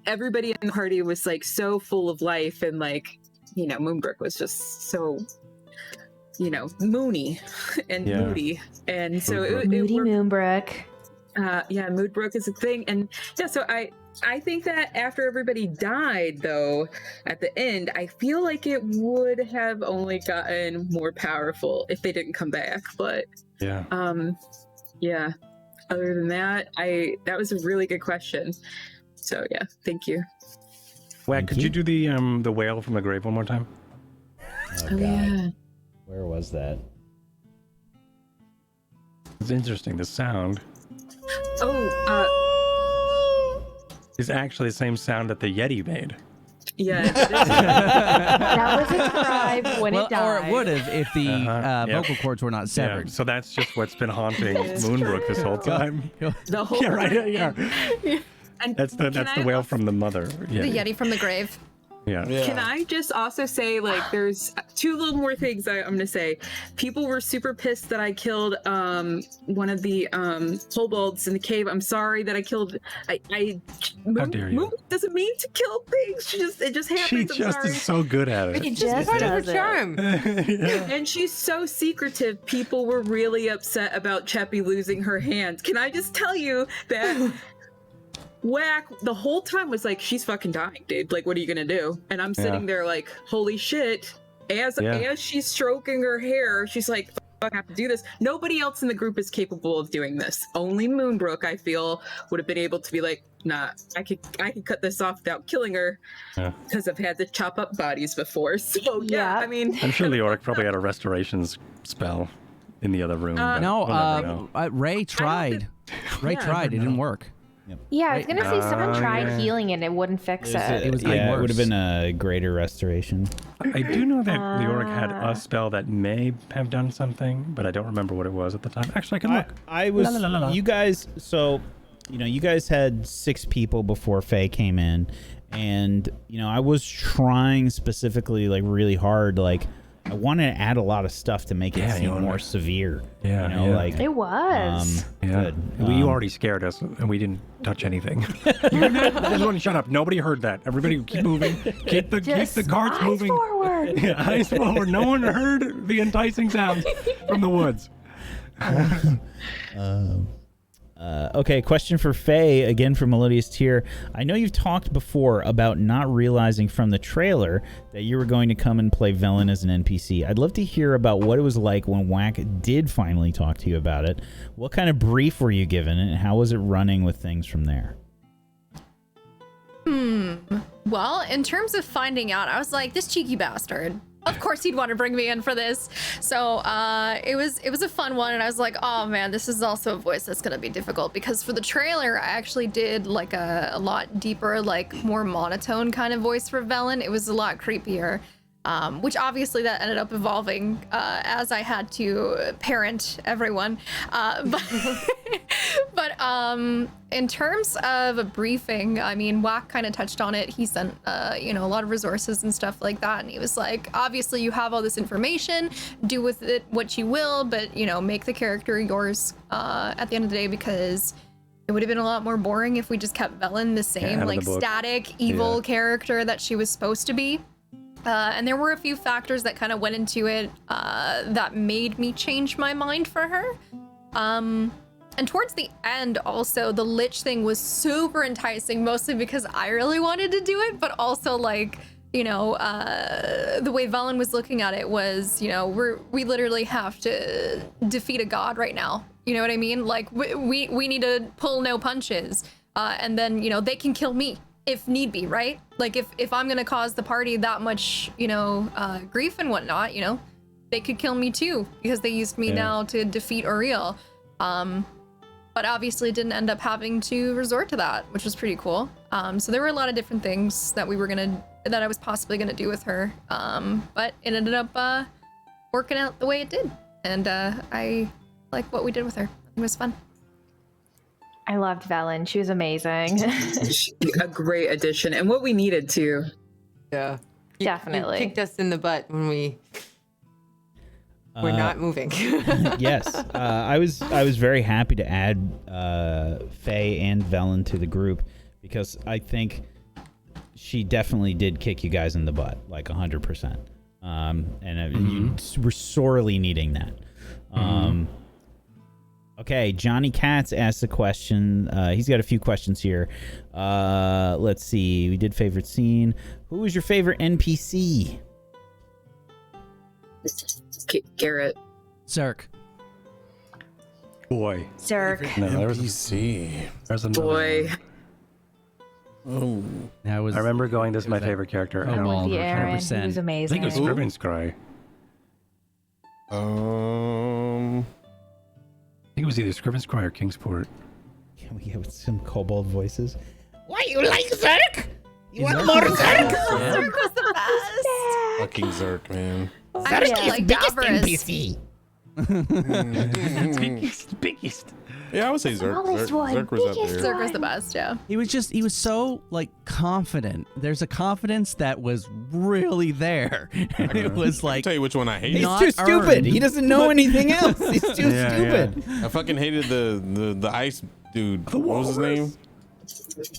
everybody in the party was like so full of life, and like, you know, Moonbrook was just so, you know, moony and moody, and so it Moody worked. Moonbrook. Yeah, Moonbrook is a thing, and yeah, so I think that after everybody died, though, at the end, I feel like it would have only gotten more powerful if they didn't come back. But Yeah. yeah. Other than that, that was a really good question. So yeah, thank you. Wag, could you do the whale from the grave one more time? Oh, God. Where was that? It's interesting. The sound is actually the same sound that the Yeti made. Yeah. That was its tribe when it died. Or it would have if the Yep. vocal cords were not severed. Yeah, so that's just what's been haunting Moonbrook this whole time. The whole Yeah, right. Yeah. And That's the can whale I- from the mother. The Yeti from the grave. Yeah. Can I just also say, like, there's two little more things I'm gonna say. People were super pissed that I killed one of the kobolds in the cave. I'm sorry that I killed. How dare you? Moon doesn't mean to kill things. It just happens. She I'm just sorry. is so good at it. It's just part of her does it. charm. Yeah. And she's so secretive. People were really upset about Cheppy losing her hand. Can I just tell you that? Whack the whole time was like, she's fucking dying, dude. Like, what are you gonna do? And I'm sitting there like, holy shit. As she's stroking her hair, she's like, fuck, I have to do this. Nobody else in the group is capable of doing this. Only Moonbrook, I feel, would have been able to be like, nah, I could cut this off without killing her, because I've had to chop up bodies before. So yeah, I mean, I'm sure Leoric probably had a restorations spell in the other room. but No, we'll never know. Ray tried. Ray tried. It didn't work. Yeah, I was gonna say someone tried yeah. healing and it wouldn't fix it. It was yeah, worse. it would have been a greater restoration. I do know that Leoric had a spell that may have done something, but I don't remember what it was at the time. Actually, I can look. I was, La, la, la, la. you guys, so, you know, you guys had 6 people before Faye came in, and, you know, I was trying specifically, like, really hard, like, I wanted to add a lot of stuff to make it Yeah, you seem wanna- more severe. Yeah, you know, yeah. like, It was. Yeah. good. You already scared us, and we didn't touch anything. Everyone, shut up. Nobody heard that. Everybody, keep moving. Keep the carts eyes moving. forward. Yeah, eyes forward. No one heard the enticing sounds from the woods. Okay, question for Faye, again from Melodious Tear. I know you've talked before about not realizing from the trailer that you were going to come and play Velen as an NPC. I'd love to hear about what it was like when Whack did finally talk to you about it. What kind of brief were you given, and how was it running with things from there? Well, in terms of finding out, I was like, this cheeky bastard. Of course he'd want to bring me in for this. So it was a fun one, and I was like, oh man, this is also a voice that's gonna be difficult, because for the trailer I actually did like a lot deeper, like more monotone kind of voice for Velen. It was a lot creepier. which obviously that ended up evolving as I had to parent everyone. But in terms of a briefing, I mean, Wack kind of touched on it. He sent, a lot of resources and stuff like that. And he was like, obviously you have all this information, do with it what you will, but, make the character yours at the end of the day, because it would have been a lot more boring if we just kept Velen the same, static, evil character that she was supposed to be. And there were a few factors that kind of went into it that made me change my mind for her. And towards the end, also, the Lich thing was super enticing, mostly because I really wanted to do it, but also, the way Velen was looking at it was, we literally have to defeat a god right now. You know what I mean? Like, we need to pull no punches, and then, they can kill me if need be, right? Like, if I'm gonna cause the party that much, grief and whatnot, they could kill me too, because they used me now to defeat Oriel. But obviously didn't end up having to resort to that, which was pretty cool. So there were a lot of different things that I was possibly gonna do with her. But it ended up working out the way it did. And I like what we did with her. It was fun. I loved Velen. She was amazing. A great addition, and what we needed too. Yeah. Definitely. You kicked us in the butt when we're not moving. Yes, I was very happy to add Faye and Velen to the group, because I think she definitely did kick you guys in the butt, like 100%. You were sorely needing that. Okay, Johnny Katz asked a question. He's got a few questions here. Let's see. We did favorite scene. Who was your favorite NPC? Garrett. Zerk. Boy. Zerk. No, NPC. there's another Boy. Oh. That was. I remember going, this is my favorite character. Oh, I don't well, The Aaron. He 100%. was I amazing. think it was Scriven's Cry. I think it was either Scriven's Cry or Kingsport. Can we get some kobold voices? Why you like Zerk? You want more Zerk? Zerk was the best. Fucking Zerk, man. I really like Davros. NPC. Biggest. Yeah, I would say Zerk. Smallest one, Zerk was up biggest there. Zerk was the best, yeah. He was so confident. There's a confidence that was really there. It was I'll like, tell you which one I hated. He's Not too stupid. earned. He doesn't know anything else. He's too Yeah, stupid. I fucking hated the ice dude. What was his name?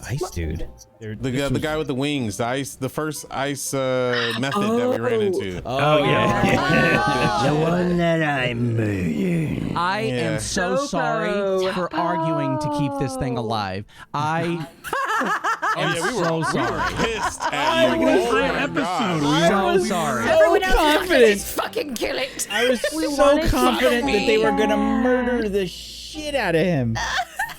Ice dude. The guy with the wings. The first ice method that we ran into. Oh yeah. The one that I'm murdering. I am so Sopo. sorry for arguing to keep this thing alive. I am so sorry. Pissed at you. Oh my God. So sorry. So confident. Fucking kill it. I was so confident that they were gonna murder the shit out of him.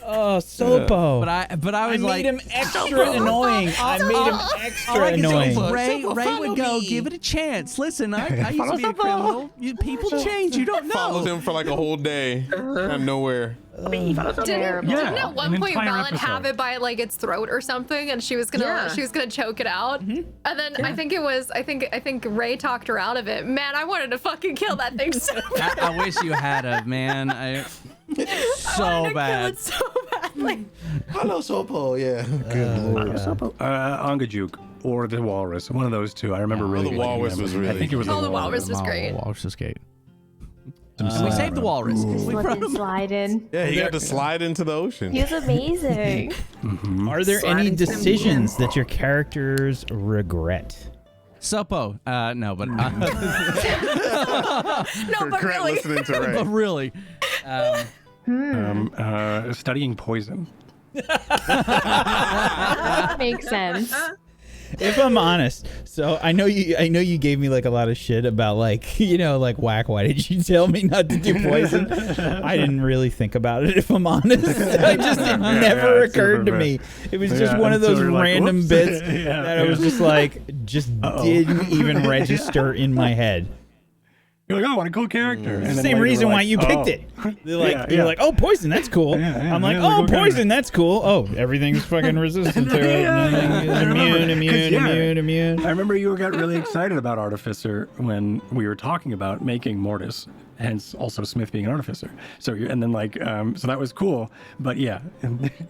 Oh, Sopo. But I was made like, him extra annoying. I made him all extra I can say is annoying. Ray would go, give it a chance. Listen, I used to be a criminal. People change. You don't know. Followed him for like a whole day out of nowhere. Didn't at one an point entire Valen episode. have it by like its throat or something, and she was gonna choke it out, and then I think Ray talked her out of it. Man, I wanted to fucking kill that thing so bad. I wish you had a man. So bad. So badly. Hello, Sopo. Yeah. Good lord. Ongajuk or the Walrus. One of those two. I remember really the liking Walrus them. was I really think it was Oh, the the Walrus was great. Walrus was great. And we saved the walrus. We Slip brought and him. slide in. Yeah, he got to slide into the ocean. He was amazing. Are there any Sliding decisions that your characters regret? Suppo. No, but No, but Regret really. listening to Ray. but really. Studying poison. Makes sense. If I'm honest, so I know you gave me like a lot of shit about like Whack, why did you tell me not to do poison? I didn't really think about it, if I'm honest. It never it's occurred to super me. It was just Yeah, one of until those you're like, random whoops. bits Yeah, that I was just like didn't even register in my head. You're like, oh, what a cool character. And then Same later reason we're why like, you picked oh. it. They're like, Yeah, you're yeah. like, oh, poison, that's cool. Yeah, I'm like, yeah, oh, cool character. poison, that's cool. Oh, everything's fucking resistant to it. I remember, Immune. I remember you got really excited about Artificer when we were talking about making Mortis, hence also Smith being an Artificer. So and then like, so that was cool. But yeah,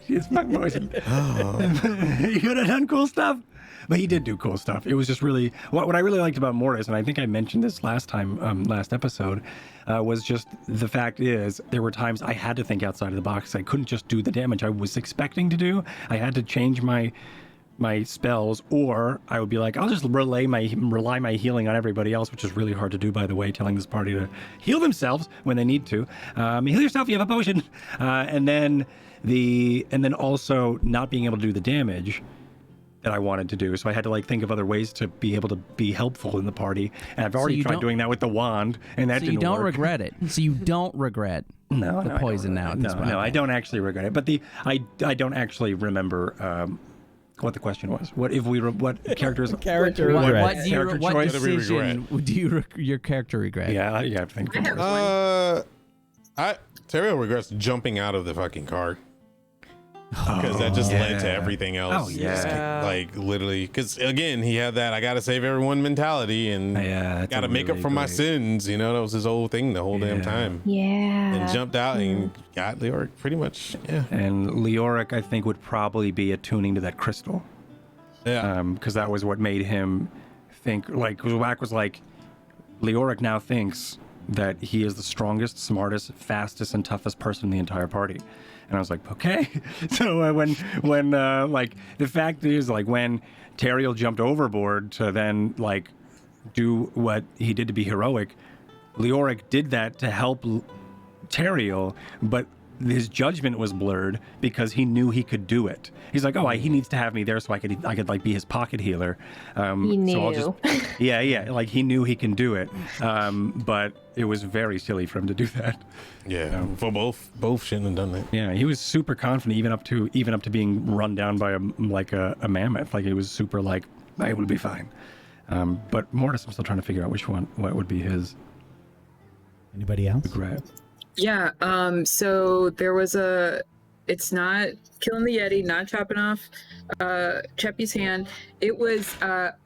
it's not poison. You could have done cool stuff. But he did do cool stuff. It was just really what I really liked about Mortis, and I think I mentioned this last time, last episode, was just the fact is there were times I had to think outside of the box. I couldn't just do the damage I was expecting to do. I had to change my spells, or I would be like, I'll just rely my healing on everybody else, which is really hard to do, by the way, telling this party to heal themselves when they need to. Heal yourself, you have a potion. And then also not being able to do the damage that I wanted to do. So I had to like think of other ways to be able to be helpful in the party. And I've already tried doing that with the wand, and that didn't work. So you don't regret it. So you don't regret the poison now at this point. No, I don't actually regret it. But I don't actually remember what the question was. What characters? Character What regret. decision do your character regret? Yeah, you have to think. Terrio regrets jumping out of the fucking car. Because that just led to everything else. Oh, yeah. Like literally, because again, he had that I gotta save everyone mentality and gotta make up for my sins. You know, that was his whole thing the whole damn time. Yeah. And jumped out and got Leoric pretty much. Yeah. And Leoric, I think, would probably be attuning to that crystal. Yeah. Because that was what made him think, like, Whack was like, Leoric now thinks that he is the strongest, smartest, fastest, and toughest person in the entire party. And I was like, okay. So when like, the fact is, like, when Teriel jumped overboard to then, like, do what he did to be heroic, Leoric did that to help Teriel, but his judgment was blurred because he knew he could do it. He's like, oh, he needs to have me there so I could like be his pocket healer. He knew. So I'll just, yeah, like he knew he can do it. But it was very silly for him to do that. Yeah, for both shouldn't have done that. Yeah, he was super confident, even up to being run down by a mammoth. Like, he was super like, I will be fine. But Mortis, I'm still trying to figure out what would be his. Anybody else? Regret. Yeah, so there was it's not killing the Yeti, not chopping off Cheppy's hand. It was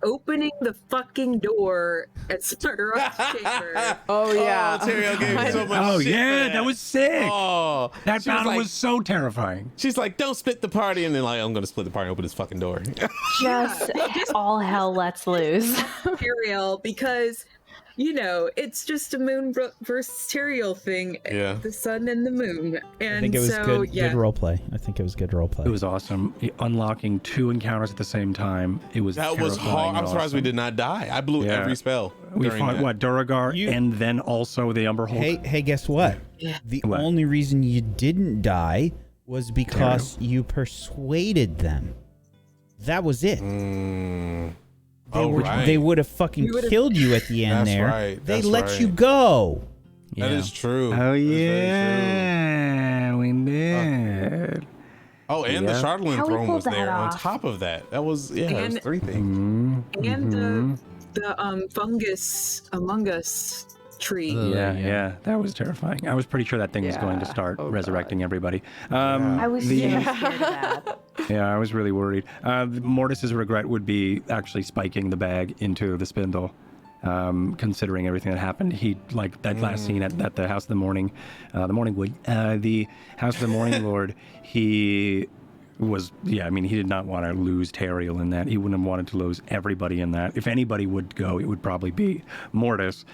opening the fucking door at Zardarok's chamber. Oh yeah. Oh, Teriel gave me so much Oh shit yeah, for that was sick. Oh, That she was battle like- was so terrifying. She's like, don't split the party. And then like, I'm going to split the party and open this fucking door. Just all hell lets loose. Teriel, because you know it's just a Moonbrook versus Teriel thing. Yeah. The sun and the moon. And I think it was so good role play. I think it was good role play. It was awesome. Unlocking 2 encounters at the same time. It was That was hard. I'm surprised we did not die. I blew Yeah. every spell. We during fought that. what, Duragar, and then also the Umberhold. Hey, guess what? The What? only reason you didn't die was because you persuaded them. That was it. They would have fucking killed you at the end. That's there. right, They that's let you right. go. That is true. Oh That is very yeah, we did. true. Oh, and the Yeah. Charlatan How we throne pulled was there that on off. top of that. That was it was And- 3 things. And the fungus Among Us tree. Yeah, that was terrifying. I was pretty sure that thing was going to start resurrecting everyody. I was so scared of that. Yeah, I was really worried. Mortis's regret would be actually spiking the bag into the spindle. Considering everything that happened, he like that last scene at the House of the Morning Wood, the House of the Morning Lord. He was, he did not want to lose Teriel in that. He wouldn't have wanted to lose everybody in that. If anybody would go, it would probably be Mortis.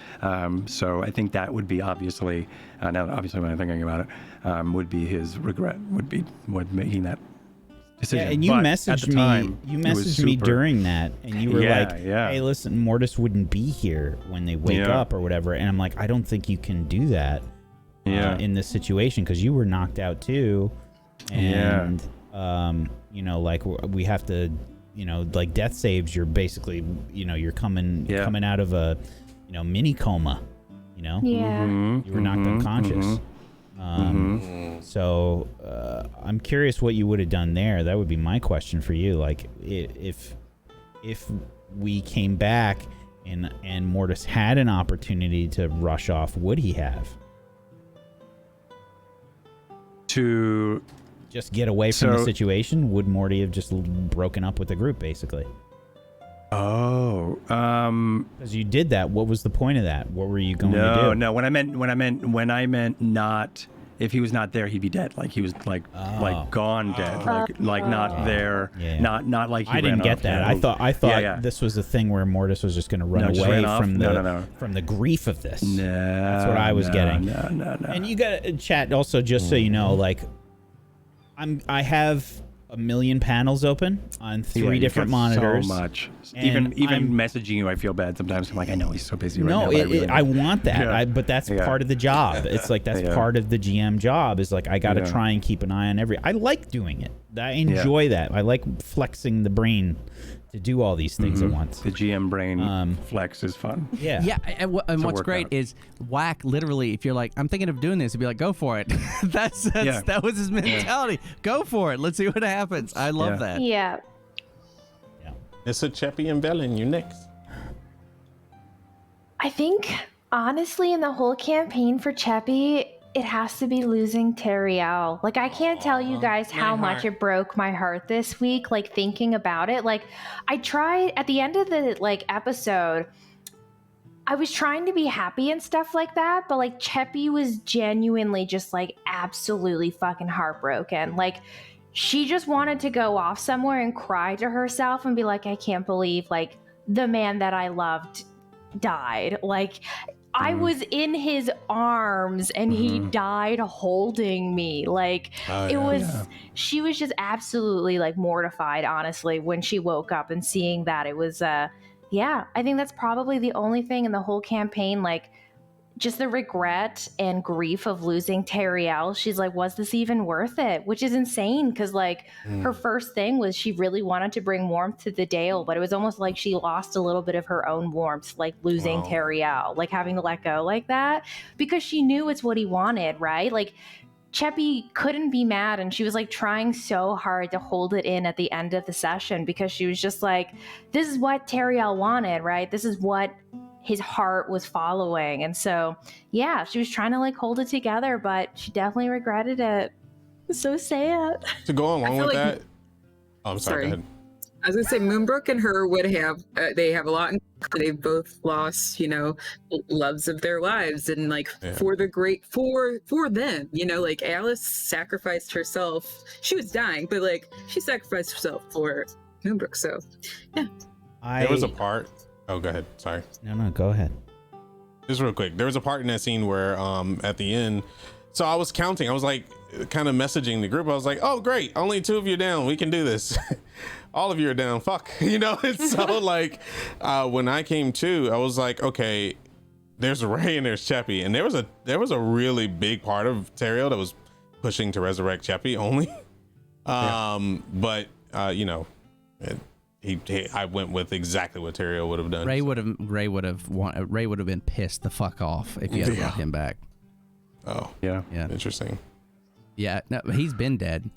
So I think that would be obviously when I'm thinking about it, would be his regret. Would be making that decision. Yeah, and you But at messaged the time, me. You it was messaged me super- during that, and you were Yeah, like, yeah. "Hey, listen, Mortis wouldn't be here when they wake Yeah. up or whatever." And I'm like, "I don't think you can do that Yeah. in this situation because you were knocked out too." And like we have to, like death saves. You're basically, you're coming out of a, mini coma. Yeah. Mm-hmm. You were knocked unconscious. So I'm curious what you would have done there. That would be my question for you. Like, if we came back and Mortis had an opportunity to rush off, would he have? To just get away from the situation? Would Morty have just broken up with the group, basically? Oh, because you did that. What was the point of that? What were you going to do? No. When I meant not. If he was not there, he'd be dead. Like he was like gone dead. Like not there. Yeah. Not like he I didn't get that. I thought this was a thing where Mortis was just going to run away from the grief of this. No, that's what I was getting. No. And you got to chat also, just so you know, like I have a million panels open on 3 different monitors. So much. Even messaging you, I feel bad sometimes. I'm like, I know he's so busy right now. No, I want that. But that's part of the job. It's like that's part of the GM job. Is like I got to try and keep an eye on I like doing it. I enjoy that. I like flexing the brain to do all these things at once. The GM brain flex is fun. Yeah. And what's great is Whack literally, if you're like, I'm thinking of doing this, he'd be like, go for it. That was his mentality. Go for it. Let's see what happens. I love that. Yeah. It's a Cheppy and Velen. You next. I think, honestly, in the whole campaign for Cheppy, it has to be losing Teriel. Like, I can't tell you guys how much it broke my heart this week, like, thinking about it. Like, I tried, at the end of the, like, episode, I was trying to be happy and stuff like that, but, like, Cheppy was genuinely just, like, absolutely fucking heartbroken. Like, she just wanted to go off somewhere and cry to herself and be like, I can't believe, like, the man that I loved died. Like, I was in his arms and he died holding me. Like, she was just absolutely, like, mortified, honestly, when she woke up and seeing that. It was, I think that's probably the only thing in the whole campaign, like, just the regret and grief of losing Teriel. She's like, was this even worth it? Which is insane, because, like, her first thing was she really wanted to bring warmth to the Dale, but it was almost like she lost a little bit of her own warmth, like losing Teriel, like having to let go like that, because she knew it's what he wanted, right? Like, Cheppy couldn't be mad, and she was, like, trying so hard to hold it in at the end of the session, because she was just like, this is what Teriel wanted, right? This is what his heart was following. And so, yeah, she was trying to, like, hold it together, but she definitely regretted it. It's so sad. To go along with that, I'm sorry. Go ahead. I was gonna say Moonbrook and her would have they have a lot in common. They've both lost, loves of their lives, and like for them, like Alice sacrificed herself. She was dying, but like she sacrificed herself for Moonbrook. So yeah. There was a part. Oh, go ahead. Sorry. No, go ahead. Just real quick. There was a part in that scene where at the end, so I was counting. I was like kind of messaging the group. I was like, oh great, only 2 of you down. We can do this. All of you are down. Fuck. It's so like when I came to, I was like, okay, there's Ray and there's Cheppy. And there was a really big part of Teriel that was pushing to resurrect Cheppy only. But I went with exactly what Teriel would have done. Ray would have been pissed the fuck off if you had brought him back. Oh yeah. Interesting. Yeah, no, he's been dead.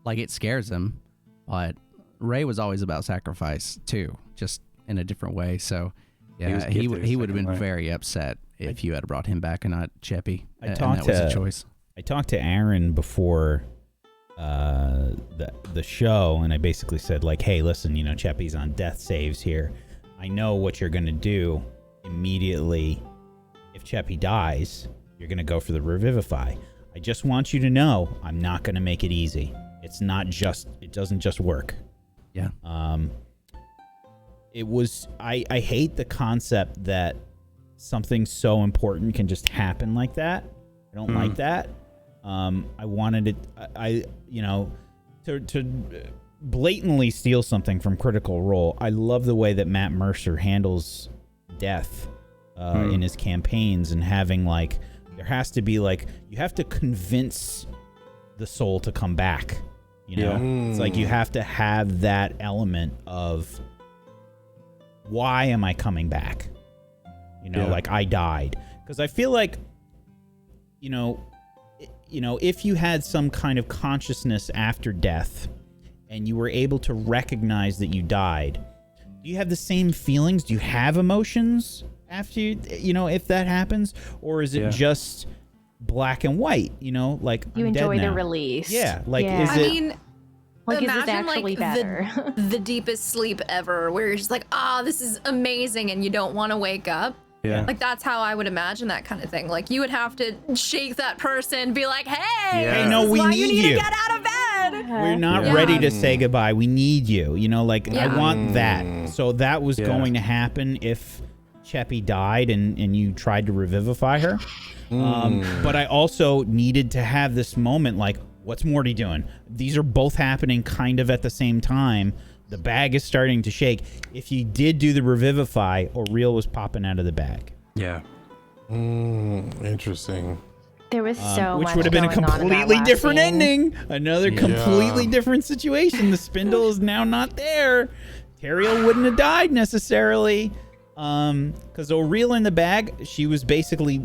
Like, it scares him, but Ray was always about sacrifice too, just in a different way. So yeah, he would have been very upset if you had brought him back and not Cheppy. And that was a choice. I talked to Aaron before the show, and I basically said, like, hey, listen, Cheppy's on death saves here. I know what you're gonna do immediately. If Cheppy dies, you're gonna go for the revivify. I just want you to know I'm not gonna make it easy. It doesn't just work. Yeah. I hate the concept that something so important can just happen like that. I don't like that. I wanted it, to blatantly steal something from Critical Role. I love the way that Matt Mercer handles death in his campaigns, and having, like, there has to be, like, you have to convince the soul to come back. It's like you have to have that element of, why am I coming back? Like, I died. Because I feel like, if you had some kind of consciousness after death and you were able to recognize that you died, do you have the same feelings? Do you have emotions after if that happens, or is it just black and white? Like You I'm dead enjoy the now. release. Yeah, like Yeah. is I it? mean, Like, is it imagine actually like better? the deepest sleep ever, where you're just like, this is amazing, and you don't want to wake up. Yeah. Like that's how I would imagine that kind of thing. Like you would have to shake that person, be like, "Hey, Yeah. Hey, this no, is we why need you need you. to get out of bed." We're not Yeah. ready to say goodbye. We need you. Like I Yeah. want that. So that was Yeah. going to happen if Cheppy died and you tried to revivify her. But I also needed to have this moment like, what's Morty doing? These are both happening kind of at the same time. The bag is starting to shake. If you did do the revivify, Aurel was popping out of the bag. Yeah. Interesting. There was so which much would have been a going on in that completely last different scene. ending. Another completely different situation. The spindle is now not there. Teriel wouldn't have died necessarily. Because Aurel in the bag, she was basically,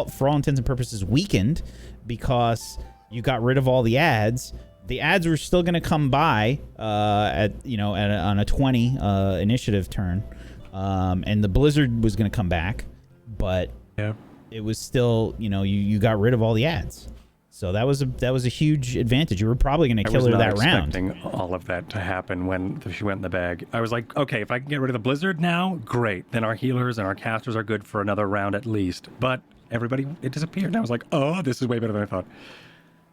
for all intents and purposes, weakened because you got rid of all the ads. The ads were still going to come by on a 20 initiative turn, and the blizzard was going to come back, but it was still you got rid of all the ads, so that was a huge advantage. You were probably going to kill her that round. I was not expecting all of that to happen when she went in the bag. I was like, okay, if I can get rid of the blizzard now, great. Then our healers and our casters are good for another round at least. But it disappeared. And I was like, oh, this is way better than I thought.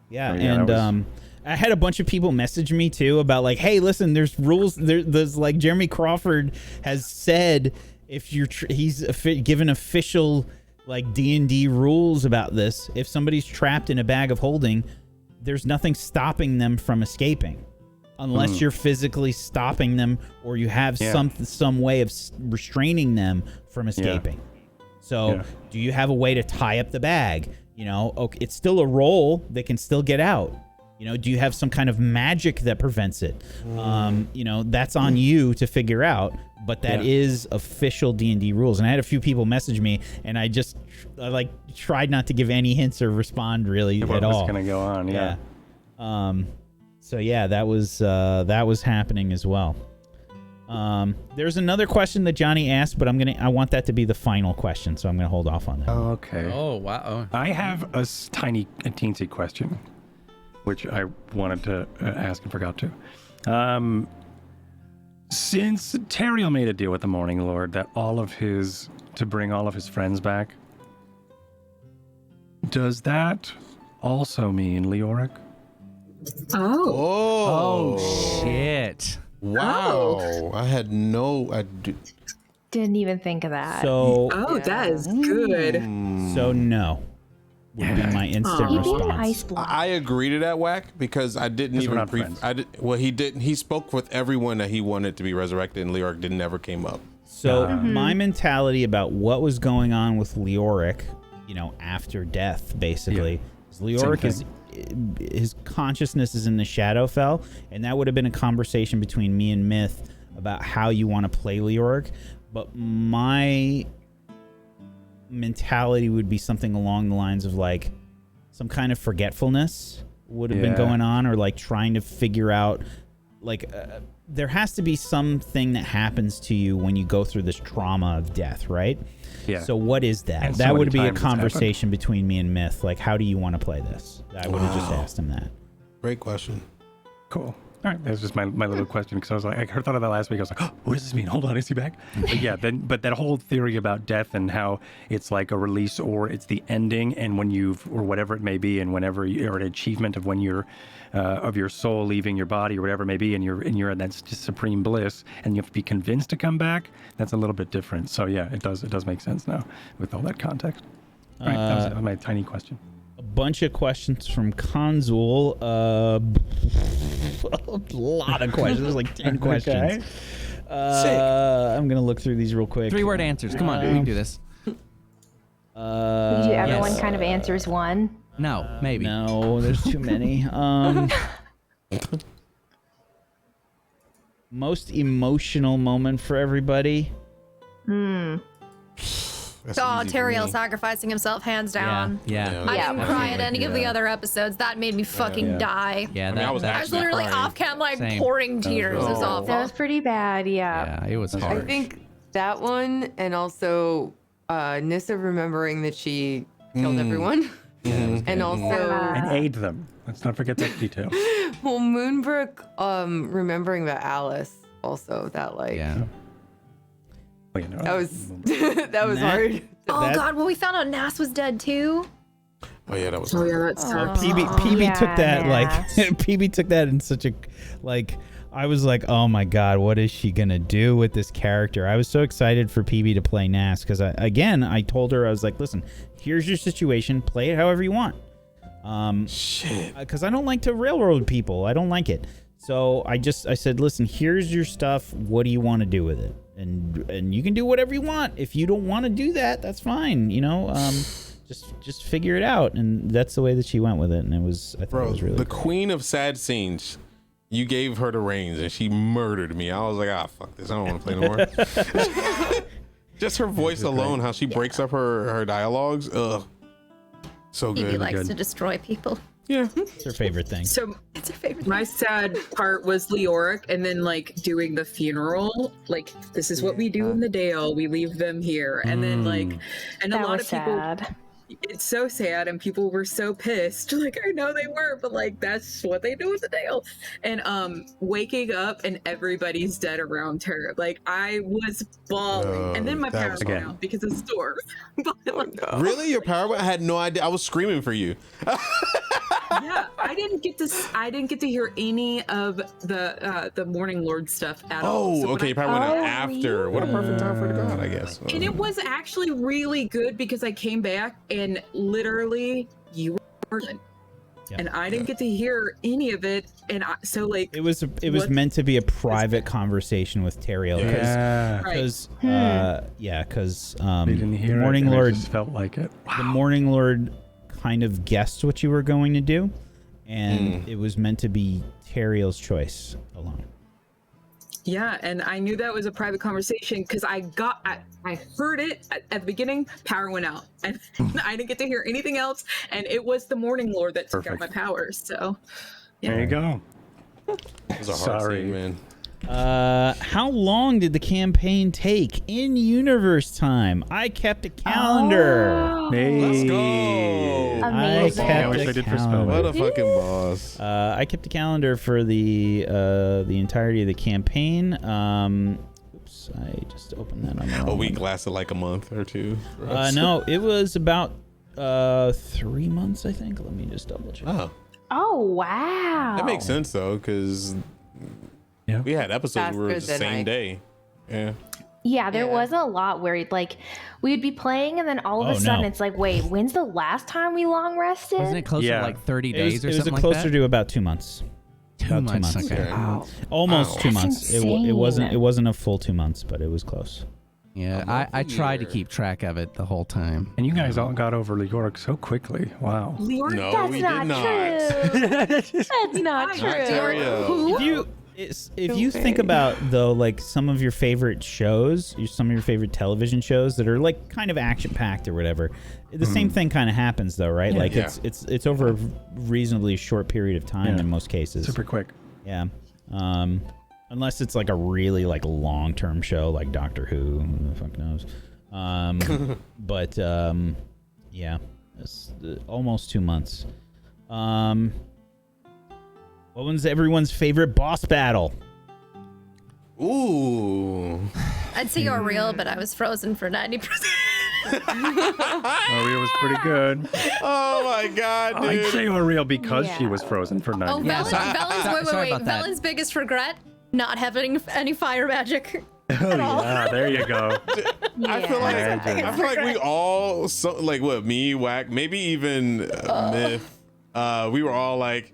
Yeah, that was- I had a bunch of people message me too about like, hey, listen, there's rules. There's like Jeremy Crawford has said if he's given official like D&D rules about this. If somebody's trapped in a bag of holding, there's nothing stopping them from escaping, unless you're physically stopping them or you have some way of restraining them from escaping. So, do you have a way to tie up the bag? Okay, it's still a roll. They can still get out. Do you have some kind of magic that prevents it? That's on you to figure out, but that is official D&D rules. And I had a few people message me, and I tried not to give any hints or respond really at all. What was going to go on, yeah. So yeah, that was happening as well. There's another question that Johnny asked, but I want that to be the final question, so I'm gonna hold off on that. Okay. Oh, wow. I have a teensy question, which I wanted to ask and forgot to. Since Teriel made a deal with the Morning Lord that to bring all of his friends back, does that also mean Leoric? Oh, shit. Wow. I had Didn't even think of that. So that is good. so no would be my instant He beat an response. ice block. I agree to that, Whack, because I didn't Because we're even not friends. he didn't. He spoke with everyone that he wanted to be resurrected, and Leoric never came up. So my mentality about what was going on with Leoric, after death, basically, is Leoric his consciousness is in the Shadowfell, and that would have been a conversation between me and Myth about how you want to play Leoric. But my mentality would be something along the lines of like some kind of forgetfulness would have been going on, or like trying to figure out like there has to be something that happens to you when you go through this trauma of death, right? Yeah. So what is that? And so That many would be a times it's happened. conversation between me and Myth. Like, how do you want to play this? I would have just asked him that. Great question. Cool. All right, that's just my little question, because I was like, I thought of that last week. I was like, oh, what does this mean? Hold on, is he back? But that whole theory about death and how it's like a release or it's the ending, and when or whatever it may be, and whenever or an achievement of when you're of your soul leaving your body or whatever it may be, and you're in that just supreme bliss, and you have to be convinced to come back. That's a little bit different. So yeah, it does make sense now with all that context. All right, that was my tiny question. A bunch of questions from Consul. A lot of questions. There's like 10 questions. I'm going to look through these real quick. 3-word answers. Come on, we can do this. Everyone kind of answers one. No, maybe. No, there's too many. Most emotional moment for everybody. That's Oh, easy for Teriel me. sacrificing himself, hands down. Yeah. I Yeah. didn't cry at any of the other episodes. That made me fucking die. Yeah, I mean, I was I was actually literally crying. off cam, like Same. pouring tears. It was Oh. awful. That was pretty bad. Yeah. Yeah, it was I hard. think that one, and also Nissa remembering that she killed everyone, and also And aid them. Let's not forget that detail. well, Moonbrook remembering about Alice. Also, that like Yeah. Well, you know, that was that was Nat- hard. Oh That- god, when we found out Nas was dead too. Oh yeah, that was. Oh hard. yeah, that's PB took that like Nas. PB took that in such a like I was like, oh my god, what is she gonna do with this character? I was so excited for PB to play Nas because I told her, I was like, listen, here's your situation, play it however you want. Shit. Because I don't like to railroad people. I don't like it. So I said, listen, here's your stuff. What do you want to do with it? And you can do whatever you want. If you don't want to do that, that's fine. You know, just figure it out. And that's the way that she went with it. And I thought it Bro, was really the cool. queen of sad scenes. You gave her the reins and she murdered me. I was like, fuck this. I don't want to play no more. Just her voice alone, how she breaks up her dialogues. Ugh. So Phoebe good. likes to destroy people. Yeah. It's her favorite thing. so. It's her favorite. My sad part was Leoric, and then like doing the funeral. Like, this is what we do in the Dale. We leave them here, and then like, and a That lot was of people. sad. It's so sad, and people were so pissed. Like, I know they were, but like that's what they do with the Dale. And waking up and everybody's dead around her. Like, I was bawling, and then my that power was- went Again. out because of the storm. But, like, Really? Your power? I had no idea. I was screaming for you. yeah, I didn't get to hear any of the Morning Lord stuff at all. Oh, So when okay. I- You probably went out Oh, after. What a perfect time for it to go out, I guess. And it was actually really good because I came back and literally you were done. Yeah. And I didn't get to hear any of it. And so like It was What- meant to be a private conversation with Teriel. Yeah. Right. Because They didn't the hear Morning it, and Lord just felt like it. the Morning Lord kind of guessed what you were going to do, and it was meant to be Teriel's choice alone. yeah, and I knew that was a private conversation because I heard it at the beginning. Power went out, and I didn't get to hear anything else. And it was the Morning Lord that took out my Perfect. powers. So There you go. It was a hard Sorry. scene, man. How long did the campaign take in universe time? I kept a calendar. Hey. Let's go. I Amazing. kept I wish a I did for calendar. What a fucking boss. I kept a calendar for the entirety of the campaign. Oops, I just opened that on the A wrong week one. lasted like a month or two. for us. No, it was about 3 months, I think. Let me just double check. Oh, Oh wow. that makes sense though, because Yeah. we had episodes where it was the Faster than same I- day. Yeah. Yeah, there Yeah. was a lot where we would be playing and then all of Oh, a sudden no. it's like, wait, when's the last time we long rested? Wasn't it closer Yeah. to like 30 It days was, or it was something like closer that? to about 2 months. 2 about 2 months. months. Okay. Okay. Almost Wow. 2 That's months. insane. It wasn't a full 2 months, but it was close. Yeah, I tried to keep track of it the whole time. And you guys all got over Leoric so quickly. Wow. Leoric, No, That's we not did not. true. That's not Not true. Teriel. If you think about though, like some of your favorite shows, some of your favorite television shows that are like kind of action packed or whatever, the same thing kind of happens though, right? Yeah. Like Yeah. it's over a reasonably short period of time Yeah. in most cases. Super quick. Yeah. Unless it's like a really like long term show like Doctor Who, who the fuck knows. But yeah, it's almost 2 months. What was everyone's favorite boss battle? Ooh. I'd say you're real, but I was frozen for 90%. Maria was pretty good. Oh my God, I'd dude. say Ariel because she Yeah. was frozen for 90 Oh, minutes. Valen's sorry about that. Valen's biggest regret, not having any fire magic. Oh, yeah, there you go. I feel like Yeah. we all like what me, Whack, maybe even Myth. We were all like,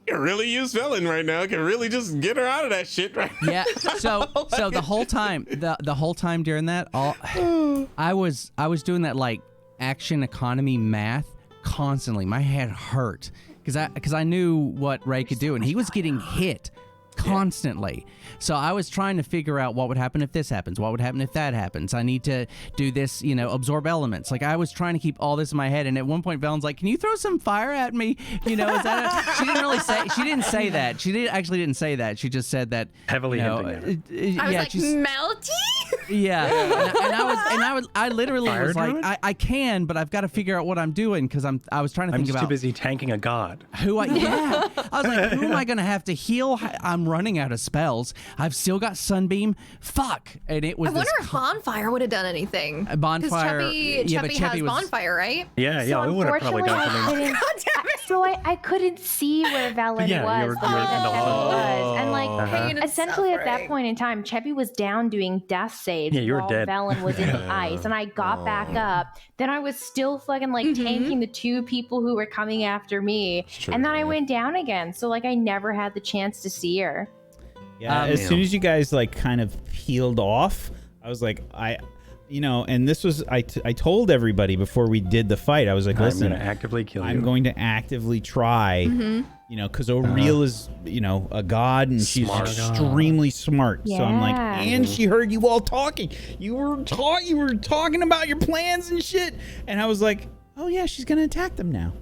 you can really use Velen right now. You can really just get her out of that shit right now. Yeah. So the whole time, the whole time during that, I was doing that like action economy math constantly. My head hurt because I knew what Ray could do, and he was getting hit constantly. So I was trying to figure out what would happen if this happens, what would happen if that happens. I need to do this, absorb elements. Like I was trying to keep all this in my head, and at one point Valen's like, "Can you throw some fire at me?" Is that? She didn't really say. She didn't say that. She actually didn't say that. She just said that Heavily hinting at it. I was like, melty? Yeah, I literally Fire was like, druid? I can, but I've got to figure out what I'm doing because I was trying to I'm think just about too busy tanking a god. who I was like, who am I gonna have to heal? I'm running out of spells. I've still got Sunbeam. Fuck. And it was I wonder if Bonfire would have done anything. A Bonfire- Because yeah, Cheppy but Cheppy has was- Bonfire, right? Yeah, So it would have probably done unfortunately, something. So I couldn't see where Velen Yeah, was, you were- the way you were that in the Cheppy hall. was, and like Pain and essentially at that suffering. point in time, Cheppy was down doing death saves Yeah, you were while dead. Velen was in the ice, and I got back up. Then I was still fucking like tanking the two people who were coming after me, true, and then I yeah. went down again. So like I never had the chance to see her. Yeah, as soon as you guys like kind of peeled off, I was like, and this was I told everybody before we did the fight. I was like, I'm listen, going to actively kill you. I'm going to actively try, because O'Reilly is, a god and she's Smart. extremely smart. So I'm like, Yeah. and she heard you all talking. You were talking about your plans and shit. And I was like, oh yeah, she's gonna attack them now.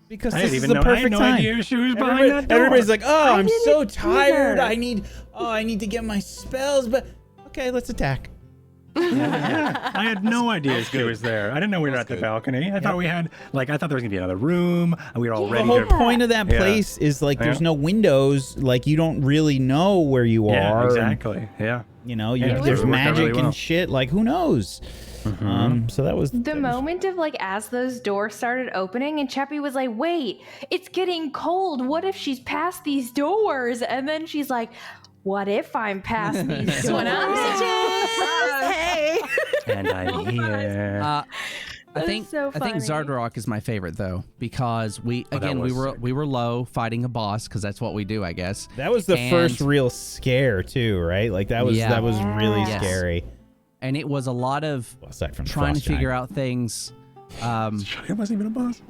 Because I this didn't is even the know. I perfect had no time. idea she was behind that door. Everybody's like, oh, I'm didn't so tired. either. I need to get my spells, but okay, let's attack. Yeah, I had no idea she was there. I didn't know we were at the balcony. I thought we had, I thought there was going to be another room. And we were all The ready whole to. point of that Yeah. place is like there's Yeah. no windows, like you don't really know where you Yeah, are. and, exactly. Yeah. there's it worked out magic really well. and shit. Like who knows? So that was The moment of as those doors started opening and Cheppy was like, wait, it's getting cold. What if she's past these doors? And then she's like, what if I'm past these doors? What up, Hey. And I'm here. I think so I think funny. Zardarok is my favorite though because we that was sick. we were low fighting a boss because that's what we do, I guess. That was the And- first real scare too, right? Like that was really Yes. scary. And it was a lot of Well, aside from trying to Frost figure Giant. out things. It wasn't even a boss.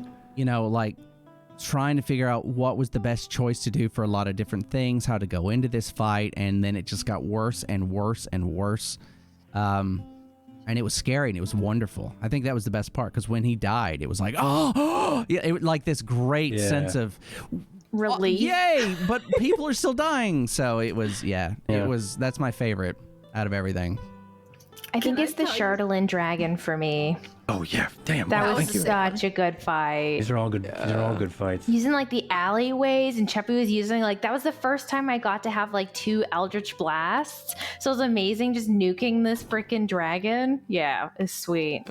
Trying to figure out what was the best choice to do for a lot of different things, how to go into this fight, and then it just got worse and worse and worse. And it was scary and it was wonderful. I think that was the best part because when he died, it was like, oh, yeah, it was like this great Yeah. sense of Relief. yay, but people are still dying. So it was, that's my favorite out of everything. I think it's the Chardolin dragon for me. Oh yeah, damn. That wow, was thank you. such a good fight. These are all good. These are all good fights. Using the alleyways, and Cheppy was using that was the first time I got to have 2 Eldritch Blasts. So it was amazing just nuking this freaking dragon. Yeah, it's sweet.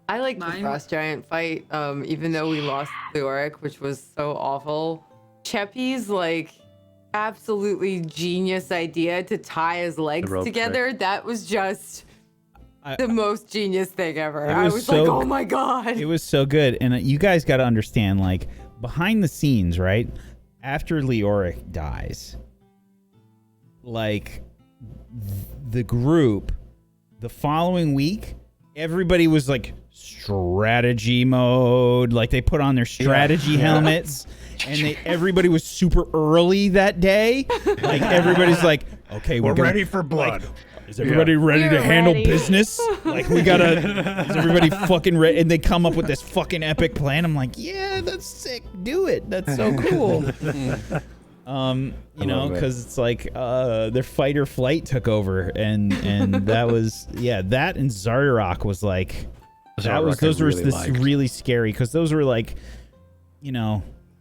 I like the Mine- Frost Giant fight, even though we lost Leoric, which was so awful. Cheppy's absolutely genius idea to tie his legs rope together. That was just I- the most genius thing ever. It I was was so- like, oh my god. It was so good, and you guys got to understand, behind the scenes, right? After Leoric dies, the group, the following week, everybody was strategy mode. They put on their strategy helmets, and everybody was super early that day. Everybody's like, okay, We're gonna, ready for blood. Is everybody ready to We're handle ready. business? We gotta. Is everybody fucking ready? And they come up with this fucking epic plan. I'm like, yeah, that's sick. Do it. That's so cool. love it. Because it's their fight or flight took over, and that was that and Zardarok was those were really scary because those were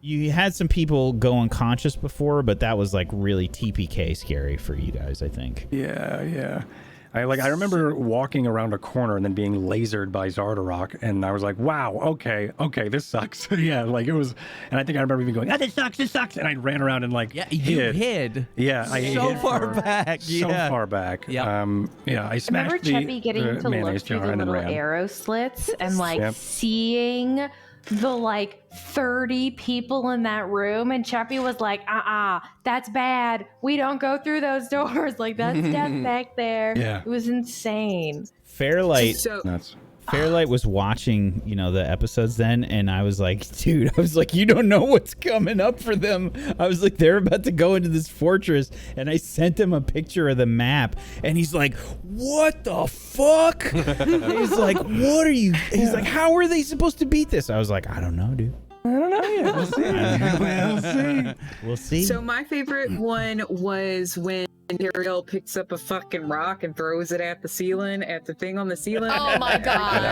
you had some people go unconscious before, but that was really TPK scary for you guys, I think. Yeah. I remember walking around a corner and then being lasered by Zardarok, and I was like, "Wow, okay, this sucks." Yeah, it was, and I think I remember even going, this sucks," and I ran around and You hid. Yeah, I so hid far for back. so Yeah. far back. Yep. I I smashed remember Cheppy getting the to look mayonnaise through jar the and then little ran. arrow slits and Yep. seeing the 30 people in that room, and Cheppy was like, that's bad. We don't go through those doors. That's death back there. Yeah. It was insane. Fairlight. So Nuts. Fairlight was watching, the episodes then, and I was like, dude, you don't know what's coming up for them. I was like, they're about to go into this fortress, and I sent him a picture of the map, and he's like, what the fuck? He's like, what are you? He's like, how are they supposed to beat this? I was like, I don't know, dude. I don't know yet. We'll see. We'll see. So my favorite one was when Ariel picks up a fucking rock and throws it at the ceiling, at the thing on the ceiling. Oh my god.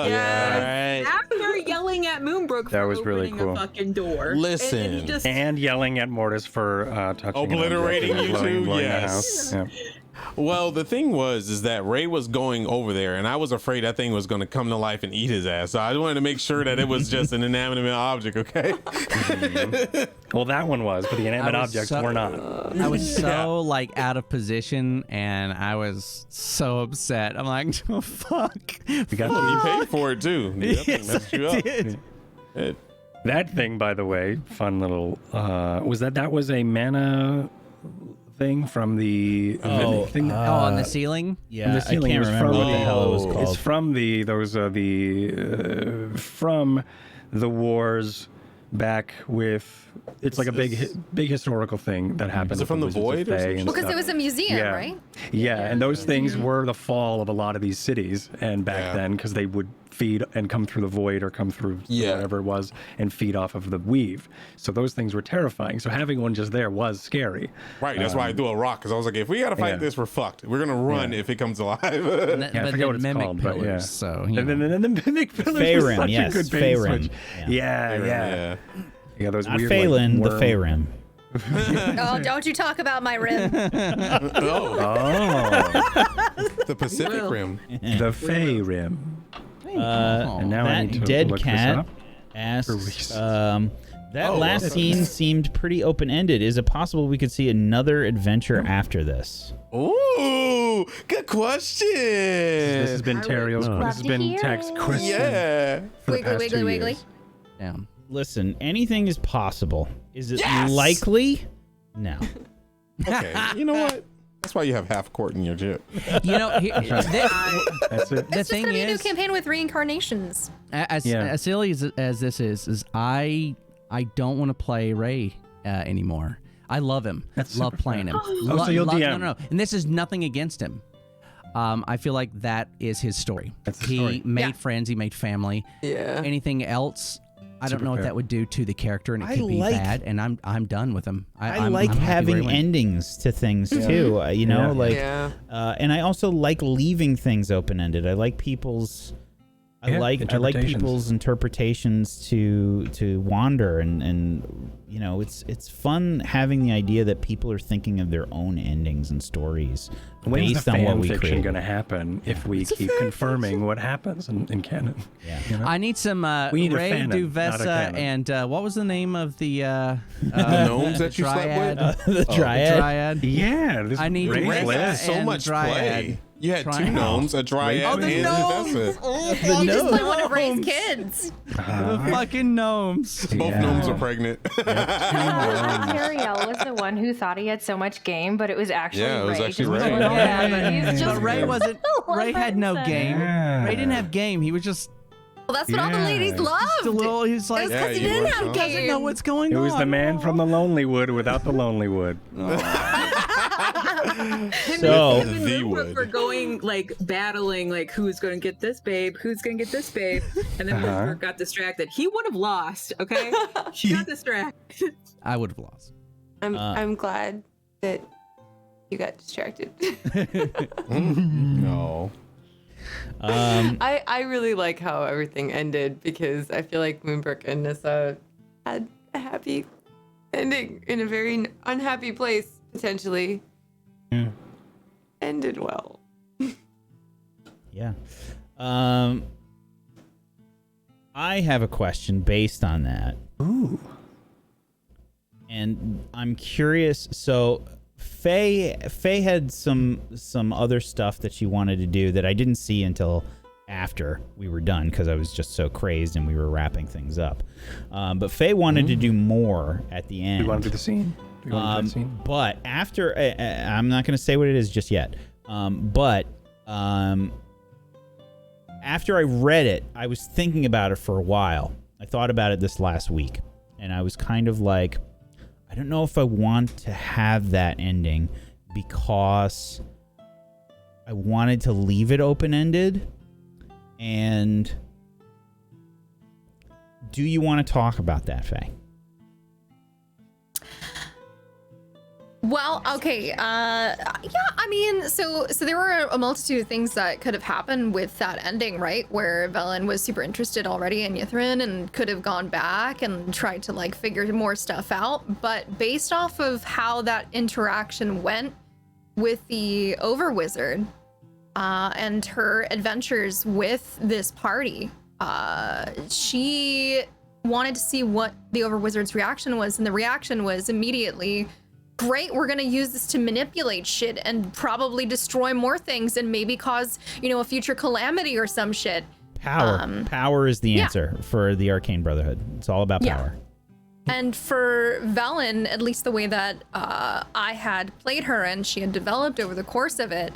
Yes. After yelling at Moonbrook That for was really opening cool. a fucking door. Listen. And he just And yelling at Mortis for touching Obliterating you blowing two, the yes. house. Yeah. Well, the thing was that Ray was going over there, and I was afraid that thing was going to come to life and eat his ass. So I wanted to make sure that it was just an inanimate object, okay? Well, that one was, but the inanimate objects were not. I was so like out of position, and I was so upset. I'm like, oh, fuck. We got You paid for it too. That thing Yes, messed you I up. did. That thing, by the way, fun little. Was a mana thing from the thing? On the ceiling? yeah, the ceiling I can't was remember from what the hell it was the- called. It's from from the wars back with. It's like a big historical thing that happened. Is it with from the Wizards of Void or Thay some and shit? Because stuff. it was a museum, Yeah. right? Yeah, and those things were the fall of a lot of these cities, and back then, because they would feed and come through the void or come through whatever it was and feed off of the weave. So those things were terrifying. So having one just there was scary. Right, that's why I threw a rock, because I was like, if we got to fight this, we're fucked. We're going to run if it comes alive. And Yeah, I forget what it's mimic called, but pillars, yeah. so, And then the mimic pillars Feyrim, was such yes, a good bait Feyrim. switch. Yeah. Those Not weird, Phelan, like, the worm- Feyrim. Oh, don't you talk about my rim. Oh, Oh, the Pacific Rim. the Feyrim. And now I need That to dead look this cat up. asks, Reese. that last scene seemed pretty open-ended. Is it possible we could see another adventure after this? Ooh, good question. This has been Terriel's. love This has to been hear Tech's it. question. Yeah. For the Wiggly, past wiggly, 2 wiggly. years. Damn. Listen, anything is possible. Is it Yes! likely? No. Okay, you know what? That's why you have half court in your jib. You know, That's it. the It's just thing gonna be a new is, campaign with reincarnations. as Yeah. silly as this is I don't want to play Ray anymore. I love him. That's love super playing fair. him. So you'll DM. No. And this is nothing against him. I feel like that is his story. That's the he story. made friends. He made family. Yeah. Anything else, I don't Super know what fair. that would do to the character, and it I could be like- bad. And I'm done with him. I I'm like happy where he having went. endings to things too. Yeah. And I also like leaving things open-ended. I like people's. I Yeah, like interpretations. people's interpretations to wander, and it's fun having the idea that people are thinking of their own endings and stories When's based the on what fan we fiction create. going to happen if we keep confirming what happens in canon? Yeah. You know? I need some We need a Ray fanon, not a Duvessa canon. and what was the name of the The gnomes that you Triad? slept with? The Dryad. Triad. Yeah, this I need Ray's Ray list. Had so and much Dryad. play. You had two Triad. gnomes, a dryad, Oh, the and gnomes! Duvessa. You just play one of Ray's kids. The fucking gnomes. Both Yeah. gnomes are pregnant. Ariel was the one who thought he had so much game, but it was actually Yeah, it was Ray. actually just Ray. pulling Yeah, all but- that. He's just But Ray wasn't. Ray had no game. Yeah. Ray didn't have game. He was just Well, that's what all the Yeah. ladies Just loved. a little. He was It like, was Yeah, because he he didn't was, have huh? doesn't know game. what's going It on. was the man from the Lonely Wood without the Lonely Wood. So Him and The Moonbrook wood. were going like battling, like who's going to get this babe, who's going to get this babe, and then Moonbrook got distracted. He would have lost. Okay, she got distracted. I would have lost. I'm glad that you got distracted. No. I really like how everything ended because I feel like Moonbrook and Nissa had a happy ending in a very unhappy place, potentially. Yeah. Ended well. yeah. I have a question based on that. Ooh. And I'm curious. So, Faye had some other stuff that she wanted to do that I didn't see until after we were done because I was just so crazed and we were wrapping things up. But Faye wanted to do more at the end. Do you want to do the scene? Do you want to do the scene? But after, I'm not going to say what it is just yet. But after I read it, I was thinking about it for a while. I thought about it this last week, and I was kind of like, I don't know if I want to have that ending because I wanted to leave it open-ended. And do you want to talk about that, Faye? Well, okay, yeah, I mean, so there were a multitude of things that could have happened with that ending, right? Where Velen was super interested already in Yithrin and could have gone back and tried to like figure more stuff out. But based off of how that interaction went with the Overwizard and her adventures with this party, she wanted to see what the Overwizard's reaction was, and the reaction was immediately, great, we're gonna use this to manipulate shit and probably destroy more things and maybe cause, you know, a future calamity or some shit. Power. Power is the answer for the Arcane Brotherhood. It's all about power. And for Velen, at least the way that I had played her and she had developed over the course of it,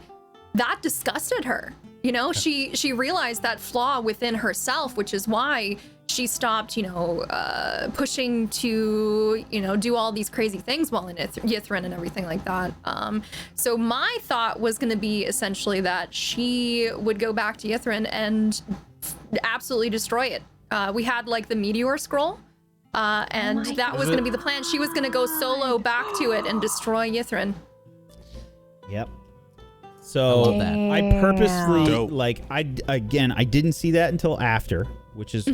that disgusted her. You know, she realized that flaw within herself, which is why she stopped, you know, pushing to, you know, do all these crazy things while in Yithrin and everything like that. So my thought was going to be essentially that she would go back to Yithrin and absolutely destroy it. We had like the Meteor Scroll, and that was going to be the plan. She was going to go solo back to it and destroy Yithrin. Yep. So I purposely Dope. like I didn't see that until after, which is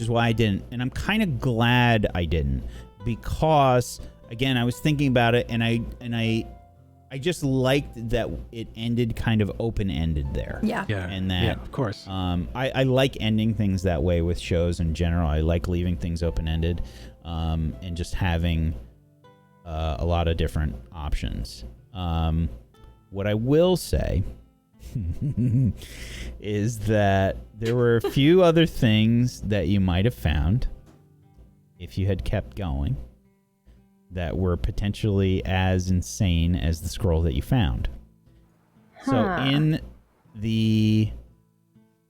why I didn't, and I'm kind of glad I didn't, because again I was thinking about it and I just liked that it ended kind of open-ended there. Yeah. And that of course. I like ending things that way with shows in general. I like leaving things open-ended, and just having a lot of different options. What I will say is that there were a few other things that you might have found if you had kept going that were potentially as insane as the scroll that you found. So in the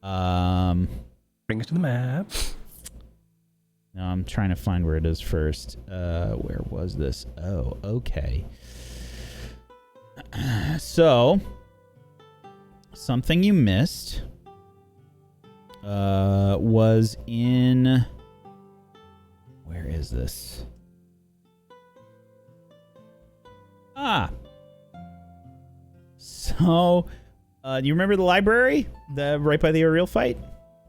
Bring us to the map. no, I'm trying to find where it is first. Where was this? Oh, okay. So, something you missed was in... Where is this? So, do you remember the library? Right by the Ariel fight?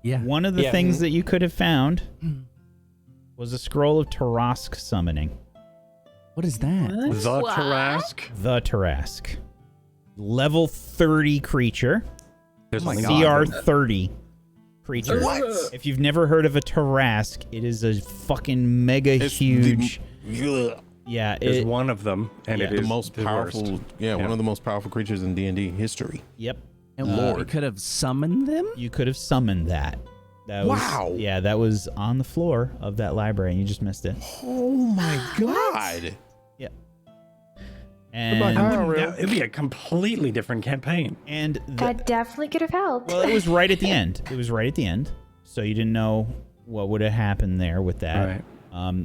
Yeah. One of the things that you could have found was a scroll of Tarask summoning. What is that? The What? Tarask. The Tarask. Level 30 creature. There's my something God. CR 30 creature. What? If you've never heard of a Tarask, it is a fucking mega It's huge. Ugh. Yeah, There's one of them, and it The is most the powerful. worst. Yeah, one of the most powerful creatures in D&D history. Yep. And we could have summoned them? You could have summoned that. That was, Wow. Yeah, that was on the floor of that library, and you just missed it. Oh my god. Yep. about And that? That- It'd be a completely different campaign. and That definitely could have helped. well, it was right at the end. It was right at the end, so you didn't know what would have happened there with that. Right.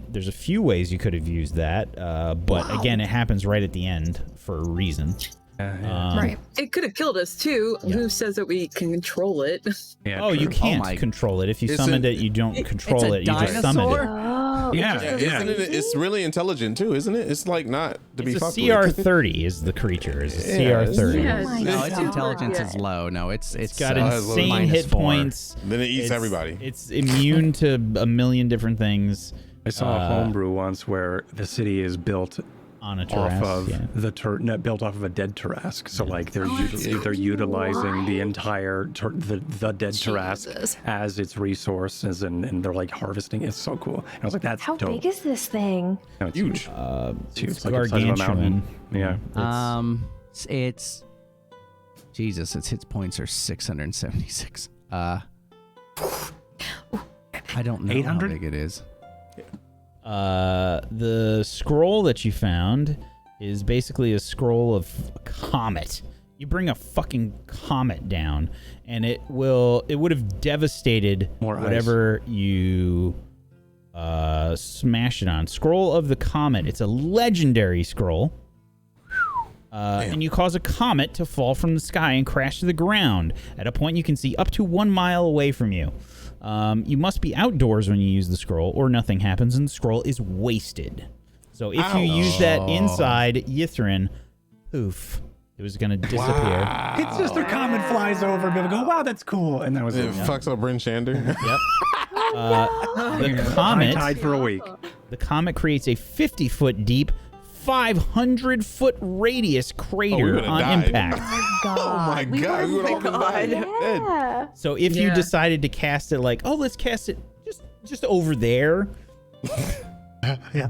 There's a few ways you could have used that, but again, it happens right at the end for a reason. Right. It could have killed us too. Yeah. Who says that we can control it? Yeah, Oh, you true. can't my- control it. If you It's summoned a- it, you don't control a it. You just summoned dinosaur? it. Oh, Yeah, it's yeah. Isn't it? It's really intelligent too, isn't it? It's like not to be It's a fucked CR with. 30 is the creature. Is a Yeah, CR 30. Yeah, my No, its God. intelligence Yeah. is low. No, it's Got insane minus hit 4. points. Then it eats It's- everybody. It's immune to a million different things I saw a homebrew once where the city is built on a off terrace. of Yeah. built off of a dead Tarask. So like they're utilizing the entire the dead Tarask Jesus. as its resources, and they're like harvesting. It's so cool. And I was like, that's How dope. big is this thing? No, it's Huge. It's huge. It's It's like the size of a mountain. gargantuan. Yeah. It's Jesus. Its hit points are 676. I don't know 800? how big it is. The scroll that you found is basically a scroll of a comet. You bring a fucking comet down, and it would have devastated More whatever you smash it on. Scroll of the Comet. It's a legendary scroll. And you cause a comet to fall from the sky and crash to the ground at a point you can see up to 1 mile away from you. You must be outdoors when you use the scroll, or nothing happens and the scroll is wasted. So if you use that inside Yithrin, poof, it was going to disappear. Wow. It's just a comet flies over, and people go, wow, that's cool. And that was It it. fucks up Bryn Shander. Yep. The High comet, tide for a week. the comet creates a 50-foot deep, 500-foot radius crater would've on died. impact. Oh my god, we would all been dead. Yeah. So if you Yeah. decided to cast it like, oh, let's cast it just over there, Yeah.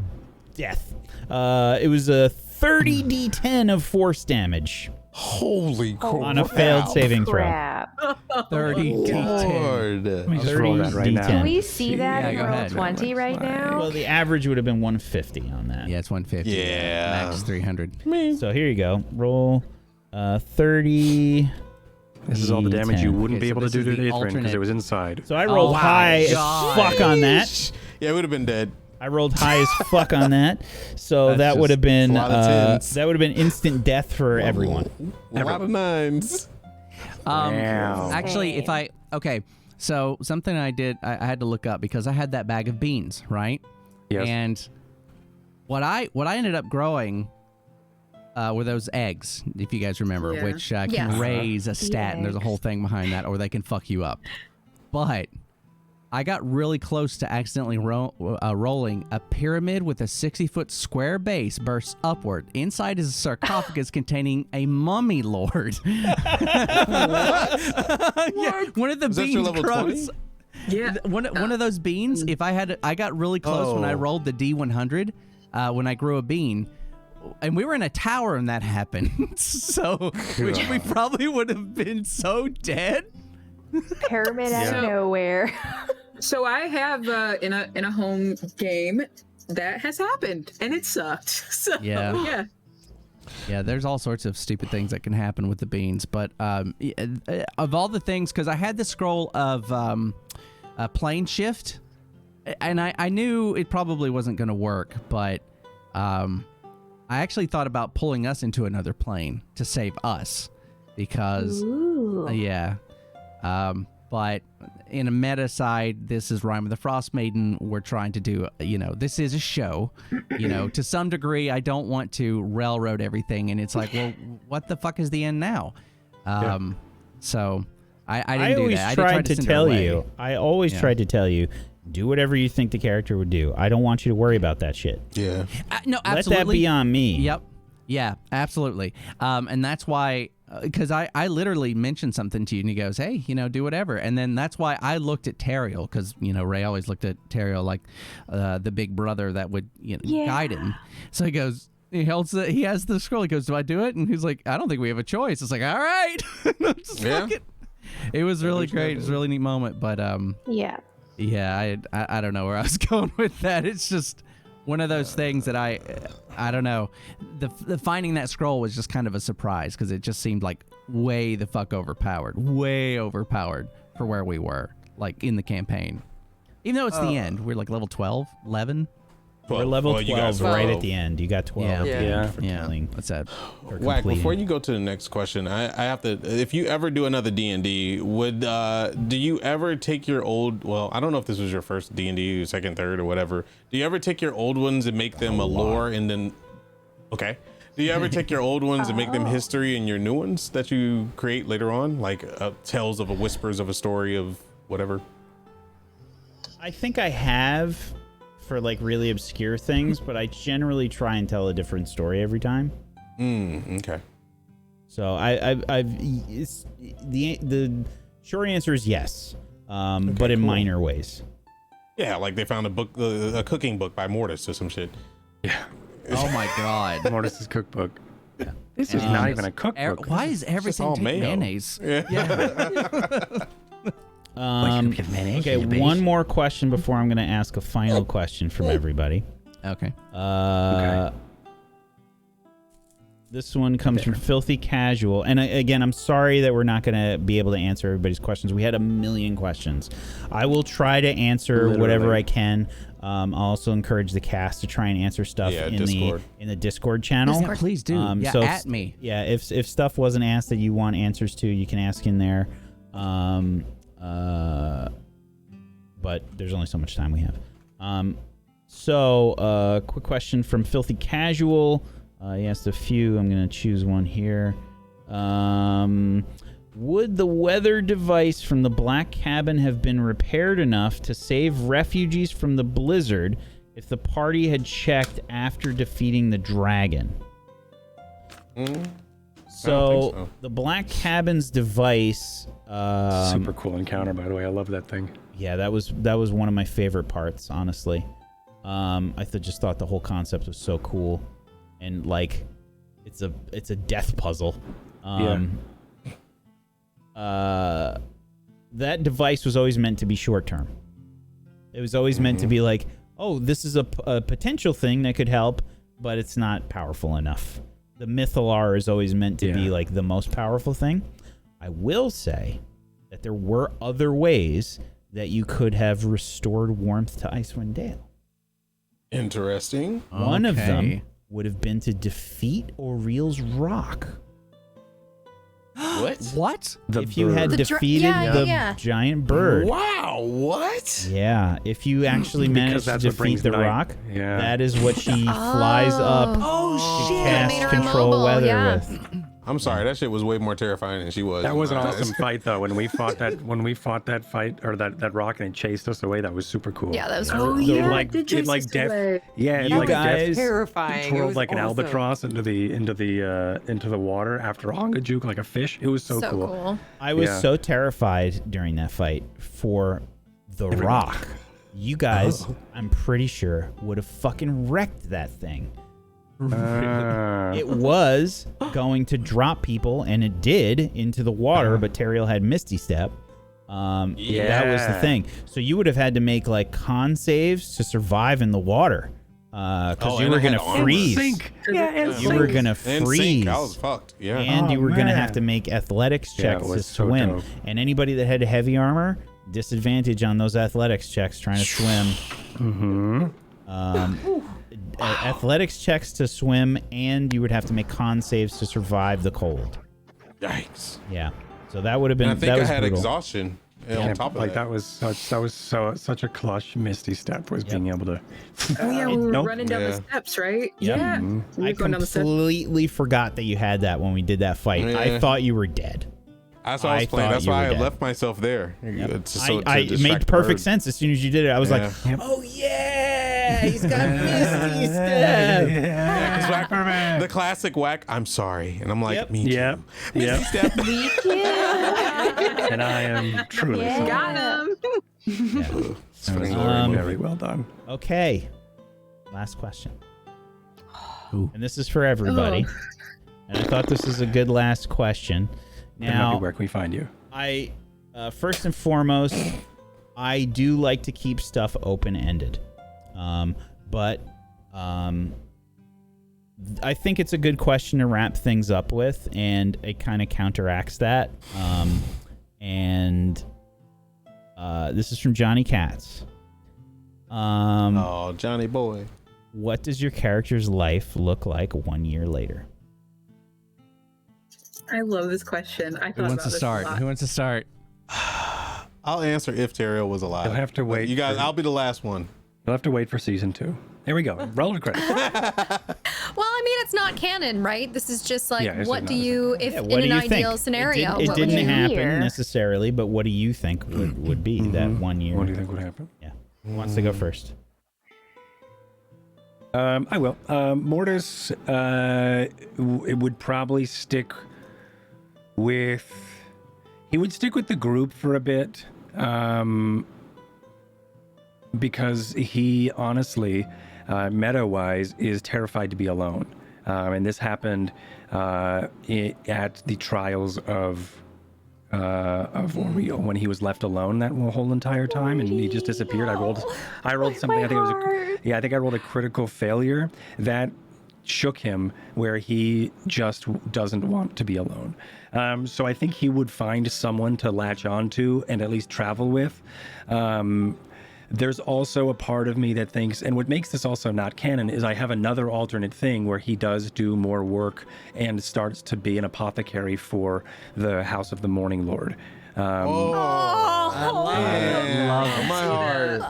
death. It was a 30 d10 of force damage Holy crap. on a failed saving throw. Crap. 30 Lord. Let me just roll that 30 right now. D10. Can we see that Yeah, in go roll ahead. 20 right now? Well, the average would have been 150 on that. Yeah, it's 150. Yeah. Max 300. So here you go. Roll 30. This is all the damage you D10. wouldn't Okay, be so able to this do is to the Ithrin because alternate. it was inside. So I rolled my high God. as fuck on that. Yeah, it would have been dead. I rolled high as fuck on that. So That's that would have just been a lot of tens. that would have been instant death for everyone. A lot of nines. Wow. Actually, if I so something I did, I had to look up because I had that bag of beans, right? Yes. And what I ended up growing were those eggs, if you guys remember, Yeah. which can Yes. raise a stat, and there's a whole thing behind that, or they can fuck you up. But I got really close to accidentally rolling a pyramid with a 60-foot square base bursts upward. Inside is a sarcophagus containing a mummy lord. Yeah, one of the Is that your beans level grows. 20? Yeah. One of those beans. If I got really close when I Oh. rolled the D100 when I grew a bean. And we were in a tower when that happened, so we probably would have been so dead. Pyramid out Yeah. of nowhere. So I have in a home game that has happened and it sucked. So Yeah. Yeah, there's all sorts of stupid things that can happen with the beans, but of all the things, because I had the scroll of plane shift, and I knew it probably wasn't going to work, but I actually thought about pulling us into another plane to save us, because Ooh. yeah. But in a meta side, this is Rime of the Frostmaiden. We're trying to do, this is a show. To some degree, I don't want to railroad everything. And it's like, well, what the fuck is the end now? So I didn't do always that. I did tried try to send her tell away. you. I always Yeah. tried to tell you, do whatever you think the character would do. I don't want you to worry about that shit. Yeah. No, Let absolutely. that be on me. Yep. Yeah, absolutely. And that's why, because I literally mentioned something to you and he goes, hey, do whatever. And then that's why I looked at Teriel, because, Ray always looked at Teriel like the big brother that would, guide him. So he goes, he has the scroll. He goes, do I do it? And he's like, I don't think we have a choice. It's like, all right. Just Yeah. fuck it. It was really great. It was a really neat moment. But Yeah. yeah, I don't know where I was going with that. It's just one of those things that I don't know. The finding that scroll was just kind of a surprise because it just seemed like way the fuck overpowered for where we were, like in the campaign. Even though it's the end, we're like level 12, 11. We're level Well, you got 12 right 12. at the end. You got 12 Yeah. at the Yeah. end for killing. That's sad. or Whack, completing. before you go to the next question, I have to, if you ever do another D&D, do you ever take your old, well, I don't know if this was your first D&D, second, third, or whatever. Do you ever take your old ones and make them a lore and then, okay. Do you ever take your old ones and make them history and your new ones that you create later on? Like tales of whispers of a story of whatever? I think I have for like really obscure things, but I generally try and tell a different story every time. Okay. So the short answer is yes, but in cool. minor ways. Yeah, like they found a book, a cooking book by Mortis or some shit. Yeah. Oh my god. Mortis's cookbook. This is not even a cookbook. Why is everything all take mayo. mayonnaise? Okay, one more question before I'm going to ask a final question from everybody. Okay. This one comes from Filthy Casual. And again, I'm sorry that we're not going to be able to answer everybody's questions. We had a million questions. I will try to answer whatever I can. I'll also encourage the cast to try and answer stuff in the Discord channel. Yeah, please do. So at me. Yeah, if stuff wasn't asked that you want answers to, you can ask in there. But there's only so much time we have. Quick question from Filthy Casual. He asked a few. I'm going to choose one here. Would the weather device from the Black Cabin have been repaired enough to save refugees from the blizzard if the party had checked after defeating the dragon? So the Black Cabin's device... super cool encounter, by the way. I love that thing. Yeah, that was one of my favorite parts, honestly. Just thought the whole concept was so cool. And like, it's a death puzzle. That device was always meant to be short term. It was always meant to be like, oh, this is a potential thing that could help, but it's not powerful enough. The Mythalar is always meant to be like the most powerful thing. I will say that there were other ways that you could have restored warmth to Icewind Dale. Interesting. One of them would have been to defeat Oriel's rock. What? If you had defeated the giant bird. Wow, what? Yeah, if you actually managed to defeat the rock, that is what she flies up to cast control weather with. I'm sorry, that shit was way more terrifying than she was. That was an awesome fight, though. When we fought that fight, or that rock, and it chased us away, that was super cool. Yeah, that was cool. Terrifying. Twirled like an awesome. albatross into the water after Ongajuk like a fish. It was so cool. I was so terrified during that fight for the rock. You guys, I'm pretty sure, would have fucking wrecked that thing. It was going to drop people, and it did, into the water, but Teriel had Misty Step. That was the thing. So you would have had to make like con saves to survive in the water. Because you were going to freeze. You were going to freeze. I was fucked. Yeah. And you were going to have to make athletics checks to swim. And anybody that had heavy armor, disadvantage on those athletics checks trying to swim. Athletics checks to swim, and you would have to make con saves to survive the cold. Yikes. Yeah. So that would have been. And I think that I was had brutal. exhaustion on top of that. That was such a clutch Misty Step was being able to. Oh yeah, we were running down the steps, right? Yep. Yeah. We I were going down the steps. completely forgot that you had that when we did that fight. Yeah. I thought you were dead. That's why I was playing. thought That's you why were I dead. left myself there. It's just so to it distract made the perfect bird. sense as soon as you did it. I was like, oh yeah, he's got Misty Step. Yeah, because the classic whack, I'm sorry. And I'm like, me too. Yeah. Misty Step. And I am truly sorry. Got him. That was very well done. Okay. Last question. And this is for everybody. And I thought this was a good last question. Now, where can we find you? I first and foremost, I do like to keep stuff open-ended. But I think it's a good question to wrap things up with, and it kind of counteracts that. This is from Johnny Katz. Oh, Johnny boy. What does your character's life look like 1 year later? I love this question. I thought Who wants about to start? this a lot. Who wants to start? I'll answer if Teriel was alive. You'll have to wait. You guys, I'll be the last one. You'll have to wait for season 2. There we go. Roll the credits. Well, I mean, it's not canon, right? This is just like, Yeah, it's what not. do you, if What in do an you ideal think? scenario, It what would didn't you happen hear? necessarily, but what do you think would be that 1 year? What do you think would happen? Yeah. Who wants to go first? I will. Mortis it would probably stick with... He would stick with the group for a bit. Because he honestly, meta-wise, is terrified to be alone. And this happened at the trials of Oriel, when he was left alone that whole entire time, and he just disappeared. I rolled something. I think it was I think I rolled a critical failure. That shook him, where he just doesn't want to be alone. So I think he would find someone to latch onto and at least travel with. There's also a part of me that thinks, and what makes this also not canon is I have another alternate thing where he does do more work and starts to be an apothecary for the House of the Morning Lord. I love my heart.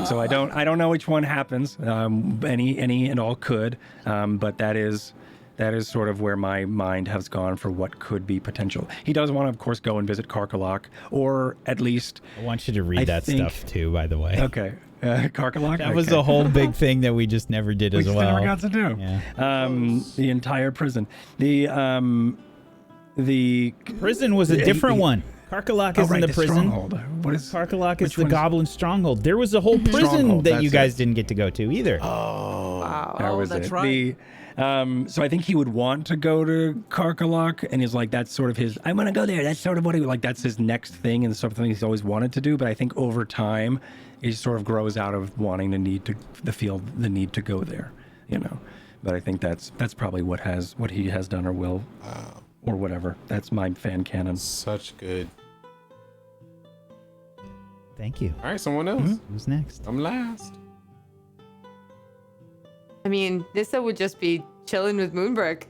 So I don't know which one happens. Any and all could, but that is sort of where my mind has gone for what could be potential. He does want to, of course, go and visit Karkalok, or at least... I want you to read that stuff, too, by the way. Okay. Karkalok? That was a whole big thing that we just never did as well. We never got to do. Yeah. The entire prison. The prison was a different one. Karkalok isn't the prison. Stronghold. What is Karkalok is the goblin stronghold. There was a whole prison Stronghold, that you that's guys didn't get to go to either. Wow. That was that's it. right. So I think he would want to go to Karkalok, and is like, that's sort of his, I want to go there. That's sort of what he, like, that's his next thing and something he's always wanted to do. But I think over time, he sort of grows out of wanting the need to go there, you know. But I think that's probably what he has done or will, or whatever. That's my fan canon. Such good. Thank you. All right, someone else. Who's next? I'm last. I mean, Nissa would just be chilling with Moonbrook.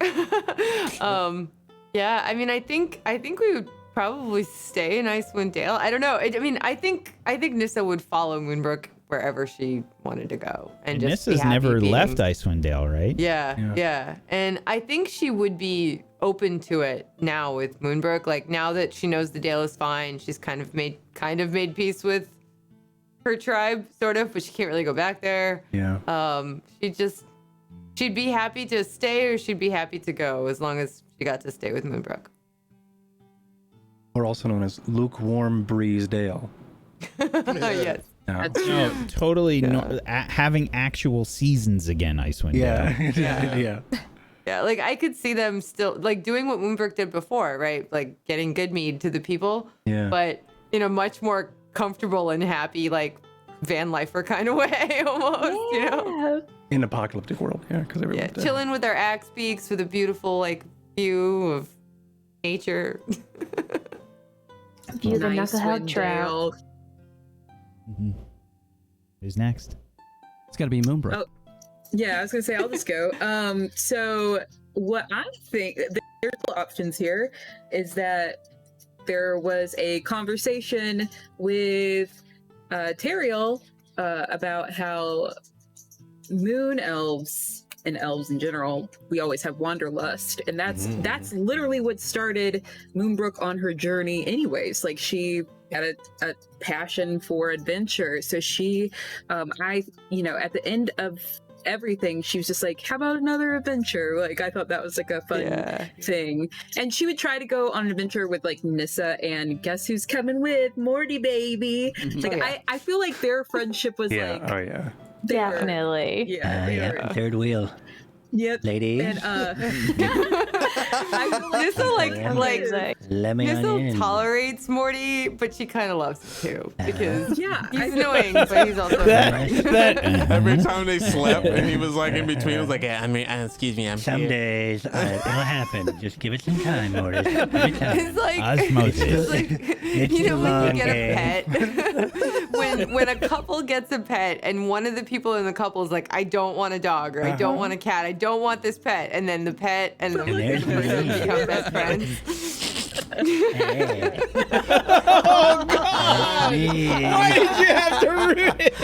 Yeah, I mean, I think we would probably stay in Icewind Dale. I don't know. I think Nissa would follow Moonbrook wherever she wanted to go, and just Nissa's never left Icewind Dale, right? Yeah. And I think she would be open to it now with Moonbrook. Like, now that she knows the Dale is fine, she's kind of made peace with her tribe, sort of, but she can't really go back there. Yeah. She'd be happy to stay, or she'd be happy to go, as long as she got to stay with Moonbrook. Or also known as Lukewarm Breeze Dale. Yes. Yeah. No, totally having actual seasons again, Icewind Dale. Yeah, like, I could see them still, like, doing what Moonbrook did before, right? Like, getting good mead to the people, but in a much more comfortable and happy, like, van lifer kind of way, almost, you know? In apocalyptic world, because everyone's dead. Chilling with our axe beaks with a beautiful, like, view of nature. View the knucklehead trout. Who's next? It's got to be Moonbrook. Oh, yeah, I was gonna say I'll just go. So what I think, there's options here, is that there was a conversation with Teriel about how moon elves and elves in general, we always have wanderlust, and that's literally what started Moonbrook on her journey anyways. Like, she had a passion for adventure, so she at the end of everything, she was just like, how about another adventure? Like, I thought that was like a fun thing, and she would try to go on an adventure with like Nissa, and guess who's coming with? Morty baby. Like, I feel like their friendship was definitely. Third wheel. Yep. Ladies. And Nissa Let me Nissa tolerates Morty, but she kind of loves him too, because he's annoying, but he's also Every time they slept and he was like in between, it was like, excuse me, I'm Some here. days it'll happen. Just give it some time, Mortis. It's like, Osmosis. it's like, you know, when you get a pet, when a couple gets a pet and one of the people in the couple is like, I don't want a dog, or I don't want a cat, I don't want this pet, and then the pet and the person become best friends. Oh God! Why did you have to ruin it?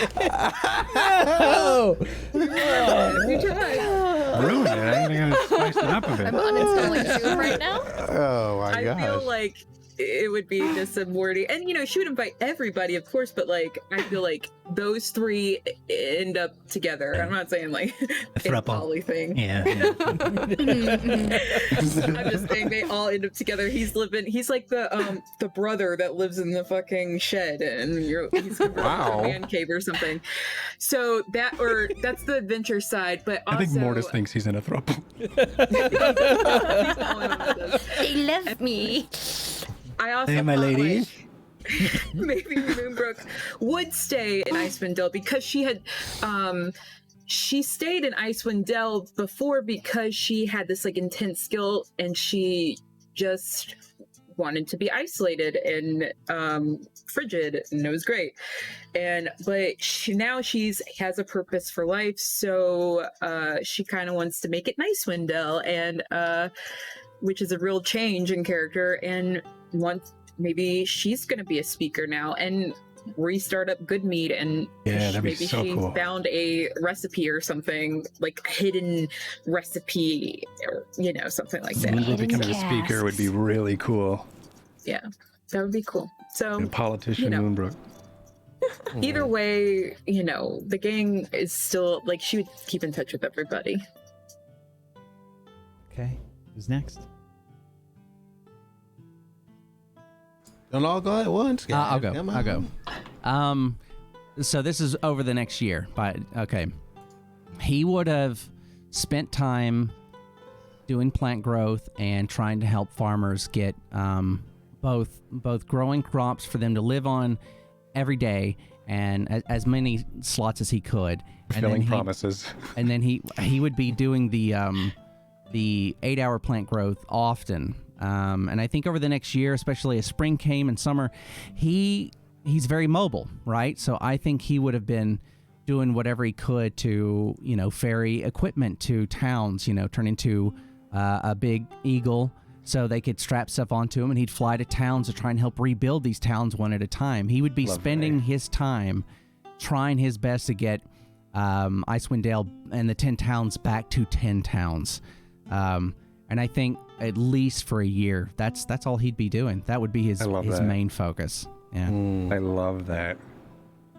Ruined it. I think I spiced it up a bit. I'm uninstalling Zoom right now. Oh my gosh. I feel like it would be Nissa, Morty, and she would invite everybody, of course, but like, I feel like those three end up together. I'm not saying like a poly thing. Yeah. I'm just saying they all end up together. He's like the brother that lives in the fucking shed, and he's in a man cave or something. So that's the adventure side, but also, I think Mortis thinks he's in a throuple. They love me. I also Hey, my thought, ladies. maybe Moonbrook would stay in Icewind Dale because she had she stayed in Icewind Dale before because she had this like intense skill, and she just wanted to be isolated and frigid, and it was great. But she has a purpose for life, so she kind of wants to make it Icewind Dale, and which is a real change in character, and maybe she's going to be a speaker now and restart up Good Mead, and maybe she found a recipe or something, like a hidden recipe, or something like that. Becoming a speaker would be really cool. Yeah, that would be cool. So a politician, Moonbrook. Either way, the gang is still like, she would keep in touch with everybody. Okay, who's next? Don't all go at once. I'll go. So this is over the next year. But okay, he would have spent time doing plant growth and trying to help farmers get both growing crops for them to live on every day, and as many slots as he could. Fulfilling promises. And then he would be doing the 8-hour plant growth often. And I think over the next year, especially as spring came and summer, he's very mobile, right? So I think he would have been doing whatever he could to, ferry equipment to towns, turn into a big eagle so they could strap stuff onto him, and he'd fly to towns to try and help rebuild these towns one at a time. He would be spending his time trying his best to get Icewind Dale and the 10 towns back to 10 towns. And I think at least for a year, that's all he'd be doing. That would be his main focus. Yeah, I love that.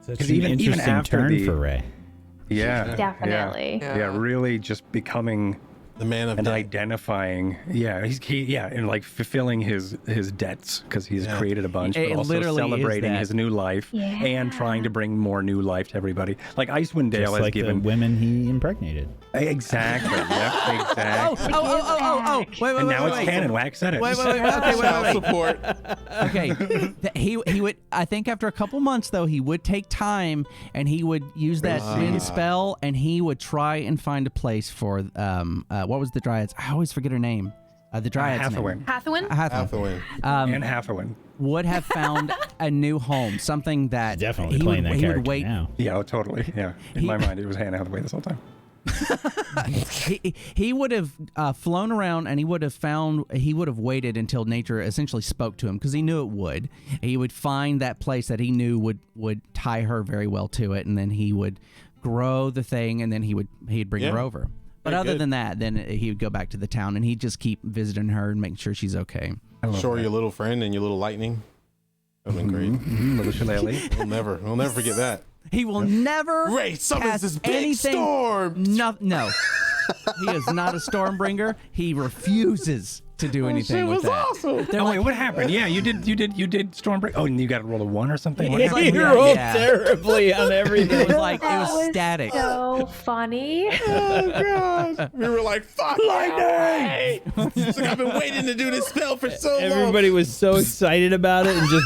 It's an interesting turn for Ray. Yeah, definitely. Yeah, really just becoming the man of and debt. Identifying. Yeah, and like fulfilling his debts, because he's created a bunch, but also celebrating his new life and trying to bring more new life to everybody. Like Icewind Dale has given the women he impregnated. Exactly. Yep. Exactly. Oh! Wait! And now it's canon. Wax said it. Wait. Okay, Support. Okay, he would. I think after a couple months though, he would take time and he would use that spin spell, and he would try and find a place for what was the Dryad's? I always forget her name. The Dryad's name. Hathawin? Hathawin. And Hathawin. Would have found a new home, something that definitely playing that character would wait. Now. Yeah, totally. Yeah, in my mind, it was Hannah Hathaway this whole time. he would have flown around, and he would have waited until nature essentially spoke to him, because he knew it would. He would find that place that he knew would tie her very well to it, and then he would grow the thing, and then he'd bring her over. But other than that, then he would go back to the town, and he'd just keep visiting her and making sure she's okay. Sure, your little friend and your little lightning. That would have been great. Little shillelagh. We'll never forget that. He will never Ray summons cast this big anything. storm. No. He is not a stormbringer. He refuses to do anything with that. Awesome. Oh wait, what happened? Yeah, you did Stormbreak. Oh, and you got to roll a 1 or something. What happened? He rolled terribly on everything. It was static. So funny. Oh gosh, we were like, "Fuck lightning!" It's like, I've been waiting to do this spell for so long. Everybody was so excited about it, and just.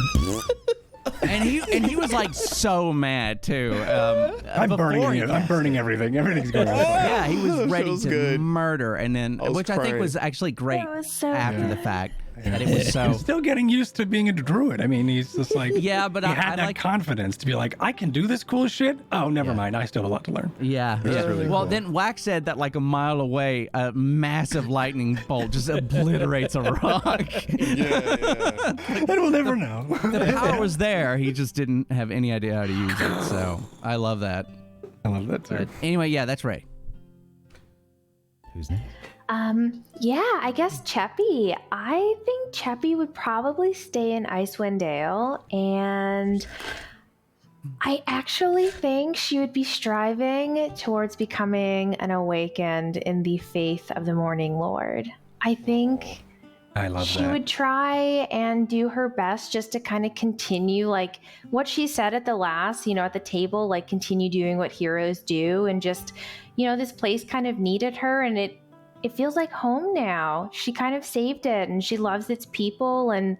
And he was like so mad too. I'm burning it. I'm burning everything. Everything's going on. Yeah, he was ready to good. murder, and then which I think was actually great after the fact. That it was so. He's still getting used to being a druid. I mean, he's just like he had that confidence to be like, I can do this cool shit. Oh, never mind. I still have a lot to learn. Yeah. Really well, cool. then Wax said that like a mile away, a massive lightning bolt just obliterates a rock. Yeah. And we'll never know. The power was there. He just didn't have any idea how to use it. So I love that. I love that too. But anyway, yeah, that's Ray. Who's next? Yeah, I guess Cheppy. I think Cheppy would probably stay in Icewind Dale, and I actually think she would be striving towards becoming an awakened in the faith of the Morning Lord. I think I love she that. would try and do her best just to kind of continue, like what she said at the last, at the table, like continue doing what heroes do, and just, this place kind of needed her, and it feels like home now. She kind of saved it, and she loves its people, and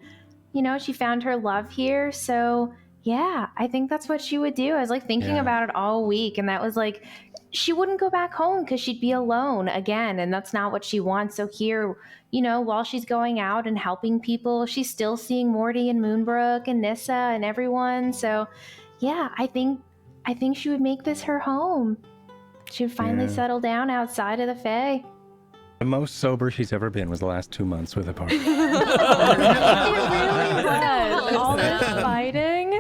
she found her love here. So yeah, I think that's what she would do. I was like thinking about it all week, and that was like she wouldn't go back home because she'd be alone again, and that's not what she wants. So here, while she's going out and helping people, she's still seeing Morty and Moonbrook and Nissa and everyone. So yeah, I think she would make this her home. She would finally settle down outside of the Fae. The most sober she's ever been was the last 2 months with a party. It really was. All this fighting.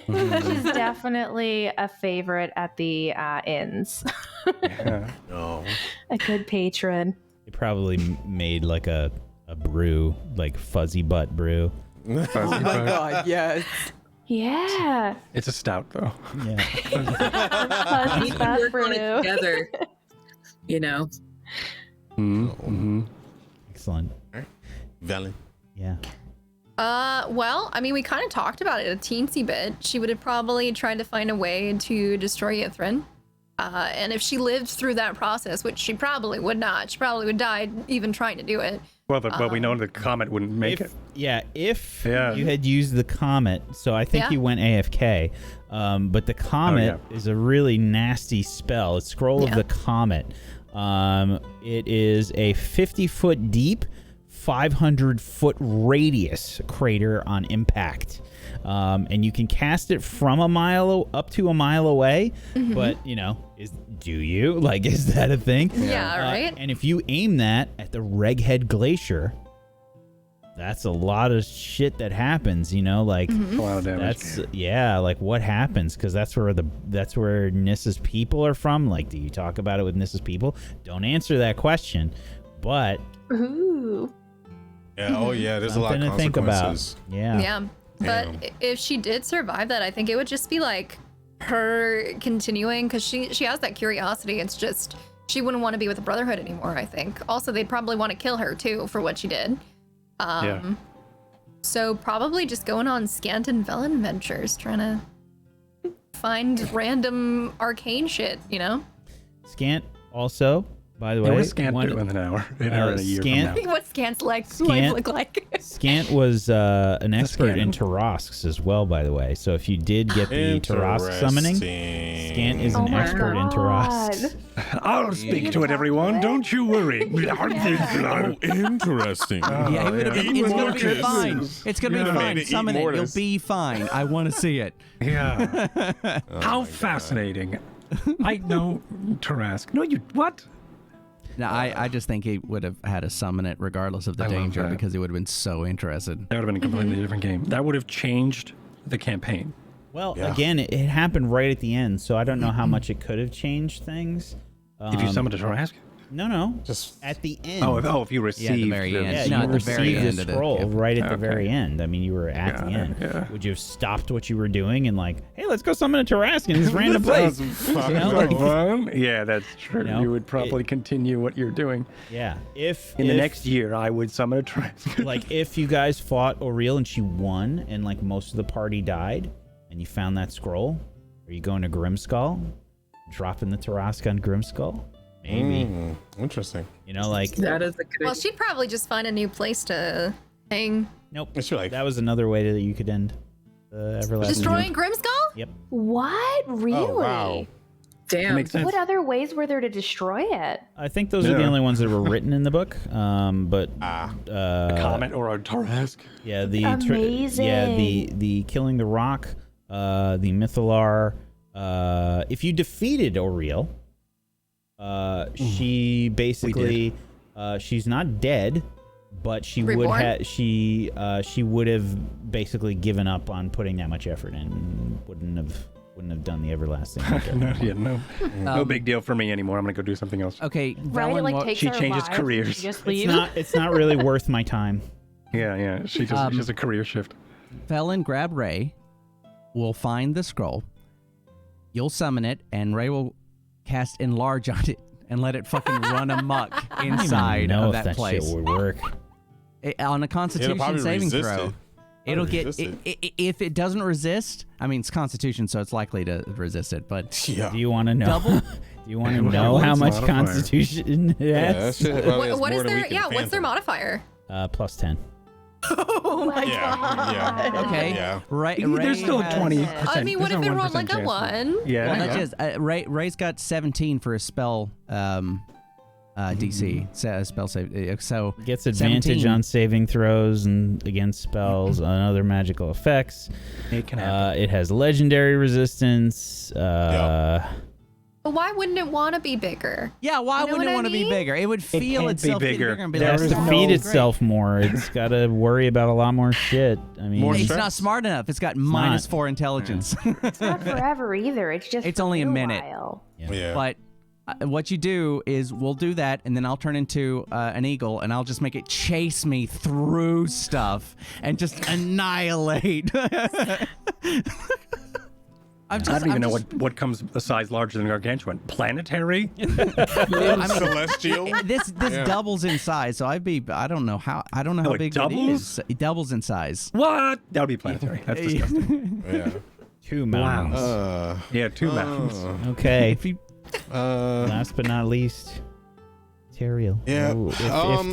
She's definitely a favorite at the inns. Yeah. No. A good patron. They probably made like a brew, like fuzzy butt brew. Oh my god, yes. Yeah. It's a stout, though. Yeah. Fuzzy We can butt work on it brew. together. You know. Mm-hmm. Excellent. Velen. Yeah. Well, I mean, we kind of talked about it a teensy bit. She would have probably tried to find a way to destroy Ithrin. And if she lived through that process, which she probably would not, she probably would die even trying to do it. Well, we know the comet wouldn't make it. Yeah, if Yeah. you had used the comet, so I think Yeah. you went AFK. But the comet is a really nasty spell. It's Scroll of the Comet. It is a 50-foot deep, 500-foot radius crater on impact. And you can cast it from up to a mile away. But, do you? Like, is that a thing? Yeah, right? And if you aim that at the Reghead Glacier, that's a lot of shit that happens, like A lot of damage. that's like what happens, because that's where Nissa's people are from. Like, do you talk about it with Nissa's people? Don't answer that question, but Ooh. Yeah. Oh yeah. There's a lot something of to think about. consequences. Yeah. But if she did survive that, I think it would just be like her continuing, because she has that curiosity. It's just she wouldn't want to be with the Brotherhood anymore, I think. Also, they'd probably want to kill her too for what she did. So probably just going on Scant and Velen ventures, trying to find random arcane shit, Scant also, by the way, What was Scant doing in an hour? In a year Scant- from now? What Scant's life look like. Scant was an expert in Scant. Tarrasques as well, by the way. So if you did get the Tarrasque summoning, Scant is an my expert in Tarrasques. I'll speak to it, everyone. Don't you worry. Oh, interesting. Yeah, it's gonna be fine. It's gonna be Yeah. fine. Made it eat Summon it. You'll Mortis. be fine. I want to see it. Yeah. How fascinating. I know Tarrasque. No, you what? No, I just think he would have had to summon it regardless of the I love danger that. because he would have been so interested. That would have been a completely different game. That would have changed the campaign. Well, again, it happened right at the end, so I don't know how much it could have changed things. If you summoned a Tarrasque? No. Just At the end. If you received very the- end. Yeah, No, you at the very received end the of the- scroll yeah. right at the Okay. very end. I mean, you were at the Got it, end. yeah. Would you have stopped what you were doing and like, hey, let's go summon a Tarrasque in this random That place? sounds You know, like- fun. Yeah, that's true. You know, You would probably continue what you're doing. Yeah. If In the next year, I would summon a Tarrasque. like, if you guys fought Oriel and she won and like most of the party died and you found that scroll, are you going to Grimskull? Dropping the Tarrasque on Grimskull? Maybe. interesting. Like That is a good Well, she'd probably just find a new place to hang. nope. It's your life. That was another way that you could end the everlasting. Destroying Grimskull? Yep. What? Really? wow. damn. Makes sense. What other ways were there to destroy it? I think those are the Yeah. only ones that were written in the book. But a comet or a Tarrasque? yeah, the Amazing. the killing the rock, the Mythalar. If you defeated Oriel, she basically she's not dead, but she Reborn? she would have basically given up on putting that much effort in, and wouldn't have done the everlasting. No big deal for me anymore. I'm gonna go do something else. Okay, Right? It Velen, like what- takes she our changes lives, careers. she just It's leaves. it's not really worth my time. Yeah. She does a career shift. Velen, grab Ray. We'll find the scroll. You'll summon it, and Ray will cast enlarge on it and let it fucking run amok I don't inside even know of if that place. shit would work. On a It'll Constitution probably saving resist throw. it. It'll Probably get resist if it doesn't resist. I mean, it's Constitution, so it's likely to resist it. But Yeah. Do you want to know? Double? Do you want to Well, know how it's much modifier. Constitution it Yeah, that has? shit probably has What more is than their we can what's their fathom. modifier? +10. Oh my god. Yeah. Okay. Yeah. There's still a 20%. I mean, what if it rolled like a 1% chance. 1? Yeah. Well, yeah. that's just Ray's got 17 for a spell DC, spell save. So Gets advantage 17. on saving throws and against spells and other magical effects. It can happen. It has legendary resistance. But why wouldn't it want to be bigger? Yeah, why You know wouldn't what it I want to be mean? bigger? It would feel can't be itself getting bigger. bigger and be It like, has to "Oh, feed great." itself more. It's got to worry about a lot more shit. I mean, More It's stress. not smart enough. It's got not. -4 intelligence. It's not forever either. It's just It's for only a little minute. while. Yeah. But what you do is we'll do that, and then I'll turn into an eagle, and I'll just make it chase me through stuff and just annihilate. I don't even know what comes a size larger than gargantuan. Planetary? Celestial. This Yeah. doubles in size, so I don't know how Oh, it big doubles? it is. It doubles in size. What? That would be planetary. That's disgusting. Yeah. 2 mountains. Yeah, 2 mountains. Okay. If you Last but not least, Teriel. Yeah, Oh, if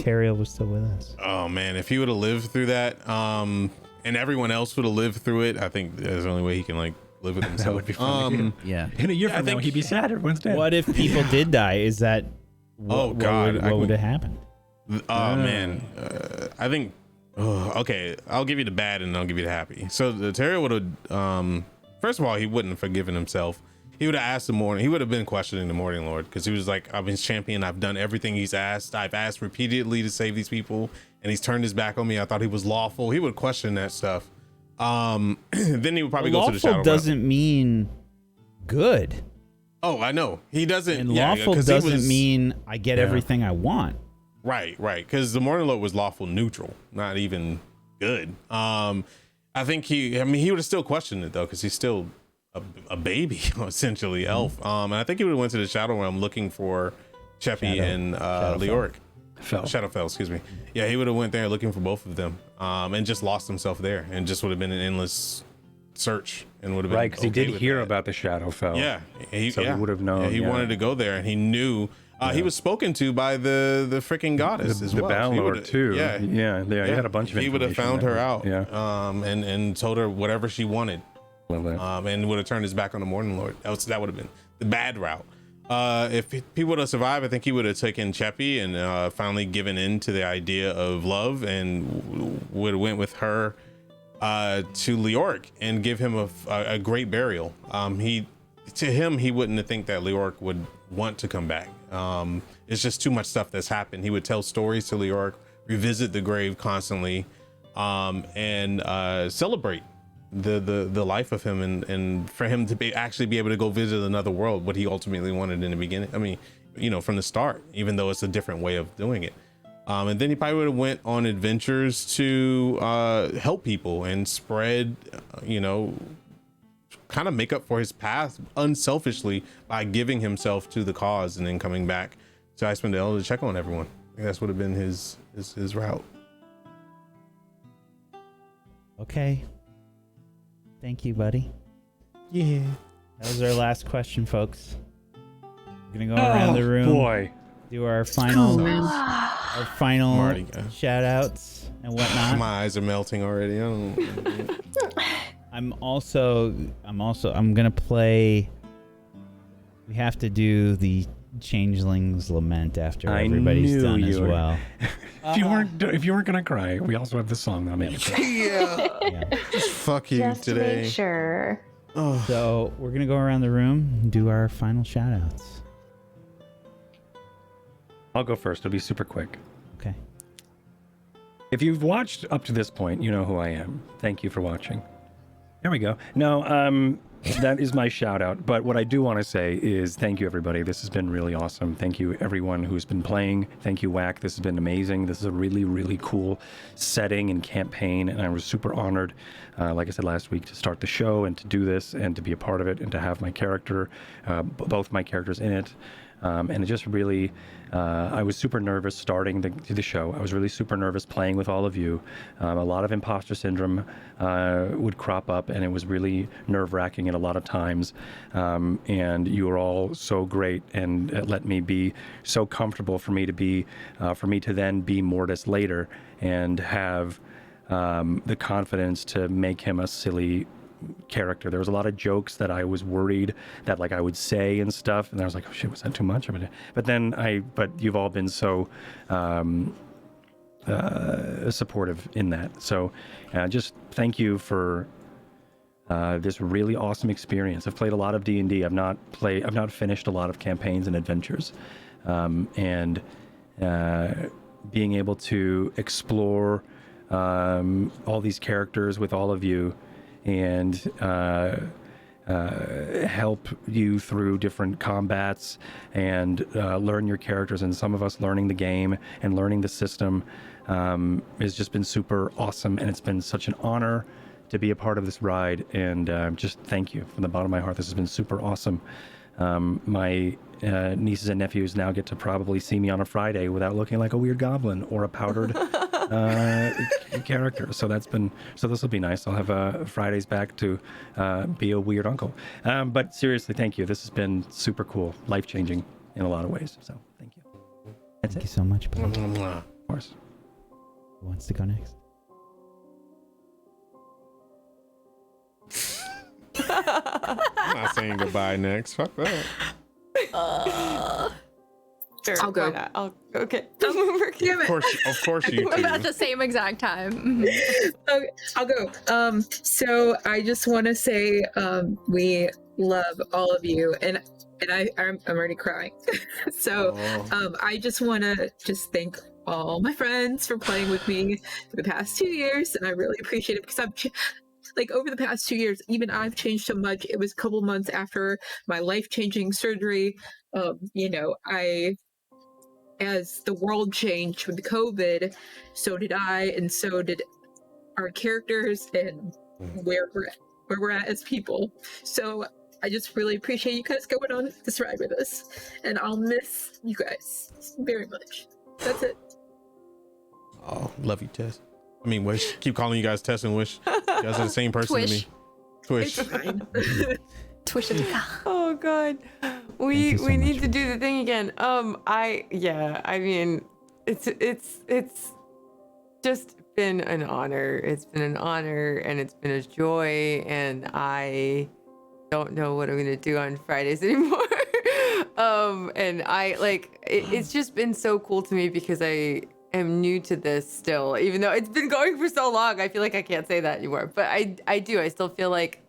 Teriel was still with us. Oh man, if he would have lived through that, and everyone else would have lived through it, I think there's the only way he can like live with himself. That would be funny. yeah. In a year I from now, think- he'd be sad. Everyone's dead. What if people did die? Is that Oh, God, What would have happened? Oh man, I think. Okay, I'll give you the bad and I'll give you the happy. So the Terry would have. First of all, he wouldn't have forgiven himself. He would have asked the morning. He would have been questioning the Morning Lord because he was like, "I've been his champion. I've done everything he's asked. I've asked repeatedly to save these people, and he's turned his back on me. I thought he was lawful." He would question that stuff. Then he would probably go to the shadow Lawful doesn't mean good, realm. Oh, I know he doesn't. and yeah, lawful 'cause he doesn't was- mean I get everything I want. Right. Because the Morning Lord was lawful neutral, not even good. I think he would have still questioned it though, because he's still a baby, essentially elf. And I think he would have went to the Shadow Realm looking for Cheppy and Leoric. Shadowfell, excuse me. Yeah, he would have went there looking for both of them, and just lost himself there, and just would have been an endless search, and would have been Right, because he okay did with hear that. about the Shadowfell. Yeah, he would have known. Yeah, he wanted to go there, and he knew. He was spoken to by the freaking goddess as the well. So he Balor would've- too. Yeah, He had a bunch of. He would have found her out. Yeah. And told her whatever she wanted. Love that. And would have turned his back on the Morning Lord. That would have been the bad route. If he would have survived, I think he would have taken Cheppy and finally given in to the idea of love, and would have went with her to Leoric and give him a great burial. He wouldn't have think that Leoric would want to come back. It's just too much stuff that's happened. He would tell stories to Leoric, revisit the grave constantly, and celebrate the life of him, and for him to actually be able to go visit another world, what he ultimately wanted in the beginning. I mean, from the start, even though it's a different way of doing it. And then he probably would have went on adventures to help people and spread, kind of make up for his past unselfishly by giving himself to the cause, and then coming back to Icewind Dale to check on everyone. I think that's would have been his route. Okay. Thank you, buddy. Yeah. That was our last question, folks. We're gonna go around the room, Boy. do our final Marty, shout outs and whatnot. my eyes are melting already. I don't. I'm gonna play. We have to do the Changeling's Lament after I everybody's knew done as you were- well. If you weren't gonna cry, we also have the song that'll make you cry. Yeah. Just fuck you Just to today. make sure. So we're gonna go around the room and do our final shout outs. I'll go first. It'll be super quick. Okay. If you've watched up to this point, you know who I am. Thank you for watching. There we go. No, that is my shout out. But what I do want to say is thank you, everybody. This has been really awesome. Thank you, everyone who's been playing. Thank you, Whack. This has been amazing. This is a really, really cool setting and campaign. And I was super honored, like I said last week, to start the show and to do this and to be a part of it and to have my character, both my characters in it. And it just really, I was super nervous starting the show. I was really super nervous playing with all of you. A lot of imposter syndrome would crop up, and it was really nerve-wracking at a lot of times. And you were all so great, and it let me be so comfortable for me to then be Mortis later and have the confidence to make him a silly character. There was a lot of jokes that I was worried that like I would say and stuff, and I was like, oh shit, was that too much? But you've all been so supportive in that. So just thank you for this really awesome experience. I've played a lot of D&D. I've not finished a lot of campaigns and adventures, and being able to explore all these characters with all of you and help you through different combats and learn your characters, and some of us learning the game and learning the system has just been super awesome, and it's been such an honor to be a part of this ride, and just thank you from the bottom of my heart. This has been super awesome. My nieces and nephews now get to probably see me on a Friday without looking like a weird goblin or a powdered character. So this will be nice. I'll have Fridays back to be a weird uncle. But seriously, thank you. This has been super cool, life-changing in a lot of ways. So thank you. Thank you so much, buddy. Of course. Who wants to go next? I'm not saying goodbye next. Fuck that. Sure, I'll go. Okay. Damn it. Of course you We're do. at the same exact time. Okay, I'll go. So I just want to say, we love all of you, and I'm already crying. So, I just want to thank all my friends for playing with me for the past 2 years, and I really appreciate it because over the past 2 years, even I've changed so much. It was a couple months after my life-changing surgery. As the world changed with COVID, so did I, and so did our characters, and where we're at as people. So I just really appreciate you guys going on this ride with us, and I'll miss you guys very much. That's it. Oh, love you, Tess. I mean, Wish. Keep calling you guys Tess and Wish. You guys are the same person to me. Twish. It's fine. Oh god, we need to do the thing again. I mean, it's just been an honor. It's been an honor, and it's been a joy, and I don't know what I'm gonna do on Fridays anymore. And it's just been so cool to me because I am new to this still, even though it's been going for so long. I feel like I can't say that anymore, but I do. I still feel like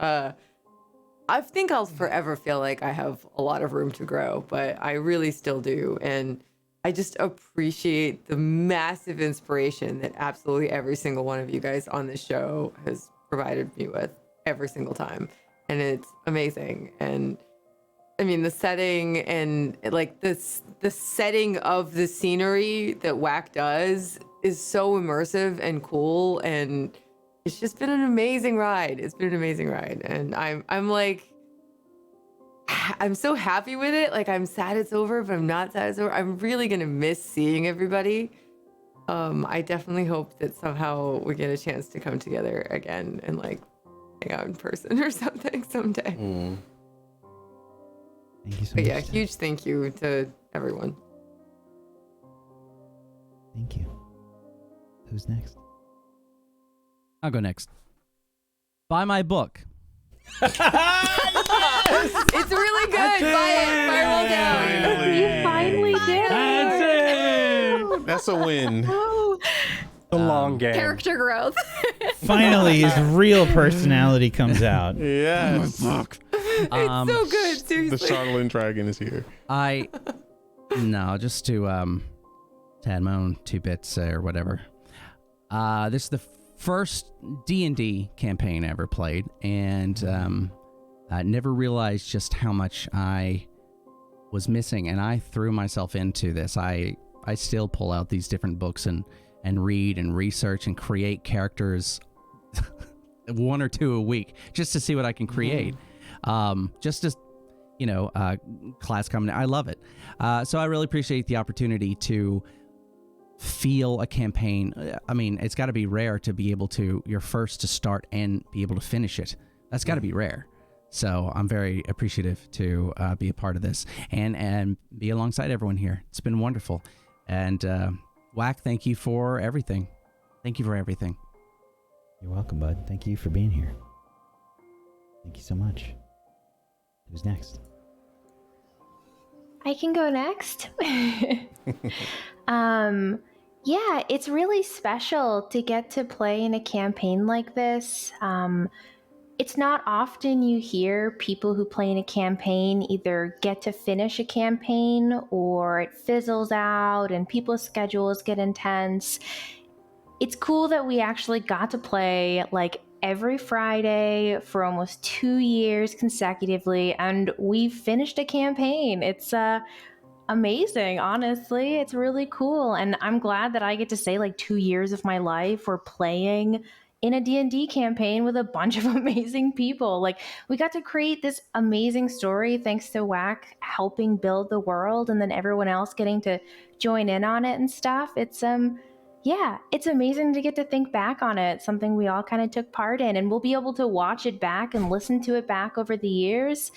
I think I'll forever feel like I have a lot of room to grow, but I really still do. And I just appreciate the massive inspiration that absolutely every single one of you guys on this show has provided me with every single time. And it's amazing. And I mean, the setting and like the setting of the scenery that WAC does is so immersive and cool, and it's just been an amazing ride. It's been an amazing ride, and I'm so happy with it. Like, I'm sad it's over, but I'm not sad it's over. I'm really gonna miss seeing everybody. I definitely hope that somehow we get a chance to come together again and like hang out in person or something someday. Thank you so But much. yeah, huge thank you to everyone. Thank you. Who's next? I'll go next. Buy my book. It's really good. Buy it. Firewall down. You finally did. That's it. That's a win. The long game. Character growth. Finally, his real personality comes out. Yes. It's so good. Seriously. The Charlatan Dragon is here. Just to add my own 2 bits or whatever. This is the first D&D campaign I ever played, and I never realized just how much I was missing, and I threw myself into this. I still pull out these different books and read and research and create characters 1 or 2 a week just to see what I can create. Just as, class coming. I love it. So I really appreciate the opportunity to feel a campaign. I mean, it's got to be rare to be able to, you're first to start and be able to finish it. That's got to be rare. So I'm very appreciative to be a part of this and be alongside everyone here. It's been wonderful. And WAC, thank you for everything. Thank you for everything. You're welcome, bud. Thank you for being here. Thank you so much. Who's next? I can go next. Yeah, it's really special to get to play in a campaign like this. It's not often you hear people who play in a campaign either get to finish a campaign or it fizzles out and people's schedules get intense. It's cool that we actually got to play like every Friday for almost 2 years consecutively, and we finished a campaign. It's amazing, honestly. It's really cool, and I'm glad that I get to say like 2 years of my life were playing in a D&D campaign with a bunch of amazing people. Like, we got to create this amazing story thanks to Whack helping build the world, and then everyone else getting to join in on it and stuff. It's yeah, it's amazing to get to think back on it, something we all kind of took part in, and we'll be able to watch it back and listen to it back over the years.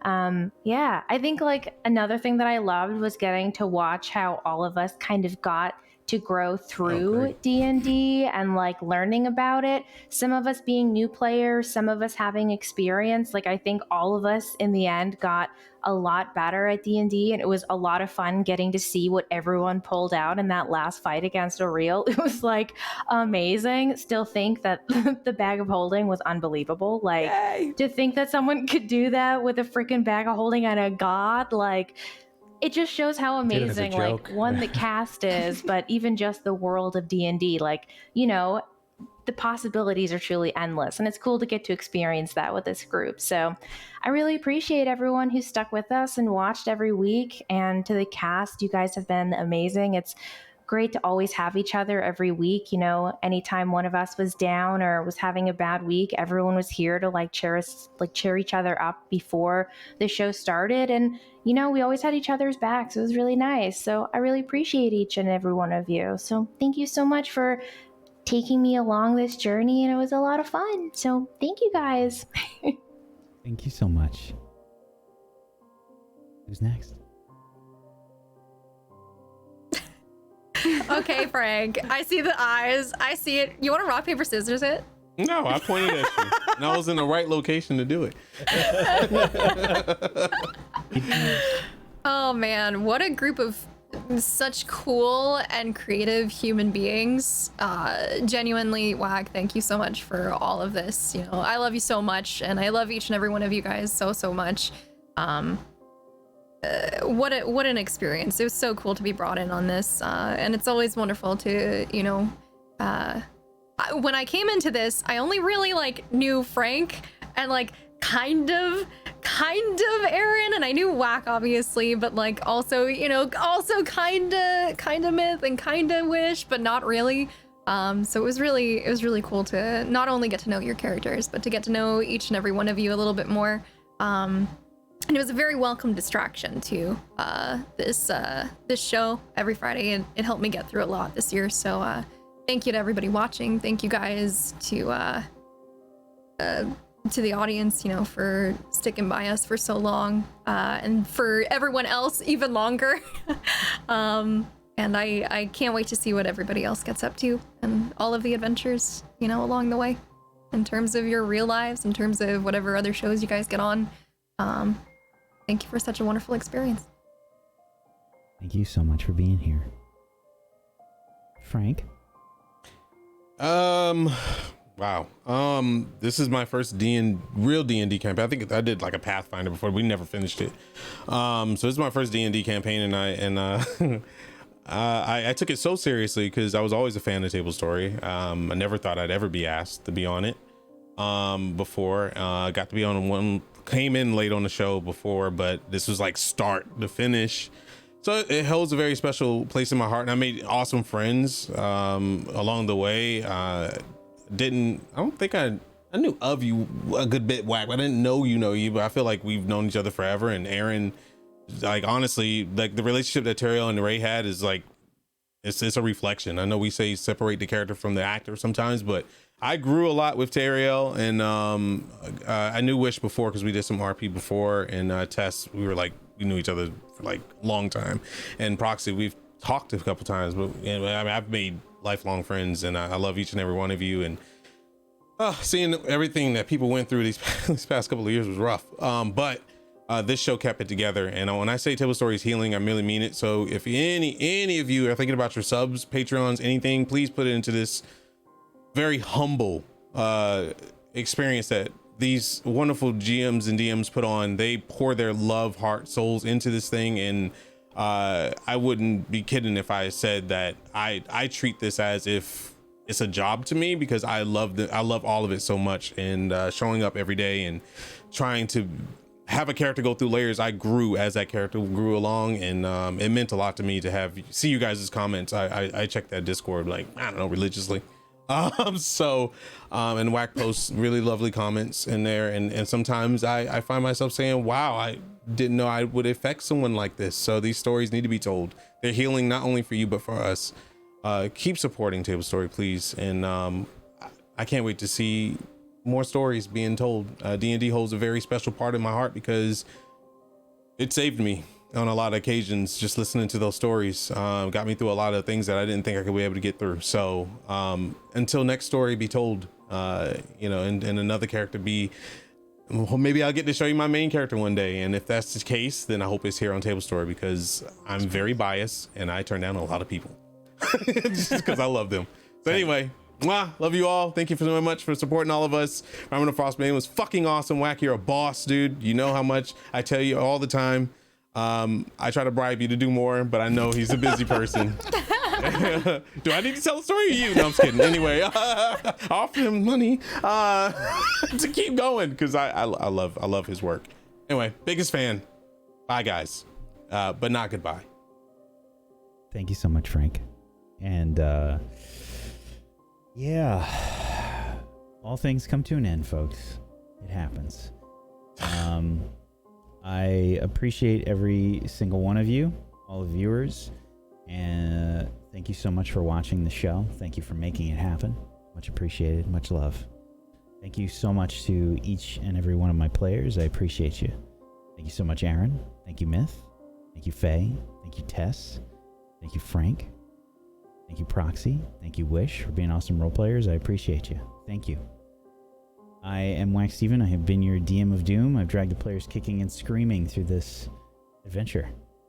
Yeah, I think like another thing that I loved was getting to watch how all of us kind of got to grow through D&D and like learning about it. Some of us being new players, some of us having experience. Like I think all of us in the end got a lot better at D&D, and it was a lot of fun getting to see what everyone pulled out in that last fight against Oriel. It was like amazing. Still think that the bag of holding was unbelievable. Like Yay. To think that someone could do that with a freaking bag of holding and a god, like it just shows how amazing like one the cast is, but even just the world of D&D, like, you know, the possibilities are truly endless, and it's cool to get to experience that with this group. So I really appreciate everyone who stuck with us and watched every week, and to the cast, you guys have been amazing. It's great to always have each other every week. You know, anytime one of us was down or was having a bad week, everyone was here to like cheer each other up before the show started. And, you know, we always had each other's backs. It was really nice. So I really appreciate each and every one of you. So thank you so much for taking me along this journey, and it was a lot of fun. So thank you guys. Thank you so much. Who's next? Okay, Frank. I see the eyes. I see it. You want to rock, paper, scissors it? No, I pointed at you. And I was in the right location to do it. Oh man, what a group of such cool and creative human beings. Genuinely, Whack, thank you so much for all of this. You know, I love you so much, and I love each and every one of you guys so much. What an experience. It was so cool to be brought in on this, and it's always wonderful to, you know, when I came into this, I only really like knew Frank and like kind of Aaron, and I knew Whack obviously, but like also, you know, also kind of Myth and kind of Wish, but not really. So it was really cool to not only get to know your characters, but to get to know each and every one of you a little bit more. And it was a very welcome distraction to this show every Friday, and it helped me get through a lot this year. So thank you to everybody watching. Thank you guys to the audience, you know, for sticking by us for so long, and for everyone else even longer. And I can't wait to see what everybody else gets up to and all of the adventures, you know, along the way, in terms of your real lives, in terms of whatever other shows you guys get on. Thank you for such a wonderful experience. Thank you so much for being here. Frank? Wow. This is my first real D&D campaign. I think I did like a Pathfinder before. We never finished it. So this is my first D&D campaign, and I took it so seriously because I was always a fan of Table Story. I never thought I'd ever be asked to be on it before. Got to be on one, came in late on the show before, but this was like start to finish. So it holds a very special place in my heart, and I made awesome friends along the way. I don't think I knew of you a good bit, Whack. I didn't know you, but I feel like we've known each other forever. And Aaron, like, honestly, like the relationship that Teriel and Ray had is like, it's a reflection. I know we say separate the character from the actor sometimes, but I grew a lot with Teriel, and I knew Wish before because we did some RP before, and Tess, we knew each other for like a long time, and Proxy, we've talked a couple times, but I mean, I've made lifelong friends, and I love each and every one of you. And Seeing everything that people went through these past couple of years was rough. But this show kept it together. And when I say Table Stories healing, I really mean it. So if any of you are thinking about your subs, Patreons, anything, please put it into this very humble experience that these wonderful GMs and DMs put on. They pour their love, heart, souls into this thing. And I wouldn't be kidding if I said that I treat this as if it's a job to me, because I love all of it so much. And showing up every day and trying to have a character go through layers, I grew as that character grew along. And it meant a lot to me to see you guys' comments. I check that Discord, like, I don't know, religiously. And Whack posts really lovely comments in there, and sometimes I find myself saying, wow, I didn't know I would affect someone like this. So these stories need to be told. They're healing not only for you but for us. Keep supporting Table Story, please. And I can't wait to see more stories being told. D&D holds a very special part in my heart because it saved me on a lot of occasions. Just listening to those stories got me through a lot of things that I didn't think I could be able to get through. So until next story be told, and another character maybe I'll get to show you my main character one day. And if that's the case, then I hope it's here on Table Story, because I'm very biased and I turn down a lot of people just because I love them. So anyway, love you all. Thank you so much for supporting all of us. Rime the Frostmaiden was fucking awesome. Whack, you're a boss, dude. You know how much I tell you all the time. I try to bribe you to do more, but I know he's a busy person. Do I need to tell the story or you? No, I'm just kidding. Anyway, offer him money to keep going, because I love his work. Anyway, biggest fan. Bye, guys. But not goodbye. Thank you so much, Frank. And all things come to an end, folks. It happens. I appreciate every single one of you, all the viewers, and thank you so much for watching the show. Thank you for making it happen. Much appreciated. Much love. Thank you so much to each and every one of my players. I appreciate you. Thank you so much, Aaron. Thank you, Myth. Thank you, Faye. Thank you, Tess. Thank you, Frank. Thank you, Proxy. Thank you, Wish, for being awesome role players. I appreciate you. Thank you. I am Wax Steven. I have been your DM of Doom. I've dragged the players kicking and screaming through this adventure,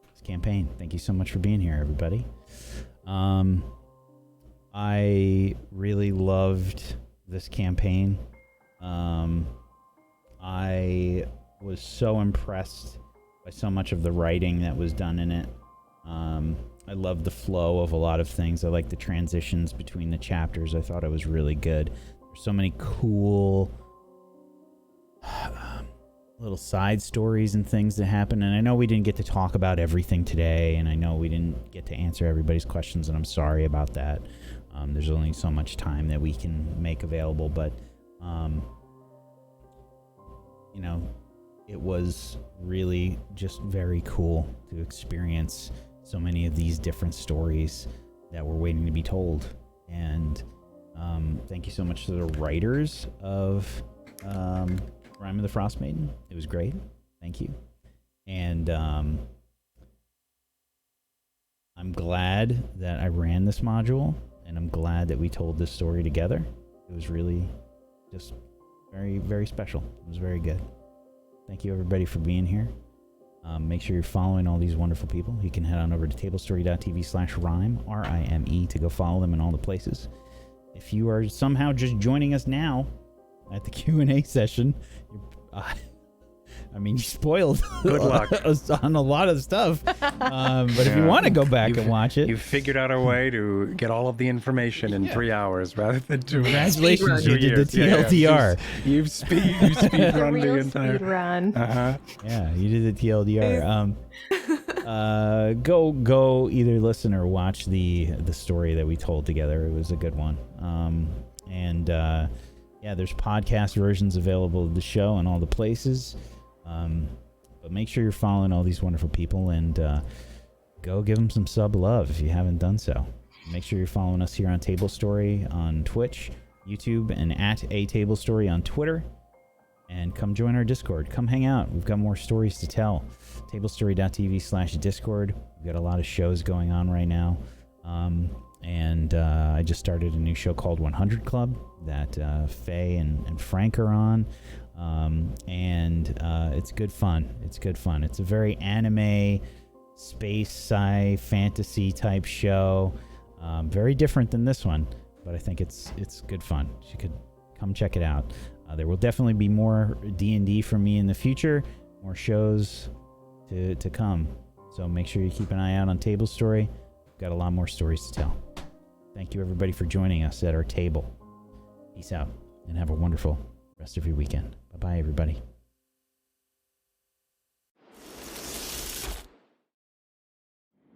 this campaign. Thank you so much for being here, everybody. I really loved this campaign. I was so impressed by so much of the writing that was done in it. I loved the flow of a lot of things. I liked the transitions between the chapters. I thought it was really good. There's so many cool little side stories and things that happen. And I know we didn't get to talk about everything today, and I know we didn't get to answer everybody's questions, and I'm sorry about that. There's only so much time that we can make available, but it was really just very cool to experience so many of these different stories that were waiting to be told. And thank you so much to the writers of Rime of the Frostmaiden. It was great. Thank you. And I'm glad that I ran this module, and I'm glad that we told this story together. It was really just very, very special. It was very good. Thank you, everybody, for being here. Make sure you're following all these wonderful people. You can head on over to tablestory.tv/rime, RIME, to go follow them in all the places. If you are somehow just joining us now at the Q&A session, you spoiled Good luck. on a lot of stuff. But if you want to go back and watch it, you've figured out a way to get all of the information in 3 hours rather than 2 congratulations, you did the TLDR. You've speed run the entire speed run. Yeah, you did the TLDR. Go either listen or watch the story that we told together. It was a good one. There's podcast versions available of the show in all the places. But make sure you're following all these wonderful people, and go give them some sub love if you haven't done so. Make sure you're following us here on Table Story on Twitch, YouTube, and at A Table Story on Twitter. And come join our Discord. Come hang out. We've got more stories to tell. Tablestory.tv/Discord. We've got a lot of shows going on right now. I just started a new show called 100 Club that Faye and Frank are on. And it's good fun. It's good fun. It's a very anime, space sci fantasy type show. Very different than this one, but I think it's good fun. You could come check it out. There will definitely be more D&D from me in the future, more shows to come. So make sure you keep an eye out on Table Story. We've got a lot more stories to tell. Thank you everybody for joining us at our table. Peace out and have a wonderful rest of your weekend. Bye-bye, everybody.